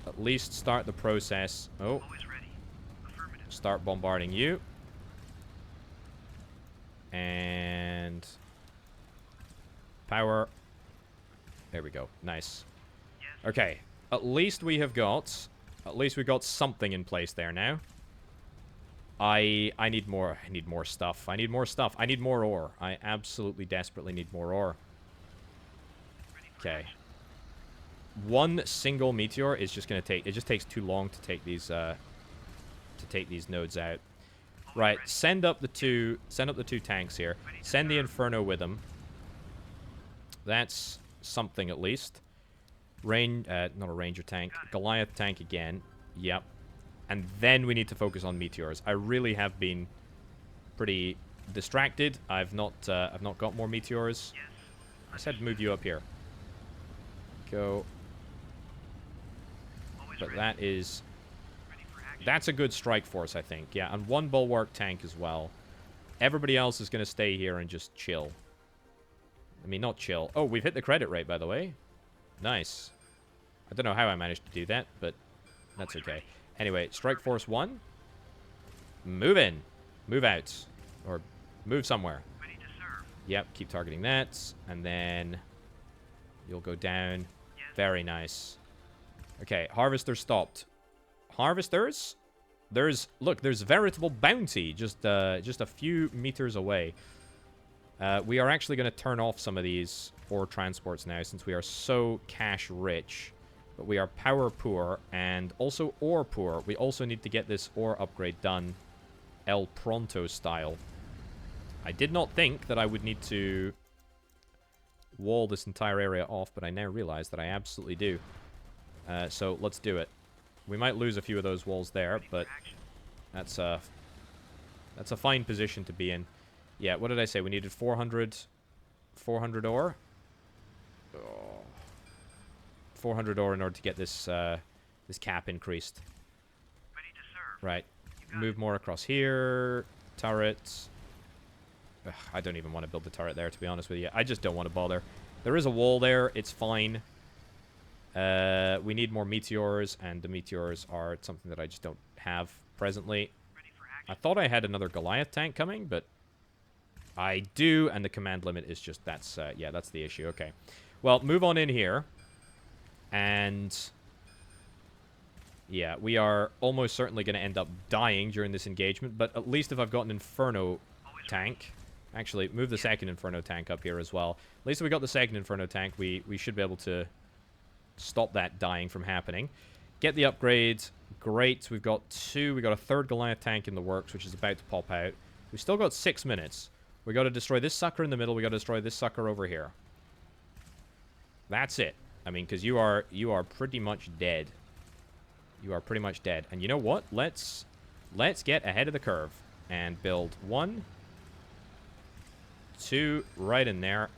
At least start the process. Oh.
Always ready. Affirmative.
Start bombarding you. And... power. There we go. Nice.
Yes.
Okay. At least we have got... At least we got something in place there now. I need more stuff. I need more stuff. I need more ore. I absolutely desperately need more ore. Okay. One single meteor is just gonna take... It just takes too long to take these nodes out. Right. Send up the two tanks here. Send the Inferno with them. That's something at least. Not a Ranger tank. Goliath tank again. Yep. And then we need to focus on meteors. I really have been pretty distracted. I've not got more meteors. I said move you up here. Go. But that's a good strike force, I think. Yeah, and 1 bulwark tank as well. Everybody else is going to stay here and just chill. I mean, not chill. Oh, we've hit the credit rate, by the way. Nice. I don't know how I managed to do that, but that's okay. Anyway, strike force 1. Move in. Move out. Or move somewhere.
Ready to serve.
Yep, keep targeting that. And then you'll go down.
Yes.
Very nice. Okay, harvester stopped. Harvesters? There's veritable bounty just a few meters away. We are actually going to turn off some of these ore transports now since we are so cash rich. But we are power poor and also ore poor. We also need to get this ore upgrade done El Pronto style. I did not think that I would need to wall this entire area off, but I now realize that I absolutely do. So let's do it. We might lose a few of those walls there, but that's a fine position to be in. Yeah, what did I say? We needed 400 ore? Oh. 400 ore in order to get this this cap increased.
Ready to serve.
Right. Move more across here. Turrets. Ugh, I don't even want to build the turret there, to be honest with you. I just don't want to bother. There is a wall there. It's fine. We need more meteors, and the meteors are something that I just don't have presently.
Ready for action.
I thought I had another Goliath tank coming, but I do, and the command limit is just, that's the issue. Okay. Well, move on in here. And yeah, we are almost certainly going to end up dying during this engagement, but at least if I've got an Inferno tank... Actually, move the second Inferno tank up here as well. At least if we got the second Inferno tank, we should be able to stop that dying from happening. Get the upgrade. Great. We've got 2. We got a 3rd Goliath tank in the works, which is about to pop out. We've still got 6 minutes. We got to destroy this sucker in the middle. We got to destroy this sucker over here. That's it. I mean, because you are pretty much dead. You are pretty much dead. And you know what? Let's get ahead of the curve and build 1, 2 right in there.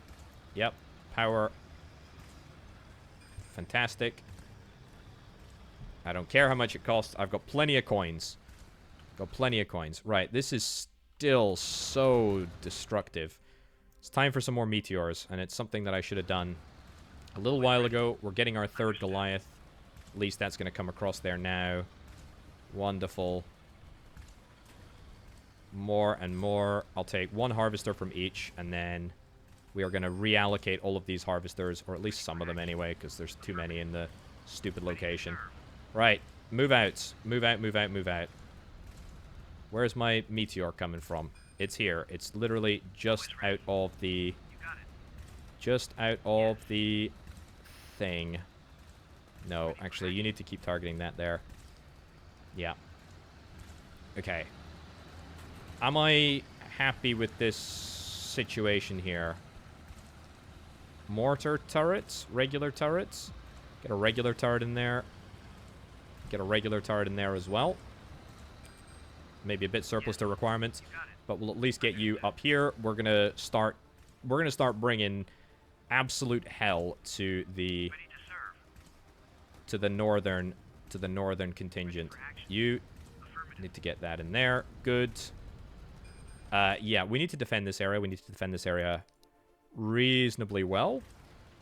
Yep. Power. Fantastic. I don't care how much it costs. I've got plenty of coins. Got plenty of coins. Right, this is still so destructive. It's time for some more meteors, and it's something that I should have done a little while ago. We're getting our third Goliath. At least that's going to come across there now. Wonderful. More and more. I'll take one harvester from each, and then we are going to reallocate all of these harvesters, or at least some of them anyway, because there's too many in the stupid location. Right. Move out. Move out, move out, move out. Where's my meteor coming from? It's here. It's literally just out of the... Just out of the thing. No, actually, you need to keep targeting that there. Yeah. Okay. Am I happy with this situation here? Mortar turrets? Regular turrets? Get a regular turret in there. Get a regular turret in there as well. Maybe a bit surplus to requirements, but we'll at least get you up here. We're gonna start bringing absolute hell to the northern contingent. You need to get that in there. Good. Yeah, we need to defend this area. We need to defend this area reasonably well.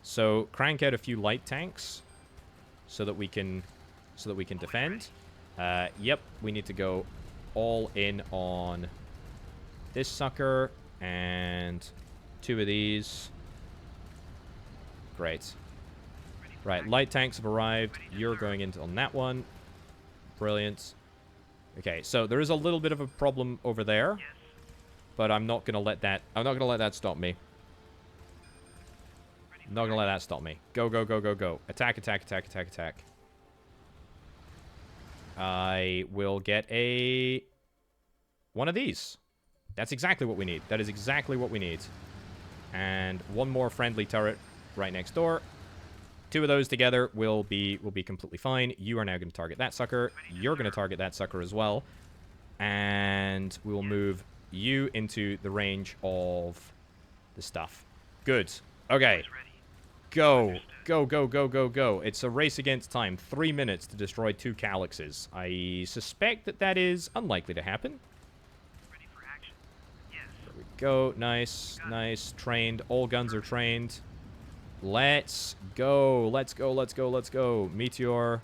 So crank out a few light tanks so that we can defend. Yep, we need to go all in on this sucker and 2 of these. Great. Right, light tanks have arrived. You're going into on that one. Brilliant. Okay, so there is a little bit of a problem over there, but I'm not gonna let that stop me. I'm not gonna let that stop me. Go, go, go, go, go. Attack, attack, attack, attack, attack. I will get one of these. That's exactly what we need. That is exactly what we need. And one more friendly turret right next door. 2 of those together will be completely fine. You are now going to target that sucker. You're going to target that sucker as well. And we will move you into the range of the stuff. Good. Okay. Go. Go, go, go, go, go. It's a race against time. 3 minutes to destroy 2 Calyxes. I suspect that is unlikely to happen.
Ready for action. Yes.
There we go. Nice. Nice. Trained. All guns are trained. Let's go. Let's go. Let's go. Let's go. Meteor.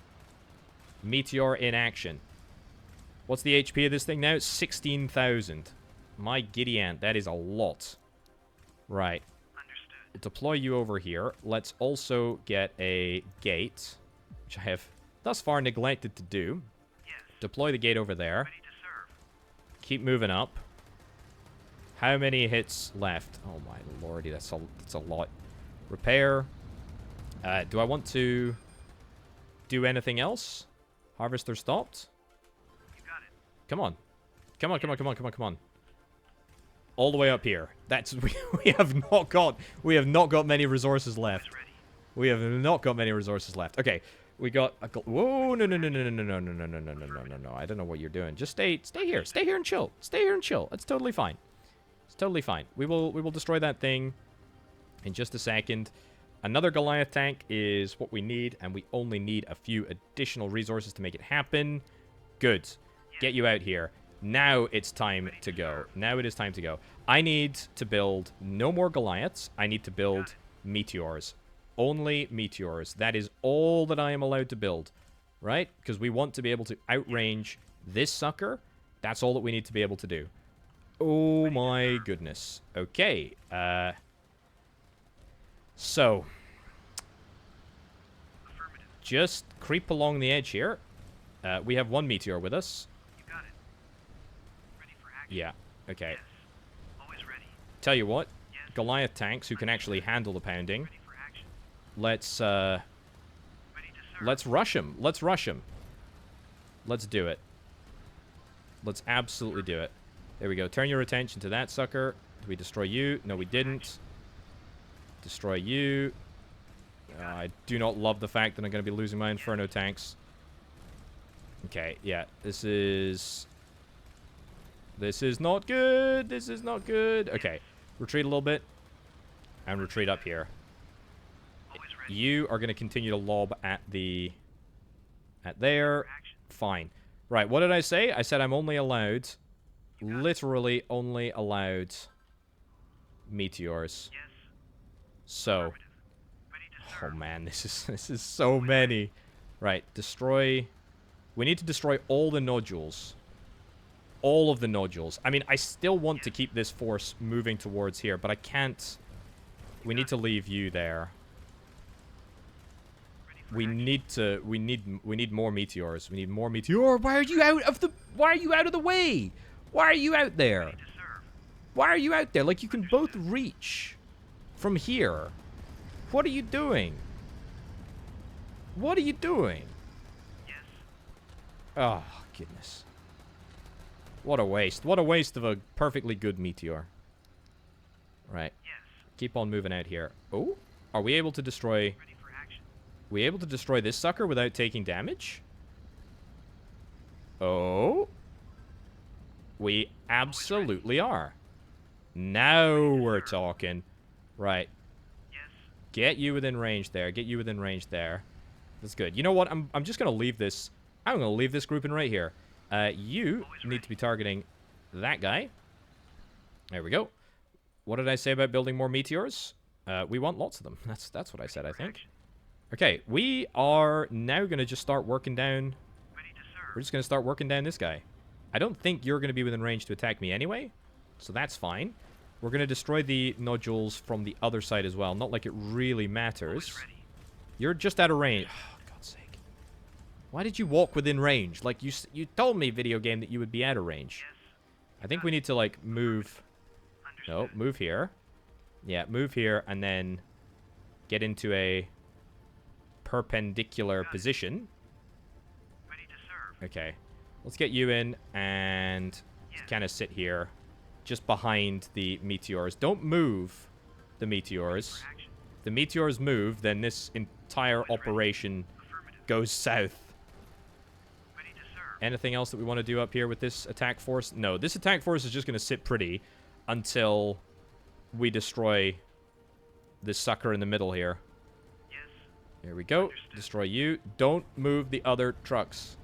Meteor in action. What's the HP of this thing now? 16,000. My giddy aunt. That is a lot. Right. We'll deploy you over here. Let's also get a gate, which I have thus far neglected to do.
Yes.
Deploy the gate over there.
Ready to serve.
Keep moving up. How many hits left? Oh my lordy, that's a lot. Repair. Do I want to do anything else? Harvester stopped.
You got it.
Come on. Come on, come on, come on, come on, come on. All the way up here. That's we have not got many resources left. We have not got many resources left. Okay. We got a whoa, no, no, no, no, no, no, no, no, no, no, no, no, no, no, no. I don't know what you're doing. Just stay here. Stay here and chill. Stay here and chill. That's totally fine. It's totally fine. We will destroy that thing in just a second. Another Goliath tank is what we need, and we only need a few additional resources to make it happen. Good. Get you out here. Now it's time to go. Now it is time to go. I need to build no more Goliaths. I need to build meteors. Only meteors. That is all that I am allowed to build. Right? Because we want to be able to outrange this sucker. That's all that we need to be able to do. Oh my goodness. Okay. So. Just creep along the edge here. We have 1 meteor with us.
You got it. Ready for action.
Yeah. Okay.
Yes. Always ready.
Tell you what.
Yes.
Goliath tanks who can actually handle the pounding.
Ready for action.
Let's
Ready to serve.
let's rush him. Let's rush him. Let's do it. Let's absolutely do it. There we go. Turn your attention to that sucker. Did we destroy you? No, we didn't. Destroy you. I do not love the fact that I'm going to be losing my Inferno tanks. Okay, yeah. This is not good. This is not good. Okay. Retreat a little bit. And retreat up here.
Always ready.
You are going to continue to lob at the At there. Fine. Right, what did I say? I said I'm only allowed... Literally only allowed... meteors.
Yes.
So...
Ready to
Oh
serve.
man, this is so many. Right, destroy... We need to destroy all the nodules. All of the nodules. I mean, I still want to keep this force moving towards here, but I can't... We need to leave you there. We need to... We need more meteors. We need more meteor. Why are you out of the... Why are you out of the way? Why are you out there?
Ready to serve.
Why are you out there? Like, you can both reach from here. What are you doing? What are you doing?
Yes.
Oh, goodness. What a waste. What a waste of a perfectly good meteor. Right.
Yes.
Keep on moving out here. Oh, are we able to destroy...
Ready for action.
We able to destroy this sucker without taking damage? Oh. We absolutely are. Now we're talking. Right.
Yes.
Get you within range there. Get you within range there. That's good. You know what? I'm just going to leave this... I'm going to leave this grouping right here. You need to be targeting that guy. There we go. What did I say about building more meteors? We want lots of them. That's what I said, I think. Okay, we are now going to just start working down...
Ready to serve.
We're just going to start working down this guy. I don't think you're going to be within range to attack me anyway, so that's fine. We're going to destroy the nodules from the other side as well. Not like it really matters.
Always ready.
You're just out of range. Oh, God's sake. Why did you walk within range? Like, you told me, video game, that you would be out of range.
Yes.
I think we need to, like, move...
Understood.
No, move here. Yeah, move here, and then get into a perpendicular position.
Ready to serve.
Okay. Let's get you in and kind of sit here just behind the meteors. Don't move the meteors.
Action.
If the meteors move, then this entire operation
Affirmative.
goes south.
Ready to serve.
Anything else that we want to do up here with this attack force? No, this attack force is just going to sit pretty until we destroy this sucker in the middle here.
Yes.
Here we go. Destroy you. Don't move the other trucks.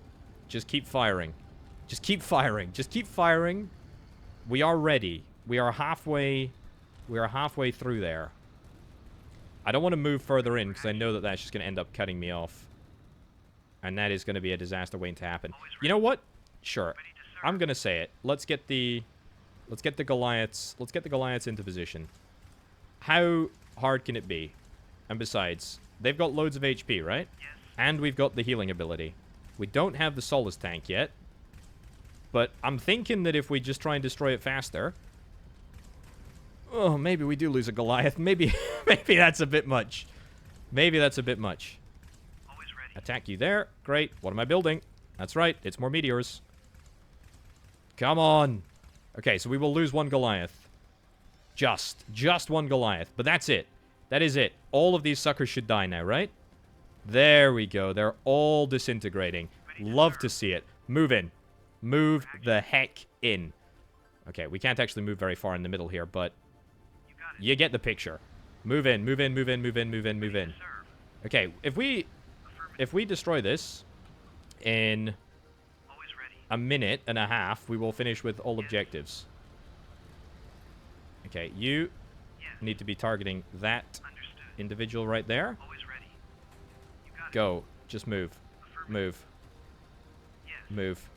Just keep firing. Just keep firing. Just keep firing. We are ready. We are halfway through there. I don't want to move further in because I know that that's just going to end up cutting me off. And that is going to be a disaster waiting to happen. You know what? Sure. I'm going to say it. Let's get the Goliaths. Let's get the Goliaths into position. How hard can it be? And besides, they've got loads of HP, right?
Yes.
And we've got the healing ability. We don't have the Solace tank yet. But I'm thinking that if we just try and destroy it faster... Oh, maybe we do lose a Goliath. Maybe that's a bit much. Maybe that's a bit much.
Always ready.
Attack you there. Great. What am I building? That's right. It's more meteors. Come on. Okay, so we will lose one Goliath. Just one Goliath. But that's it. That is it. All of these suckers should die now, right? There we go. They're all disintegrating. Love to see it. Move in. Move the heck in. Okay, we can't actually move very far in the middle here, but
You got it.
you get the picture. Move in, move in, move in, move in, move in, move in.
Serve.
Okay, if we destroy this in
Always ready.
a minute and a half, we will finish with all objectives. Okay, you
Yes.
need to be targeting that
Understood.
individual right there.
Always ready. You got it.
Go. Just move.
Affirmative.
Move.
Yes.
Move.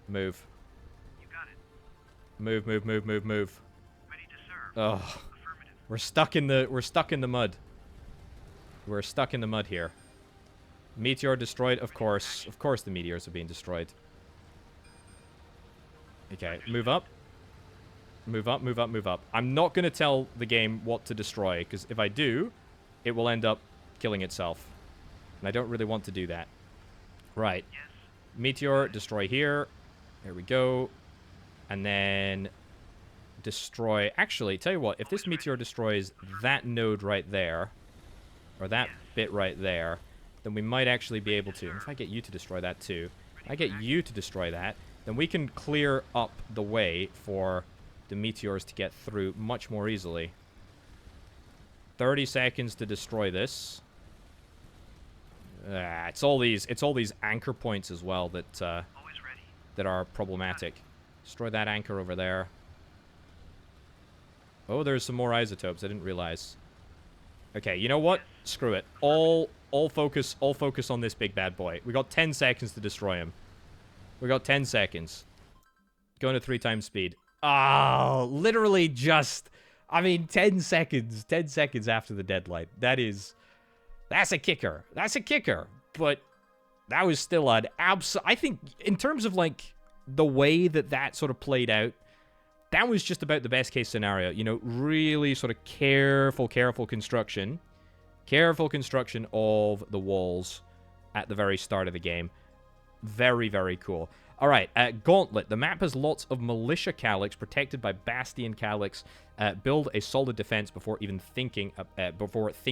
Move.
You got it.
Move, move, move, move, move.
Ready to serve.
Oh,
Affirmative.
we're stuck in the mud. We're stuck in the mud here. Meteor destroyed, of course. Of course the meteors are being destroyed. Okay, move up. Move up, move up, move up. I'm not going to tell the game what to destroy, because if I do, it will end up killing itself. And I don't really want to do that. Right.
Yes.
Meteor, destroy here. There we go. And then destroy... Actually, tell you what, if this meteor destroys that node right there, or that bit right there, then we might actually be able to... If I get you to destroy that too, if I get you to destroy that, then we can clear up the way for the meteors to get through much more easily. 30 seconds to destroy this. It's all these anchor points as well that
Always ready.
that are problematic. Destroy that anchor over there. Oh, there's some more isotopes. I didn't realize. Okay, you know what? Screw it. All focus on this big bad boy. We got 10 seconds to destroy him. We got 10 seconds. Going to 3 times speed. Oh, literally just, I mean, 10 seconds. 10 seconds after the deadline. That's a kicker. That's a kicker. But that was still an I think, in terms of, like, the way that sort of played out, that was just about the best case scenario. You know, really sort of careful construction. Careful construction of the walls at the very start of the game. Very, very cool. All right, Gauntlet. The map has lots of militia Calyx protected by Bastion Calyx. Build a solid defense before even think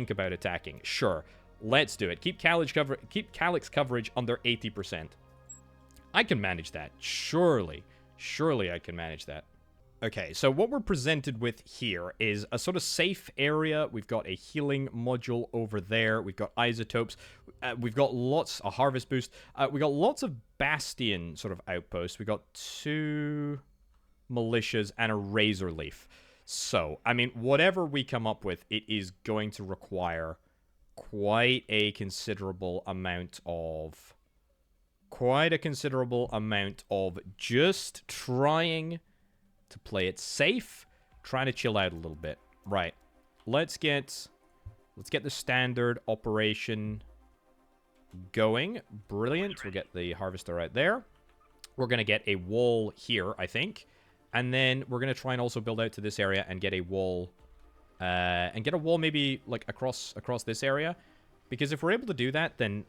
about attacking. Sure, let's do it. Keep Calyx coverage under 80%. I can manage that. Surely I can manage that. Okay, so what we're presented with here is a sort of safe area. We've got a healing module over there. We've got isotopes. We've got a harvest boost. We got lots of Bastion sort of outposts. We got 2 militias and a razor leaf. So, I mean, whatever we come up with, it is going to require quite a considerable amount of just trying to play it safe, trying to chill out a little bit. Right. Let's get the standard operation going. Brilliant. We'll get the harvester right there. We're going to get a wall here, I think. And then we're going to try and also build out to this area and get a wall maybe like across this area, because if we're able to do that, then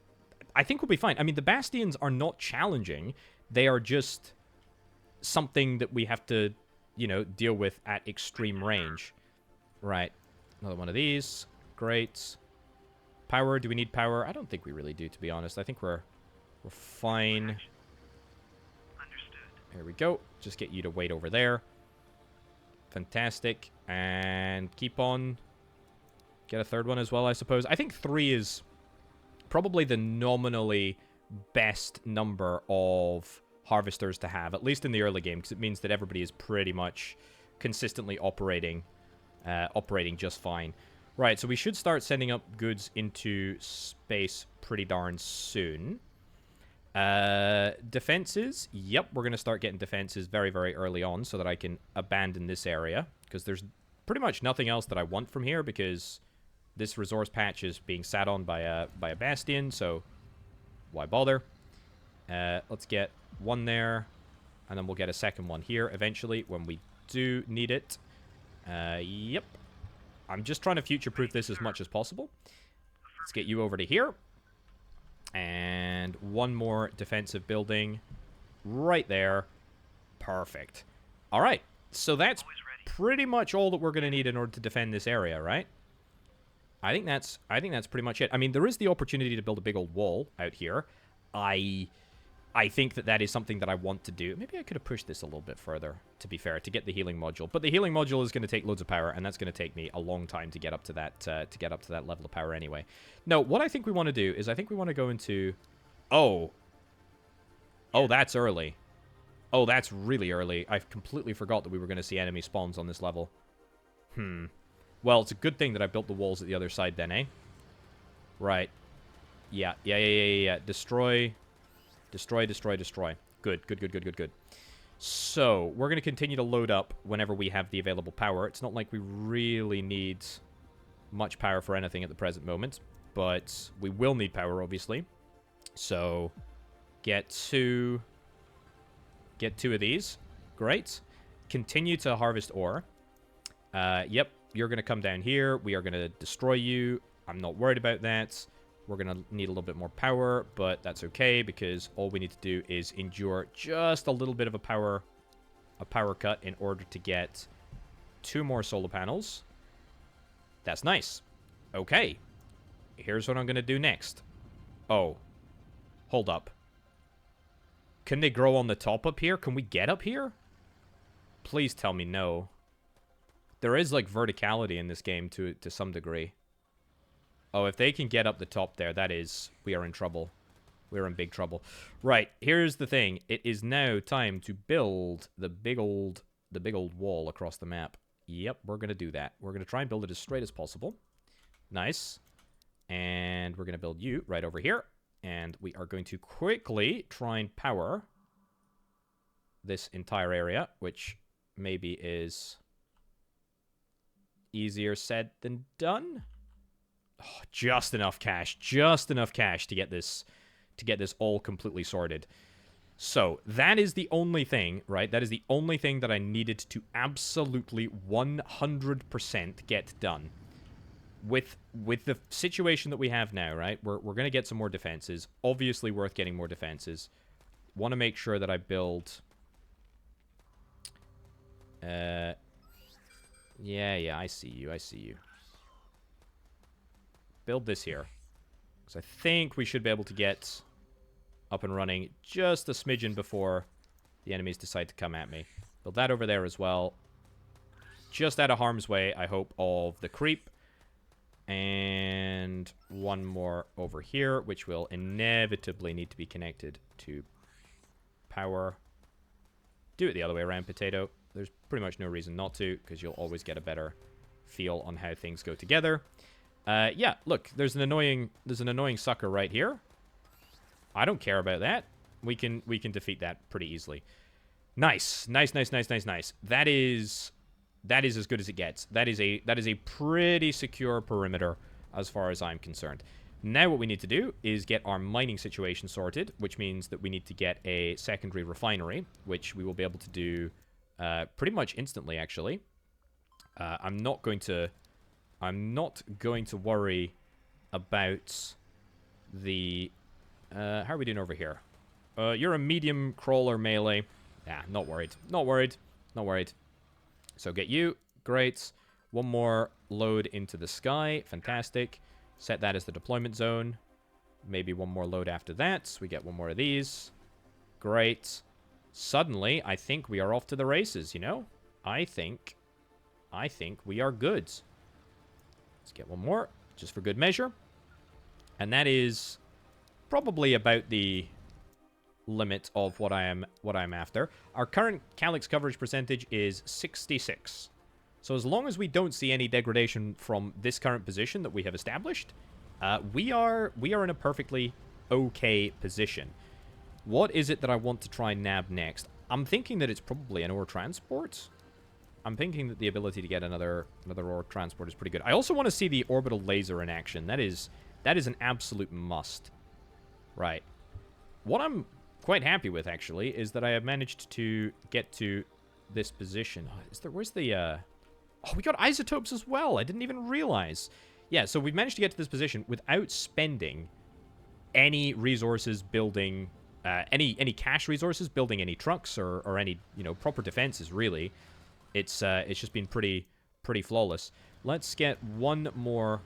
I think we'll be fine. I mean, the bastions are not challenging. They are just something that we have to, you know, deal with at extreme range. Right. Another one of these. Great. Power. Do we need power? I don't think we really do, to be honest. I think we're fine.
Understood.
Here we go. Just get you to wait over there. Fantastic. And keep on. Get a third one as well, I suppose. I think 3 is probably the nominally best number of harvesters to have, at least in the early game, because it means that everybody is pretty much consistently operating just fine. Right, so we should start sending up goods into space pretty darn soon. Defenses. Yep, we're going to start getting defenses very, very early on so that I can abandon this area, because there's pretty much nothing else that I want from here, because this resource patch is being sat on by a bastion, so why bother? Let's get one there, and then we'll get a second one here eventually when we do need it. Yep. I'm just trying to future-proof this as much as possible. Let's get you over to here. And one more defensive building right there. Perfect. All right. So that's pretty much all that we're going to need in order to defend this area, right? I think that's pretty much it. I mean, there is the opportunity to build a big old wall out here. I think that is something that I want to do. Maybe I could have pushed this a little bit further, to be fair, to get the healing module. But the healing module is going to take loads of power, and that's going to take me a long time to get up to that level of power anyway. No, what I think we want to do is I think we want to go into... Oh, that's early. Oh, that's really early. I completely forgot that we were going to see enemy spawns on this level. Well, it's a good thing that I built the walls at the other side then, eh? Right. Yeah. Destroy. Good. So, we're going to continue to load up whenever we have the available power. It's not like we really need much power for anything at the present moment, but we will need power, obviously. So, get two of these. Great. Continue to harvest ore. Yep, you're going to come down here. We are going to destroy you. I'm not worried about that. We're going to need a little bit more power, but that's okay, because all we need to do is endure just a little bit of a power cut in order to get 2 more solar panels. That's nice. Okay. Here's what I'm going to do next. Oh. Hold up. Can they grow on the top up here? Can we get up here? Please tell me no. There is, like, verticality in this game to some degree. Oh, if they can get up the top there, that is... We are in trouble. We're in big trouble. Right, here's the thing. It is now time to build the big old wall across the map. Yep, we're going to do that. We're going to try and build it as straight as possible. Nice. And we're going to build you right over here. And we are going to quickly try and power this entire area, which maybe is easier said than done. Oh, just enough cash to get this all completely sorted. So that is the only thing, right? That is the only thing that I needed to absolutely 100% get done. With the situation that we have now, right? We're going to get some more defenses. Obviously worth getting more defenses. Want to make sure that I build... Yeah, I see you. Build this here. Because I think we should be able to get up and running just a smidgen before the enemies decide to come at me. Build that over there as well. Just out of harm's way, I hope, of the creep. And one more over here, which will inevitably need to be connected to power. Do it the other way around, Potato. There's pretty much no reason not to, because you'll always get a better feel on how things go together. Yeah, look, there's an annoying sucker right here. I don't care about that. We can defeat that pretty easily. Nice. That is as good as it gets. That is a pretty secure perimeter as far as I'm concerned. Now what we need to do is get our mining situation sorted, which means that we need to get a secondary refinery, which we will be able to do pretty much instantly, actually. I'm not going to worry about the... how are we doing over here? You're a medium crawler melee. Yeah, not worried. So get you. Great. One more load into the sky. Fantastic. Set that as the deployment zone. Maybe one more load after that. We get one more of these. Great. Suddenly, I think we are off to the races, you know? I think we are good. Let's get one more, just for good measure. And that is probably about the limit of what I'm after. Our current Calyx coverage percentage is 66. So as long as we don't see any degradation from this current position that we have established, we are in a perfectly okay position. What is it that I want to try and nab next? I'm thinking that it's probably an ore transport. I'm thinking that the ability to get another ore transport is pretty good. I also want to see the orbital laser in action. That is an absolute must. Right. What I'm quite happy with, actually, is that I have managed to get to this position. Where's the... Oh, we got isotopes as well. I didn't even realize. Yeah, so we've managed to get to this position without spending any resources building... any cash resources building any trucks or any, proper defenses, really. It's just been pretty flawless. Let's get one more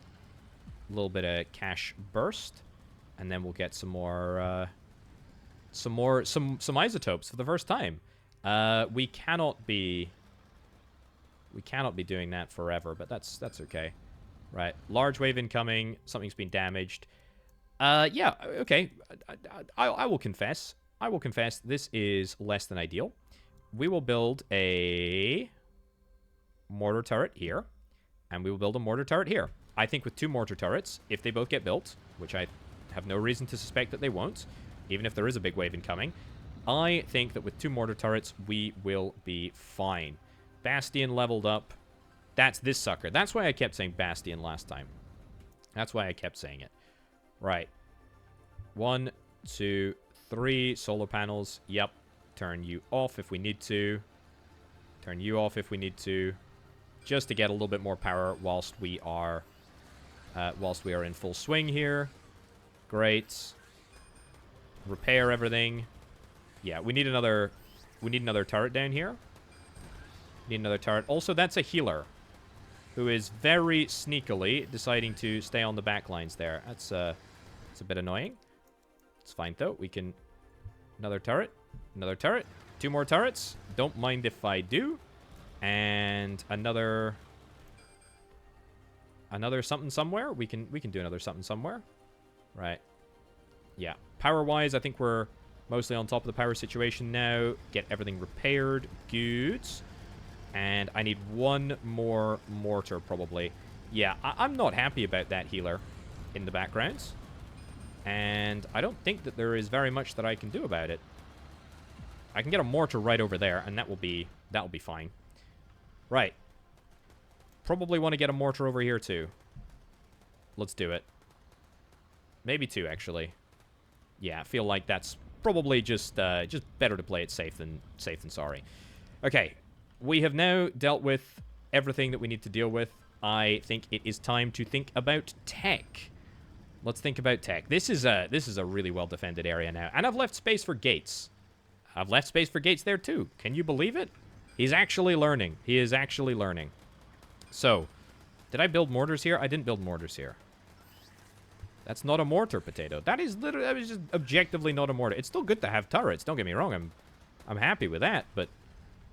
little bit of cash burst, and then we'll get some isotopes for the first time. We cannot be doing that forever, but that's okay. Right, large wave incoming. Something's been damaged. Yeah, okay. I will confess. This is less than ideal. We will build a mortar turret here, and we will build a mortar turret here. I think with 2 mortar turrets, if they both get built, which I have no reason to suspect that they won't, even if there is a big wave incoming, I think that with 2 mortar turrets, we will be fine. Bastion leveled up. That's this sucker. That's why I kept saying Bastion last time. That's why I kept saying it. Right. 1, 2, 3 solar panels. Yep. Turn you off if we need to. Turn you off if we need to. Just to get a little bit more power whilst we are in full swing here. Great. Repair everything. Yeah, we need another turret down here. Need another turret. Also, that's a healer who is very sneakily deciding to stay on the back lines there. That's a bit annoying. It's fine though. We can... Another turret. 2 more turrets. Don't mind if I do. And another Another something somewhere? We can do another something somewhere. Right. Yeah. Power-wise, I think we're mostly on top of the power situation now. Get everything repaired. Good. And I need one more mortar, probably. Yeah, I'm not happy about that healer in the background. And I don't think that there is very much that I can do about it. I can get a mortar right over there, and that'll be fine. Right. Probably want to get a mortar over here, too. Let's do it. Maybe two, actually. Yeah, I feel like that's probably just better to play it safe than sorry. Okay, we have now dealt with everything that we need to deal with. I think it is time to think about tech. Let's think about tech. This is a really well defended area now, and I've left space for gates. I've left space for gates there too. Can you believe it? He's actually learning. He is actually learning. So, did I build mortars here? I didn't build mortars here. That's not a mortar, Potato. That is literally, that is just objectively not a mortar. It's still good to have turrets. Don't get me wrong. I'm happy with that, but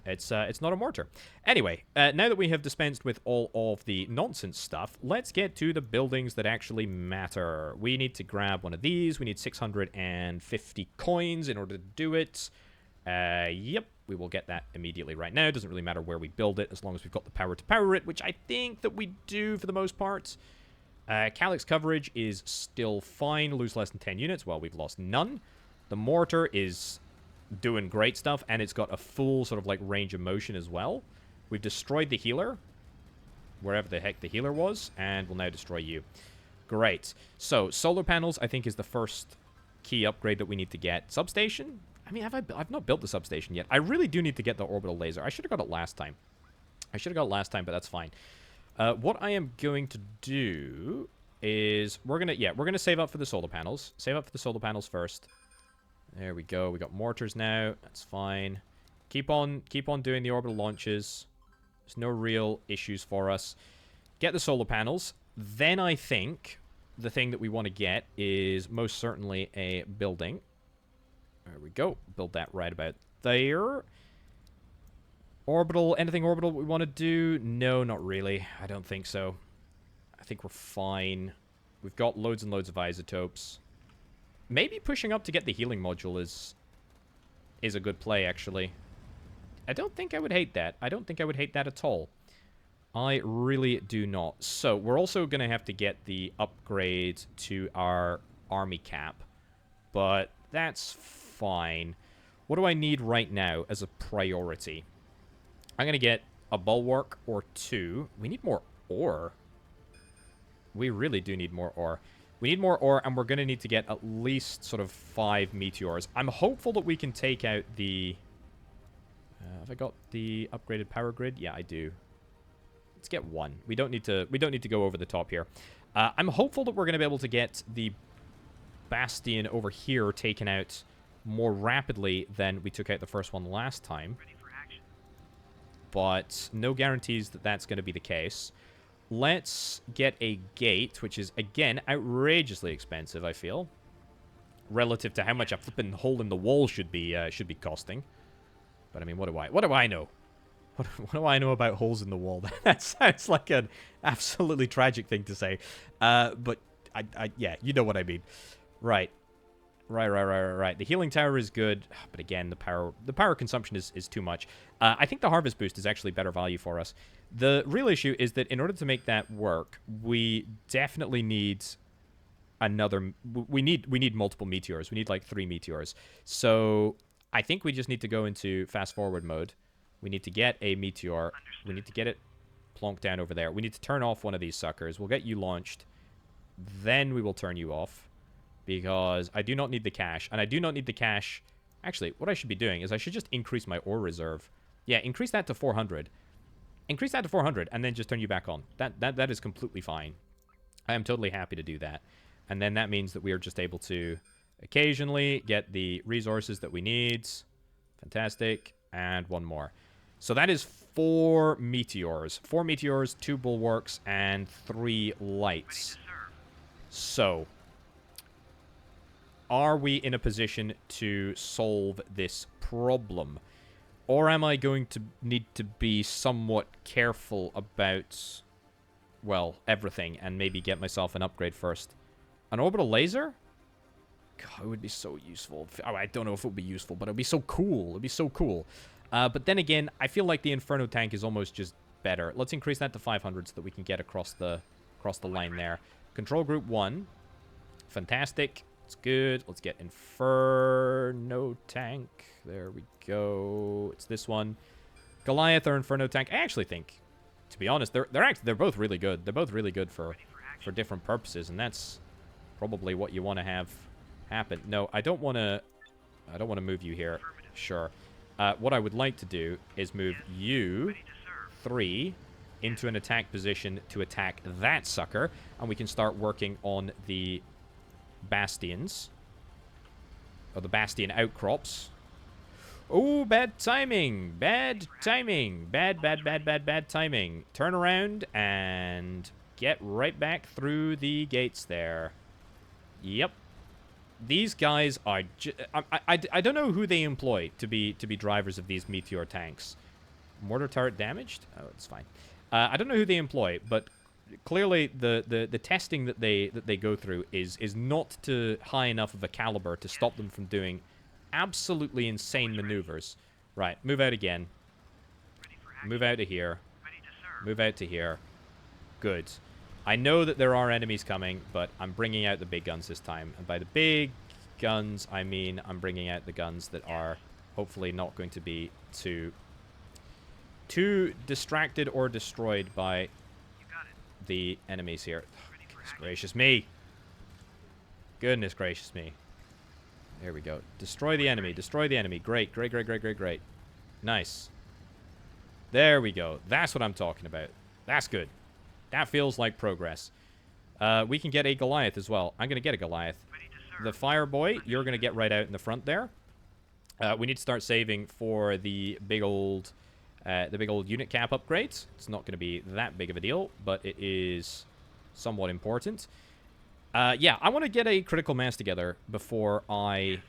it's not a mortar. Anyway, now that we have dispensed with all of the nonsense stuff, let's get to the buildings that actually matter. We need to grab one of these. We need 650 coins in order to do it. Yep, we will get that immediately right now. It doesn't really matter where we build it, as long as we've got the power to power it, which I think that we do for the most part. Calyx coverage is still fine. Lose less than 10 units. Well, we've lost none. The mortar is doing great stuff, and it's got a full sort of like range of motion as well. We've destroyed the healer, wherever the heck the healer was, and we'll now destroy you. Great. So, solar panels, I think, is the first key upgrade that we need to get. Substation? I mean, I've not built the substation yet. I really do need to get the orbital laser. I should have got it last time. But that's fine. What I am going to do is we're gonna save up for the solar panels. Save up for the solar panels first. There we go. We got mortars now. That's fine. Keep on doing the orbital launches. There's no real issues for us. Get the solar panels. Then I think the thing that we want to get is most certainly a building. There we go. Build that right about there. Orbital, anything orbital we want to do? No, not really. I don't think so. I think we're fine. We've got loads and loads of isotopes. Maybe pushing up to get the healing module is a good play, actually. I don't think I would hate that. I don't think I would hate that at all. I really do not. So, we're also going to have to get the upgrade to our army cap. But that's fine. What do I need right now as a priority? I'm going to get a bulwark or two. We need more ore. We really do need more ore. We need more ore, and we're going to need to get at least sort of 5 meteors. I'm hopeful that we can take out the... have I got the upgraded power grid? Yeah, I do. Let's get one. We don't need to go over the top here. I'm hopeful that we're going to be able to get the bastion over here taken out more rapidly than we took out the first one last time.
Ready for action.
But no guarantees that that's going to be the case. Let's get a gate, which is, again, outrageously expensive, I feel. Relative to how much a flipping hole in the wall should be costing. But, I mean, what do I know? What do I know about holes in the wall? That sounds like an absolutely tragic thing to say. But, yeah, you know what I mean. Right. Right. The healing tower is good, but again, the power consumption is too much. I think the harvest boost is actually better value for us. The real issue is that in order to make that work, we definitely need another... We need multiple meteors. We need like 3 meteors. So I think we just need to go into fast forward mode. We need to get a meteor.
Understood.
We need to get it plonked down over there. We need to turn off one of these suckers. We'll get you launched. Then we will turn you off. Because I do not need the cash. And I do not need the cash... Actually, what I should be doing is I should just increase my ore reserve. Yeah, increase that to 400. Increase that to 400 and then just turn you back on. That is completely fine. I am totally happy to do that. And then that means that we are just able to occasionally get the resources that we need. Fantastic. And one more. So that is 4 meteors. 4 meteors, 2 bulwarks, and 3 lights. So... are we in a position to solve this problem? Or am I going to need to be somewhat careful about well, everything, and maybe get myself an upgrade first. An orbital laser? God, it would be so useful. Oh, I don't know if it would be useful, but it would be so cool. It would be so cool. But then again, I feel like the Inferno tank is almost just better. Let's increase that to 500 so that we can get across the line there. Control group 1. Fantastic. It's good. Let's get Inferno tank. There we go. It's this one. Goliath or Inferno tank. I actually think, to be honest, they're both really good. They're both really good for different purposes, and that's probably what you want to have happen. No, I don't want to move you here. Sure. What I would like to do is move you 3 into an attack position to attack that sucker, and we can start working on the bastions, or the bastion outcrops. Oh, bad timing. Bad timing. Bad timing. Turn around and get right back through the gates there. Yep. These guys are... I don't know who they employ to be drivers of these meteor tanks. Mortar turret damaged? Oh, it's fine. I don't know who they employ, but clearly the testing that they go through is not to high enough of a caliber to stop them from doing absolutely insane maneuvers. Right, move out again. Move out of here. Move out to here. Good. I know that there are enemies coming, but I'm bringing out the big guns this time. And by the big guns, I mean I'm bringing out the guns that are hopefully not going to be too distracted or destroyed by the enemies here. Goodness gracious me. Goodness gracious me. There we go. Destroy the enemy. Destroy the enemy. Great. Great, great, great, great, great. Nice. There we go. That's what I'm talking about. That's good. That feels like progress. We can get a Goliath as well. I'm going to get a Goliath. The Fire Boy, you're going to get right out in the front there. We need to start saving for the big old unit cap upgrades. It's not going to be that big of a deal, but it is somewhat important. Yeah, I want to get a critical mass together before I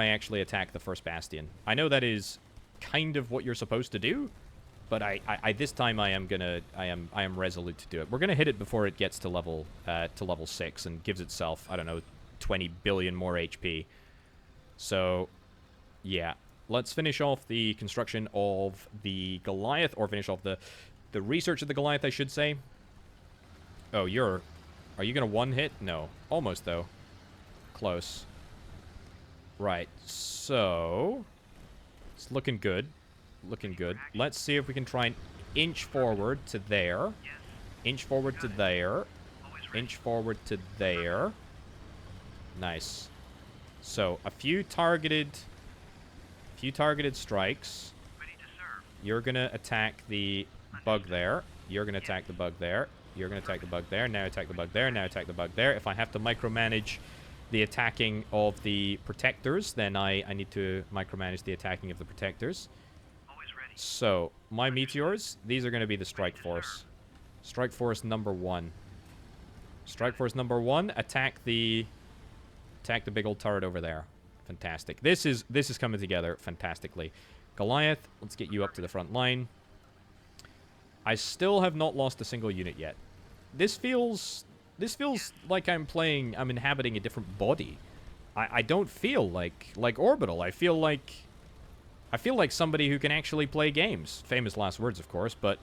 actually attack the first bastion. I know that is kind of what you're supposed to do, but I this time I am resolute to do it. We're gonna hit it before it gets to level 6 and gives itself, I don't know, 20 billion more HP. So, yeah, let's finish off the construction of the Goliath, or finish off the research of the Goliath, I should say. Oh, are you gonna one hit? No. Almost, though. Close. Right, so... it's looking good. Looking good. Let's see if we can try and inch forward to there. Inch forward to there. Inch forward to there. Nice. So, a few targeted strikes. You're gonna attack the bug there. You're gonna attack the bug there. You're going to attack the bug there. Now attack the bug there. Now attack the bug there. If I have to micromanage the attacking of the protectors, then I need to micromanage the attacking of the protectors. So, my meteors, these are going to be the Strike Force. Strike Force number 1. Strike Force number 1, attack the big old turret over there. Fantastic. This is coming together fantastically. Goliath, let's get you up to the front line. I still have not lost a single unit yet. This feels like I'm inhabiting a different body. I don't feel like Orbital. I feel like somebody who can actually play games. Famous last words, of course, but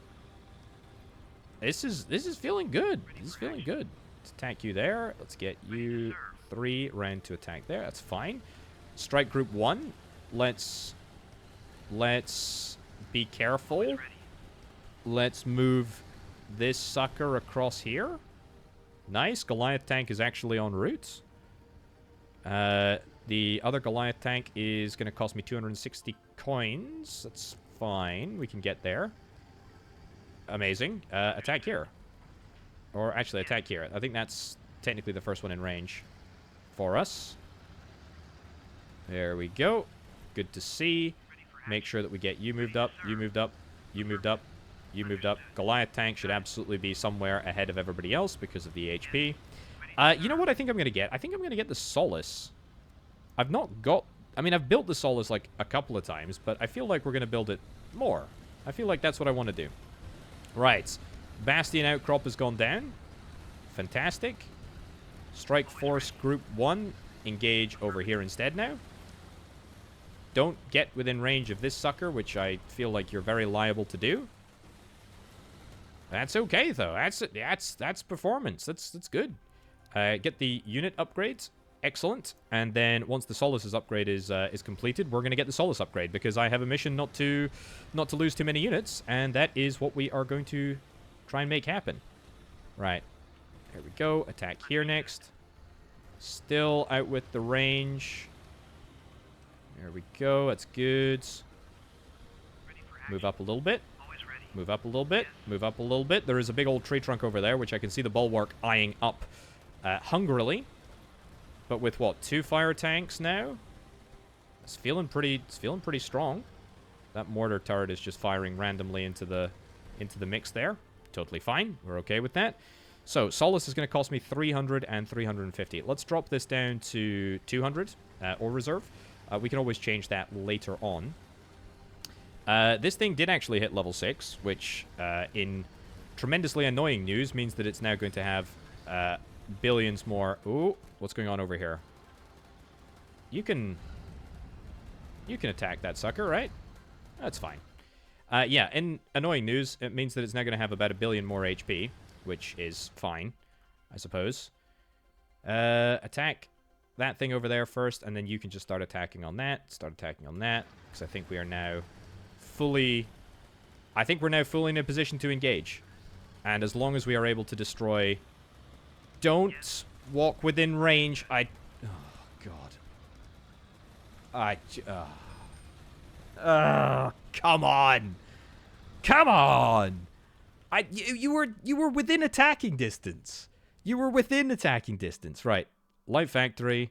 this is feeling good. This is feeling good. Let's attack you there. Let's get you 3 round to attack there. That's fine. Strike group 1. Let's be careful. Let's move this sucker across here. Nice. Goliath tank is actually en route. The other Goliath tank is going to cost me 260 coins. That's fine. We can get there. Amazing. Attack here. Or actually, attack here. I think that's technically the first one in range for us. There we go. Good to see. Make sure that we get you moved up, you moved up, you moved up. You moved up. Goliath tank should absolutely be somewhere ahead of everybody else because of the HP. You know what I think I'm going to get? I think I'm going to get the Solace. I've not got... I mean, I've built the Solace like a couple of times, but I feel like we're going to build it more. I feel like that's what I want to do. Right. Bastion outcrop has gone down. Fantastic. Strike Force Group 1. Engage over here instead now. Don't get within range of this sucker, which I feel like you're very liable to do. That's okay, though. That's performance. That's good. Get the unit upgrades. Excellent. And then once the Solace's upgrade is completed, we're going to get the Solace upgrade, because I have a mission not to lose too many units, and that is what we are going to try and make happen. Right. There we go. Attack here next. Still out with the range. There we go. That's good. Move up a little bit. Move up a little bit. Move up a little bit. There is a big old tree trunk over there, which I can see the bulwark eyeing up hungrily. But with what, 2 fire tanks now? It's feeling pretty strong. That mortar turret is just firing randomly into the mix there. Totally fine. We're okay with that. So, Solace is going to cost me 300 and 350. Let's drop this down to 200, or reserve. We can always change that later on. This thing did actually hit level 6, which, in tremendously annoying news, means that it's now going to have billions more. Ooh, what's going on over here? You can attack that sucker, right? That's fine. Yeah, in annoying news, it means that it's now going to have about 1 billion more HP, which is fine, I suppose. Attack that thing over there first, and then you can just start attacking on that. Start attacking on that, because I think we are now fully... I think we're now fully in a position to engage. And as long as we are able to destroy... Don't walk within range. Oh, God. Come on. Come on. You were within attacking distance. You were within attacking distance. Right. Light factory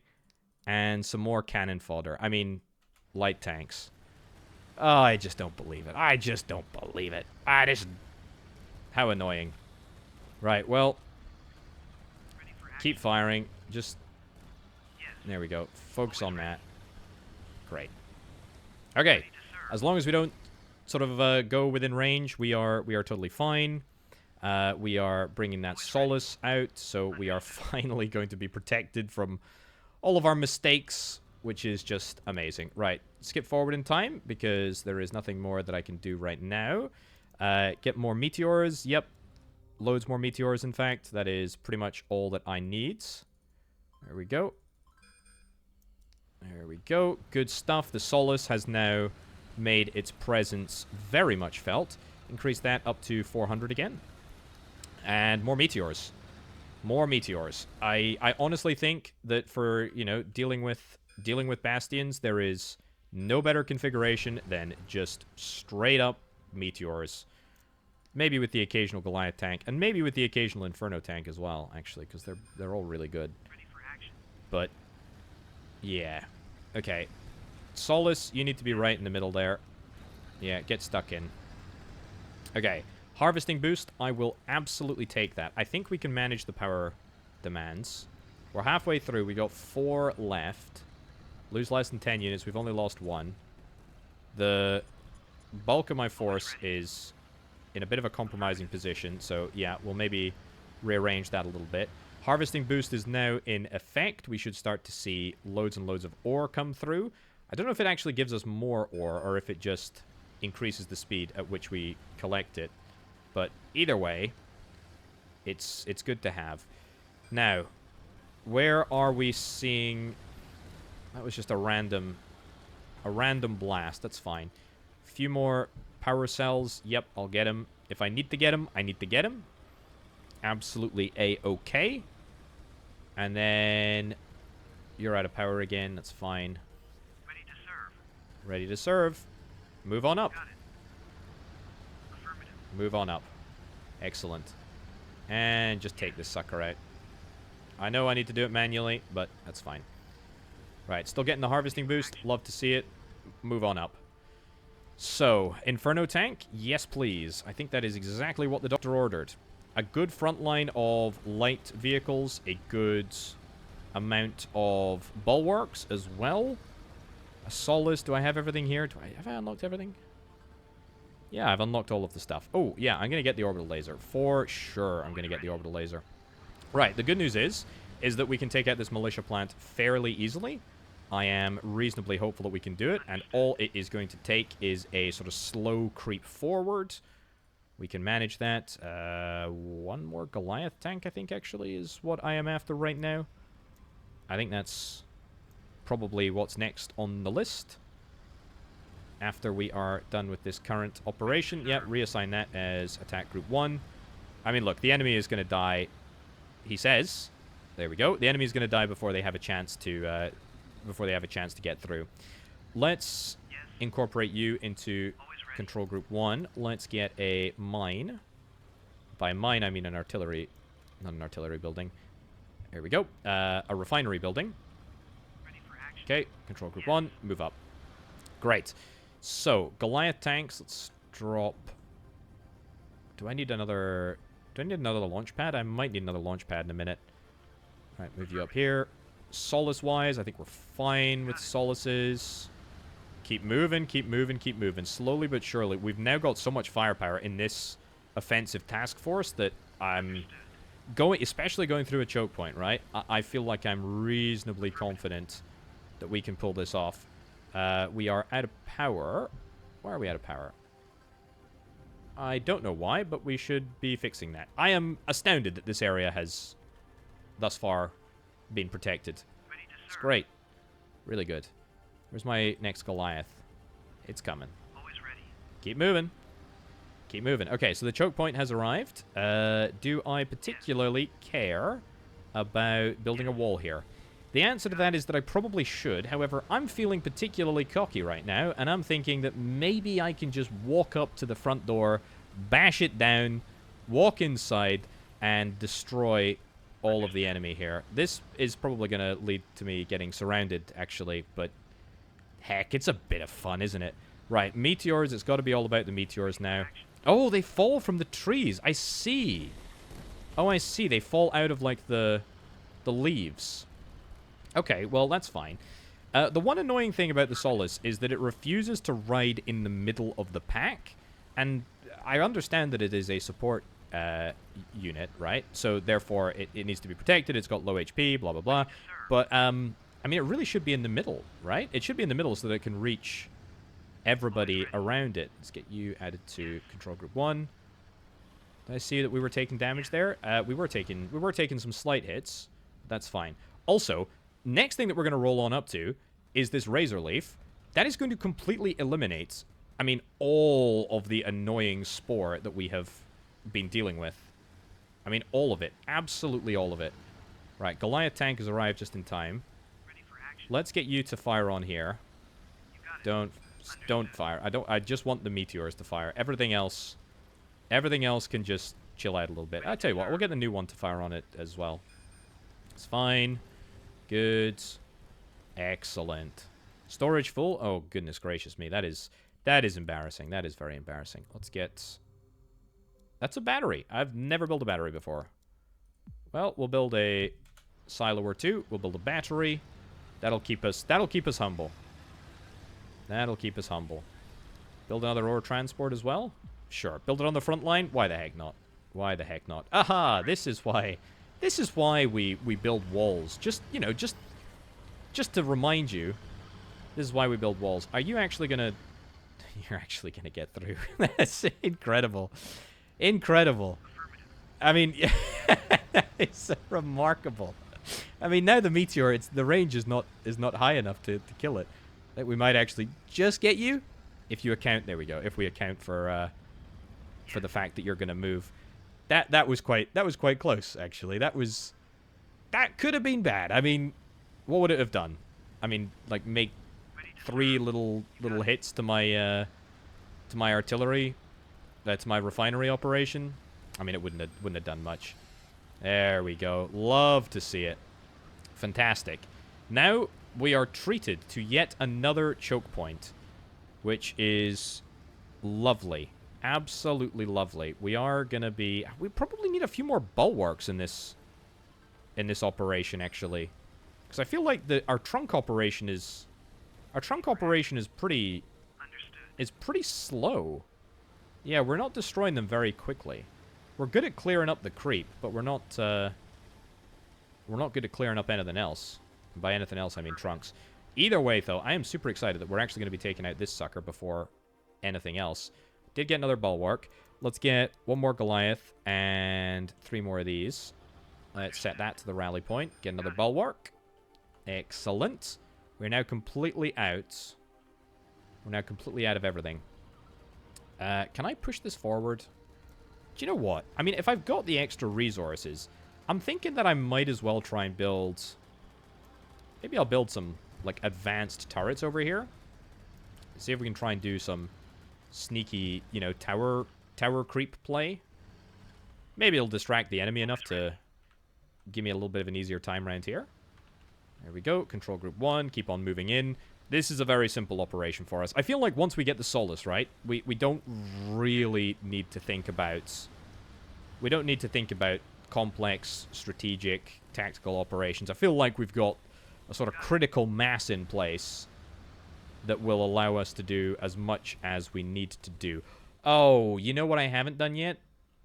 and some more cannon fodder. I mean, light tanks. Oh, I just don't believe it. I just don't believe it. How annoying. Right, well, keep firing. Just, there we go. Focus on that. Great. Okay, as long as we don't sort of go within range, we are totally fine. We are bringing that Solace out, so we are finally going to be protected from all of our mistakes, which is just amazing. Right, skip forward in time, because there is nothing more that I can do right now. Get more meteors. Yep, loads more meteors, in fact. That is pretty much all that I need. There we go. There we go. Good stuff. The Solace has now made its presence very much felt. Increase that up to 400 again. And more meteors. More meteors. I honestly think that for, you know, dealing with bastions, there is no better configuration than just straight up meteors. Maybe with the occasional Goliath tank, and maybe with the occasional Inferno tank as well, actually, because they're all really good. But yeah. Okay. Solace, you need to be right in the middle there. Yeah, get stuck in. Okay. Harvesting boost, I will absolutely take that. I think we can manage the power demands. We're halfway through. We got 4 left. Lose less than 10 units. We've only lost 1. The bulk of my force is in a bit of a compromising position. So, yeah, we'll maybe rearrange that a little bit. Harvesting boost is now in effect. We should start to see loads and loads of ore come through. I don't know if it actually gives us more ore or if it just increases the speed at which we collect it. But either way, it's good to have. Now, where are we seeing... That was just a random blast. That's fine. A few more power cells. Yep, I'll get them. If I need to get them, I need to get them. Absolutely A-okay. And then you're out of power again. That's fine.
Ready to serve.
Ready to serve. Move on up.
Got it. Affirmative.
Move on up. Excellent. And just take this sucker out. I know I need to do it manually, but that's fine. Right, still getting the harvesting boost. Love to see it. Move on up. So, Inferno tank? Yes, please. I think that is exactly what the doctor ordered. A good front line of light vehicles. A good amount of bulwarks as well. A Solace. Do I have everything here? Have I unlocked everything? Yeah, I've unlocked all of the stuff. Oh, yeah, I'm going to get the orbital laser. For sure, I'm going to get the orbital laser. Right, the good news is that we can take out this militia plant fairly easily. I am reasonably hopeful that we can do it, and all it is going to take is a sort of slow creep forward. We can manage that. One more Goliath tank, I think, actually, is what I am after right now. I think that's probably what's next on the list. After we are done with this current operation. Yep, reassign that as attack group 1. I mean, look, the enemy is going to die, he says. There we go. The enemy is going to die before they have a chance to get through. Let's incorporate you into control group 1. Let's get a mine. By mine, I mean an artillery, not an artillery building. There we go. A refinery building. Okay, control group 1, move up. Great. So, Goliath tanks, let's drop... Do I need another launch pad? I might need another launch pad in a minute. Alright, move you up here. Solace-wise, I think we're fine with Solaces. Keep moving, keep moving, keep moving. Slowly but surely. We've now got so much firepower in this offensive task force that I'm going... Especially going through a choke point, right? I feel like I'm reasonably confident that we can pull this off. We are out of power. Why are we out of power? I don't know why, but we should be fixing that. I am astounded that this area has, thus far, been protected. It's great. Really good. Where's my next Goliath? It's coming.
Always ready.
Keep moving. Keep moving. Okay, so the choke point has arrived. Do I particularly care about building a wall here? The answer to that is that I probably should. However, I'm feeling particularly cocky right now, and I'm thinking that maybe I can just walk up to the front door, bash it down, walk inside, and destroy all of the enemy here. This is probably going to lead to me getting surrounded, actually, but heck, it's a bit of fun, isn't it? Right, meteors, it's got to be all about the meteors now. Oh, they fall from the trees. I see. Oh, I see. They fall out of, like, the leaves. Okay, well, that's fine. The one annoying thing about the Solace is that it refuses to ride in the middle of the pack. And I understand that it is a support unit, right? So, therefore, it needs to be protected. It's got low HP, blah, blah, blah. But, I mean, it really should be in the middle, right? It should be in the middle so that it can reach everybody around it. Let's get you added to Control Group 1. Did I see that we were taking damage there? We were taking some slight hits. That's fine. Also... Next thing that we're going to roll on up to is this Razor Leaf. That is going to completely eliminate, I mean, all of the annoying spore that we have been dealing with. I mean, all of it. Absolutely all of it. Right, Goliath tank has arrived just in time.
Ready for action.
Let's get you to fire on here.
You got it.
Don't fire. I just want the meteors to fire. Everything else can just chill out a little bit. I'll tell you what, we'll get the new one to fire on it as well. It's fine. Good. Excellent. Storage full? Oh, goodness gracious me. That is embarrassing. That is very embarrassing. Let's get... That's a battery. I've never built a battery before. Well, we'll build a silo or two. We'll build a battery. That'll keep us humble. That'll keep us humble. Build another ore transport as well? Sure. Build it on the front line? Why the heck not? Why the heck not? Aha! This is why we build walls. Just, you know, just to remind you, this is why we build walls. Are you actually gonna... You're actually gonna get through. That's incredible. Incredible. I mean, it's remarkable. I mean, now the meteor, the range is not high enough to kill it. I think we might actually just get you, if you account... There we go. If we account for the fact that you're gonna move. That was quite close, actually. That could have been bad. I mean, what would it have done? I mean, like make 3 little hits to my artillery, to my refinery operation. I mean, it wouldn't have done much. There we go. Love to see it. Fantastic. Now we are treated to yet another choke point, which is lovely. Absolutely lovely. We are gonna be... We probably need a few more bulwarks in this operation, actually, because I feel like our trunk operation is pretty...
Understood.
is pretty slow. Yeah, we're not destroying them very quickly. We're good at clearing up the creep, but we're not good at clearing up anything else. And by anything else, I mean trunks. Either way, though, I am super excited that we're actually going to be taking out this sucker before anything else. Did get another bulwark. Let's get one more Goliath and 3 more of these. Let's set that to the rally point. Get another bulwark. Excellent. We're now completely out. We're now completely out of everything. Can I push this forward? Do you know what? I mean, if I've got the extra resources, I'm thinking that I might as well try and build... Maybe I'll build some, like, advanced turrets over here. See if we can try and do some sneaky, you know, tower creep play. Maybe it'll distract the enemy enough to give me a little bit of an easier time around here. There we go. Control group 1. Keep on moving in. This is a very simple operation for us. I feel like once we get the Solace, right, we don't really need to think about... We don't need to think about complex, strategic, tactical operations. I feel like we've got a sort of critical mass in place that will allow us to do as much as we need to do. Oh, you know what I haven't done yet?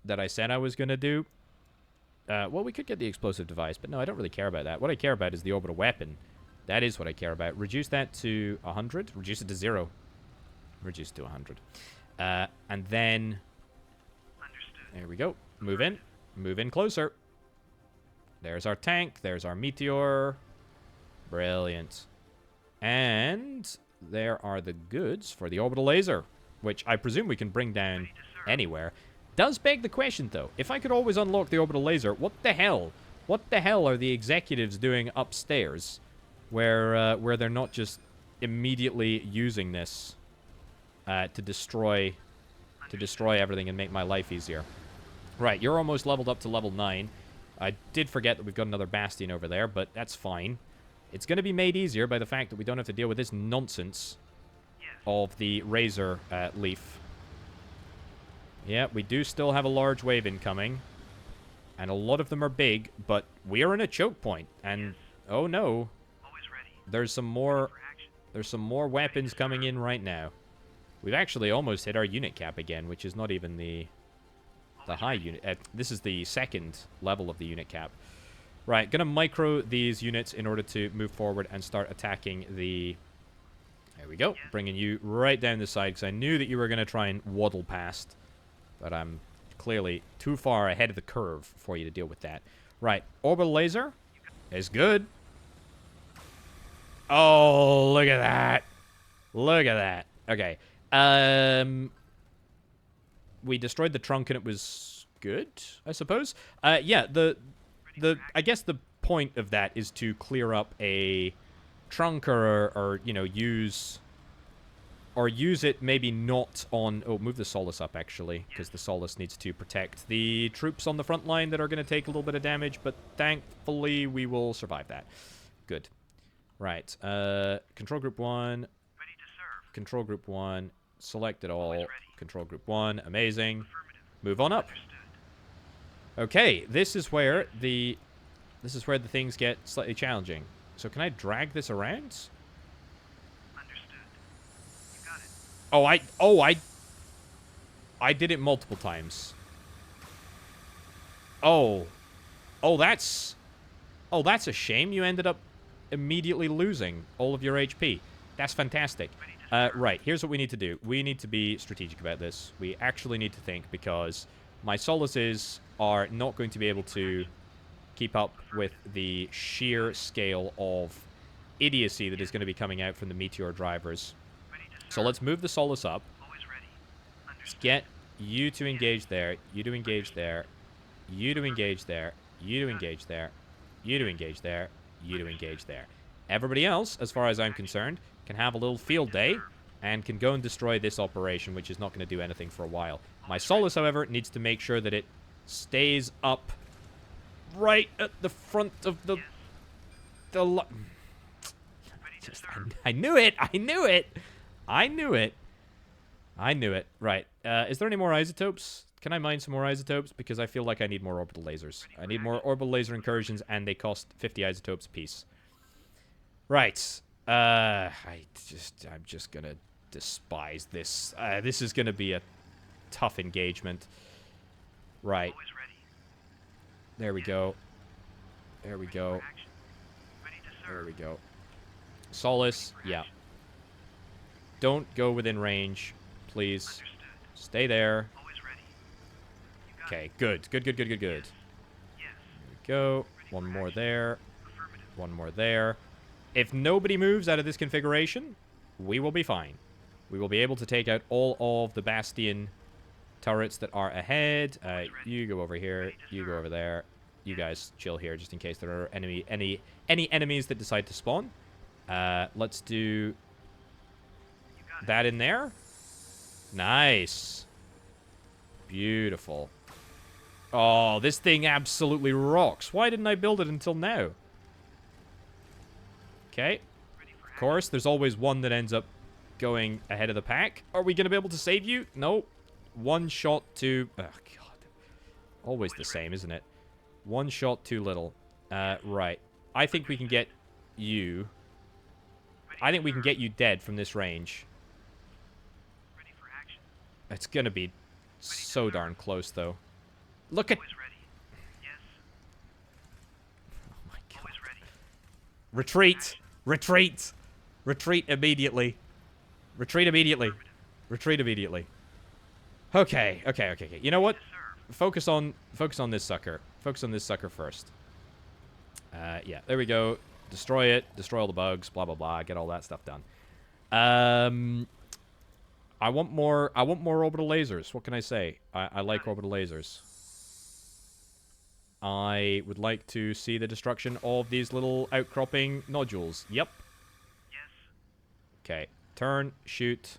That I said I was going to do? Well, we could get the explosive device, but no, I don't really care about that. What I care about is the orbital weapon. That is what I care about. Reduce that to 100. Reduce it to 0. Reduce it to 100. And then...
Understood.
There we go. Move in. Move in closer. There's our tank. There's our meteor. Brilliant. And there are the goods for the orbital laser, which I presume we can bring down anywhere. Does beg the question, though. If I could always unlock the orbital laser, what the hell? What the hell are the executives doing upstairs where they're not just immediately using this to destroy everything and make my life easier? Right, you're almost leveled up to level 9. I did forget that we've got another bastion over there, but that's fine. It's going to be made easier by the fact that we don't have to deal with this nonsense of the Razor Leaf. Yeah, we do still have a large wave incoming. And a lot of them are big, but we are in a choke point. And, oh no,
Always ready.
there's some more
For action.
there's some more weapons coming in right now. We've actually almost hit our unit cap again, which is not even the high unit. This is the second level of the unit cap. Right, gonna micro these units in order to move forward and start attacking the... There we go, bringing you right down the side, because I knew that you were gonna try and waddle past. But I'm clearly too far ahead of the curve for you to deal with that. Right, orbital laser is good. Oh, look at that. Look at that. Okay. We destroyed the trunk and it was good, I suppose. Yeah, I guess the point of that is to clear up a trunk or you know, use it maybe not on... Oh, move the Solace up, actually, because the Solace needs to protect the troops on the front line that are going to take a little bit of damage, but thankfully we will survive that. Good. Right. Control Group 1.
Ready to serve.
Control Group 1. Select it all.
Always ready.
Control Group 1. Amazing.
Affirmative.
Move on up.
Understood.
Okay, this is where the things get slightly challenging. So can I drag this around?
Understood. You got it.
I did it multiple times. Oh, that's a shame. You ended up immediately losing all of your HP. That's fantastic. Right, here's what we need to do. We need to be strategic about this. We actually need to think, because my Solaces are not going to be able to keep up with the sheer scale of idiocy that is going to be coming out from the Meteor drivers.
Ready to serve.
So let's move the Solace up.
Always ready.
Let's
Understood.
get you to engage there, you to engage there, you to engage there, you to engage there, you to engage there, you to engage there. Everybody else, as far as I'm concerned, can have a little field day and can go and destroy this operation, which is not going to do anything for a while. My Solace, however, needs to make sure that it stays up right at the front of the...
Ready to serve.
I knew it! I knew it! I knew it! I knew it. Right. Is there any more isotopes? Can I mine some more isotopes? Because I feel like I need more orbital lasers. I need more orbital laser incursions, and they cost 50 isotopes apiece. Right. I'm just gonna despise this. This is gonna be a tough engagement. Right. There we go. There we go. There we go. Solace, yeah. Don't go within range, please. Stay there. Okay, good. Good, good, good, good, good. There we go. One more there. One more there. If nobody moves out of this configuration, we will be fine. We will be able to take out all of the Bastion turrets that are ahead. You go over here. You go over there. You guys chill here just in case there are any enemies that decide to spawn. Let's do that in there. Nice. Beautiful. Oh, this thing absolutely rocks. Why didn't I build it until now? Okay. Of course, there's always one that ends up going ahead of the pack. Are we going to be able to save you? No. One shot too... Oh, God. Always the same, isn't it? One shot too little. Right. I think we can get you... I think we can get you dead from this range. It's going to be so darn close, though. Look at... Oh, my God. Retreat! Retreat! Retreat immediately. Retreat immediately. Retreat immediately. Okay, okay, okay, okay. You know what? Focus on this sucker. Focus on this sucker first. Yeah, there we go. Destroy it. Destroy all the bugs. Blah blah blah. Get all that stuff done. I want more orbital lasers. What can I say? I like orbital lasers. I would like to see the destruction of these little outcropping nodules. Yep. Yes. Okay. Turn. Shoot.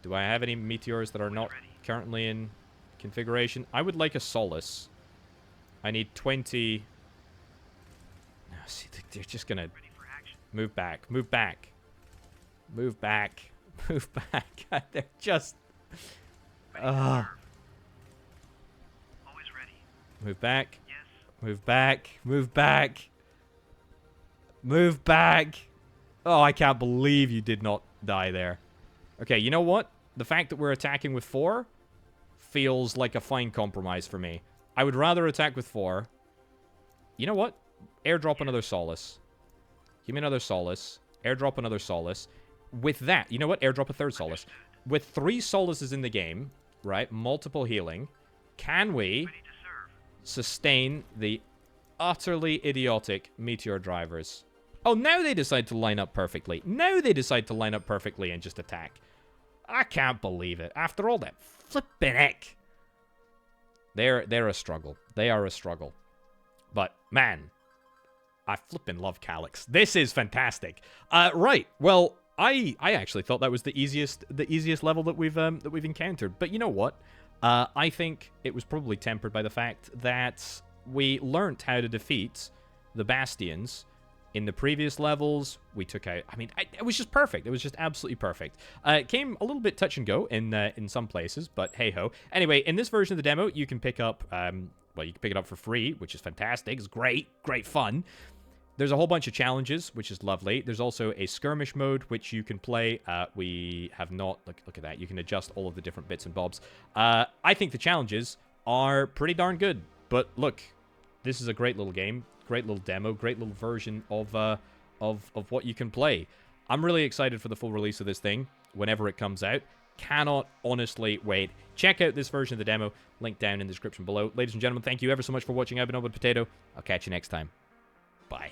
Do I have any meteors that are not currently in configuration? I would like a Solace. I need 20... No, see, they're just gonna... Move back. Move back. Move back. Move back. They're just... Move back. Move back. Move back. Move back. Oh, I can't believe you did not die there. Okay, you know what? The fact that we're attacking with 4 feels like a fine compromise for me. I would rather attack with 4. You know what? Airdrop another Solace. Give me another Solace. Airdrop another Solace. With that, you know what? Airdrop a third Solace. With 3 Solaces in the game, right? Multiple healing. Can we sustain the utterly idiotic meteor drivers? Oh, now they decide to line up perfectly. Now they decide to line up perfectly and just attack. I can't believe it. After all that flippin' heck. They're a struggle. They are a struggle. But, man, I flippin' love Calyx. This is fantastic. Right. Well, I actually thought that was the easiest level that we've encountered. But you know what? I think it was probably tempered by the fact that we learnt how to defeat the Bastions. In the previous levels, we took out... I mean, it was just perfect. It was just absolutely perfect. It came a little bit touch and go in some places, but hey-ho. Anyway, in this version of the demo, you can pick up... well, you can pick it up for free, which is fantastic. It's great. Great fun. There's a whole bunch of challenges, which is lovely. There's also a skirmish mode, which you can play. We have not... Look at that. You can adjust all of the different bits and bobs. I think the challenges are pretty darn good. But look, this is a great little game. Great little demo, great little version of what you can play. I'm really excited for the full release of this thing whenever it comes out. Cannot honestly wait. Check out this version of the demo. Link down in the description below. Ladies and gentlemen, thank you ever so much for watching. I've been Orbital Potato. I'll catch you next time. Bye.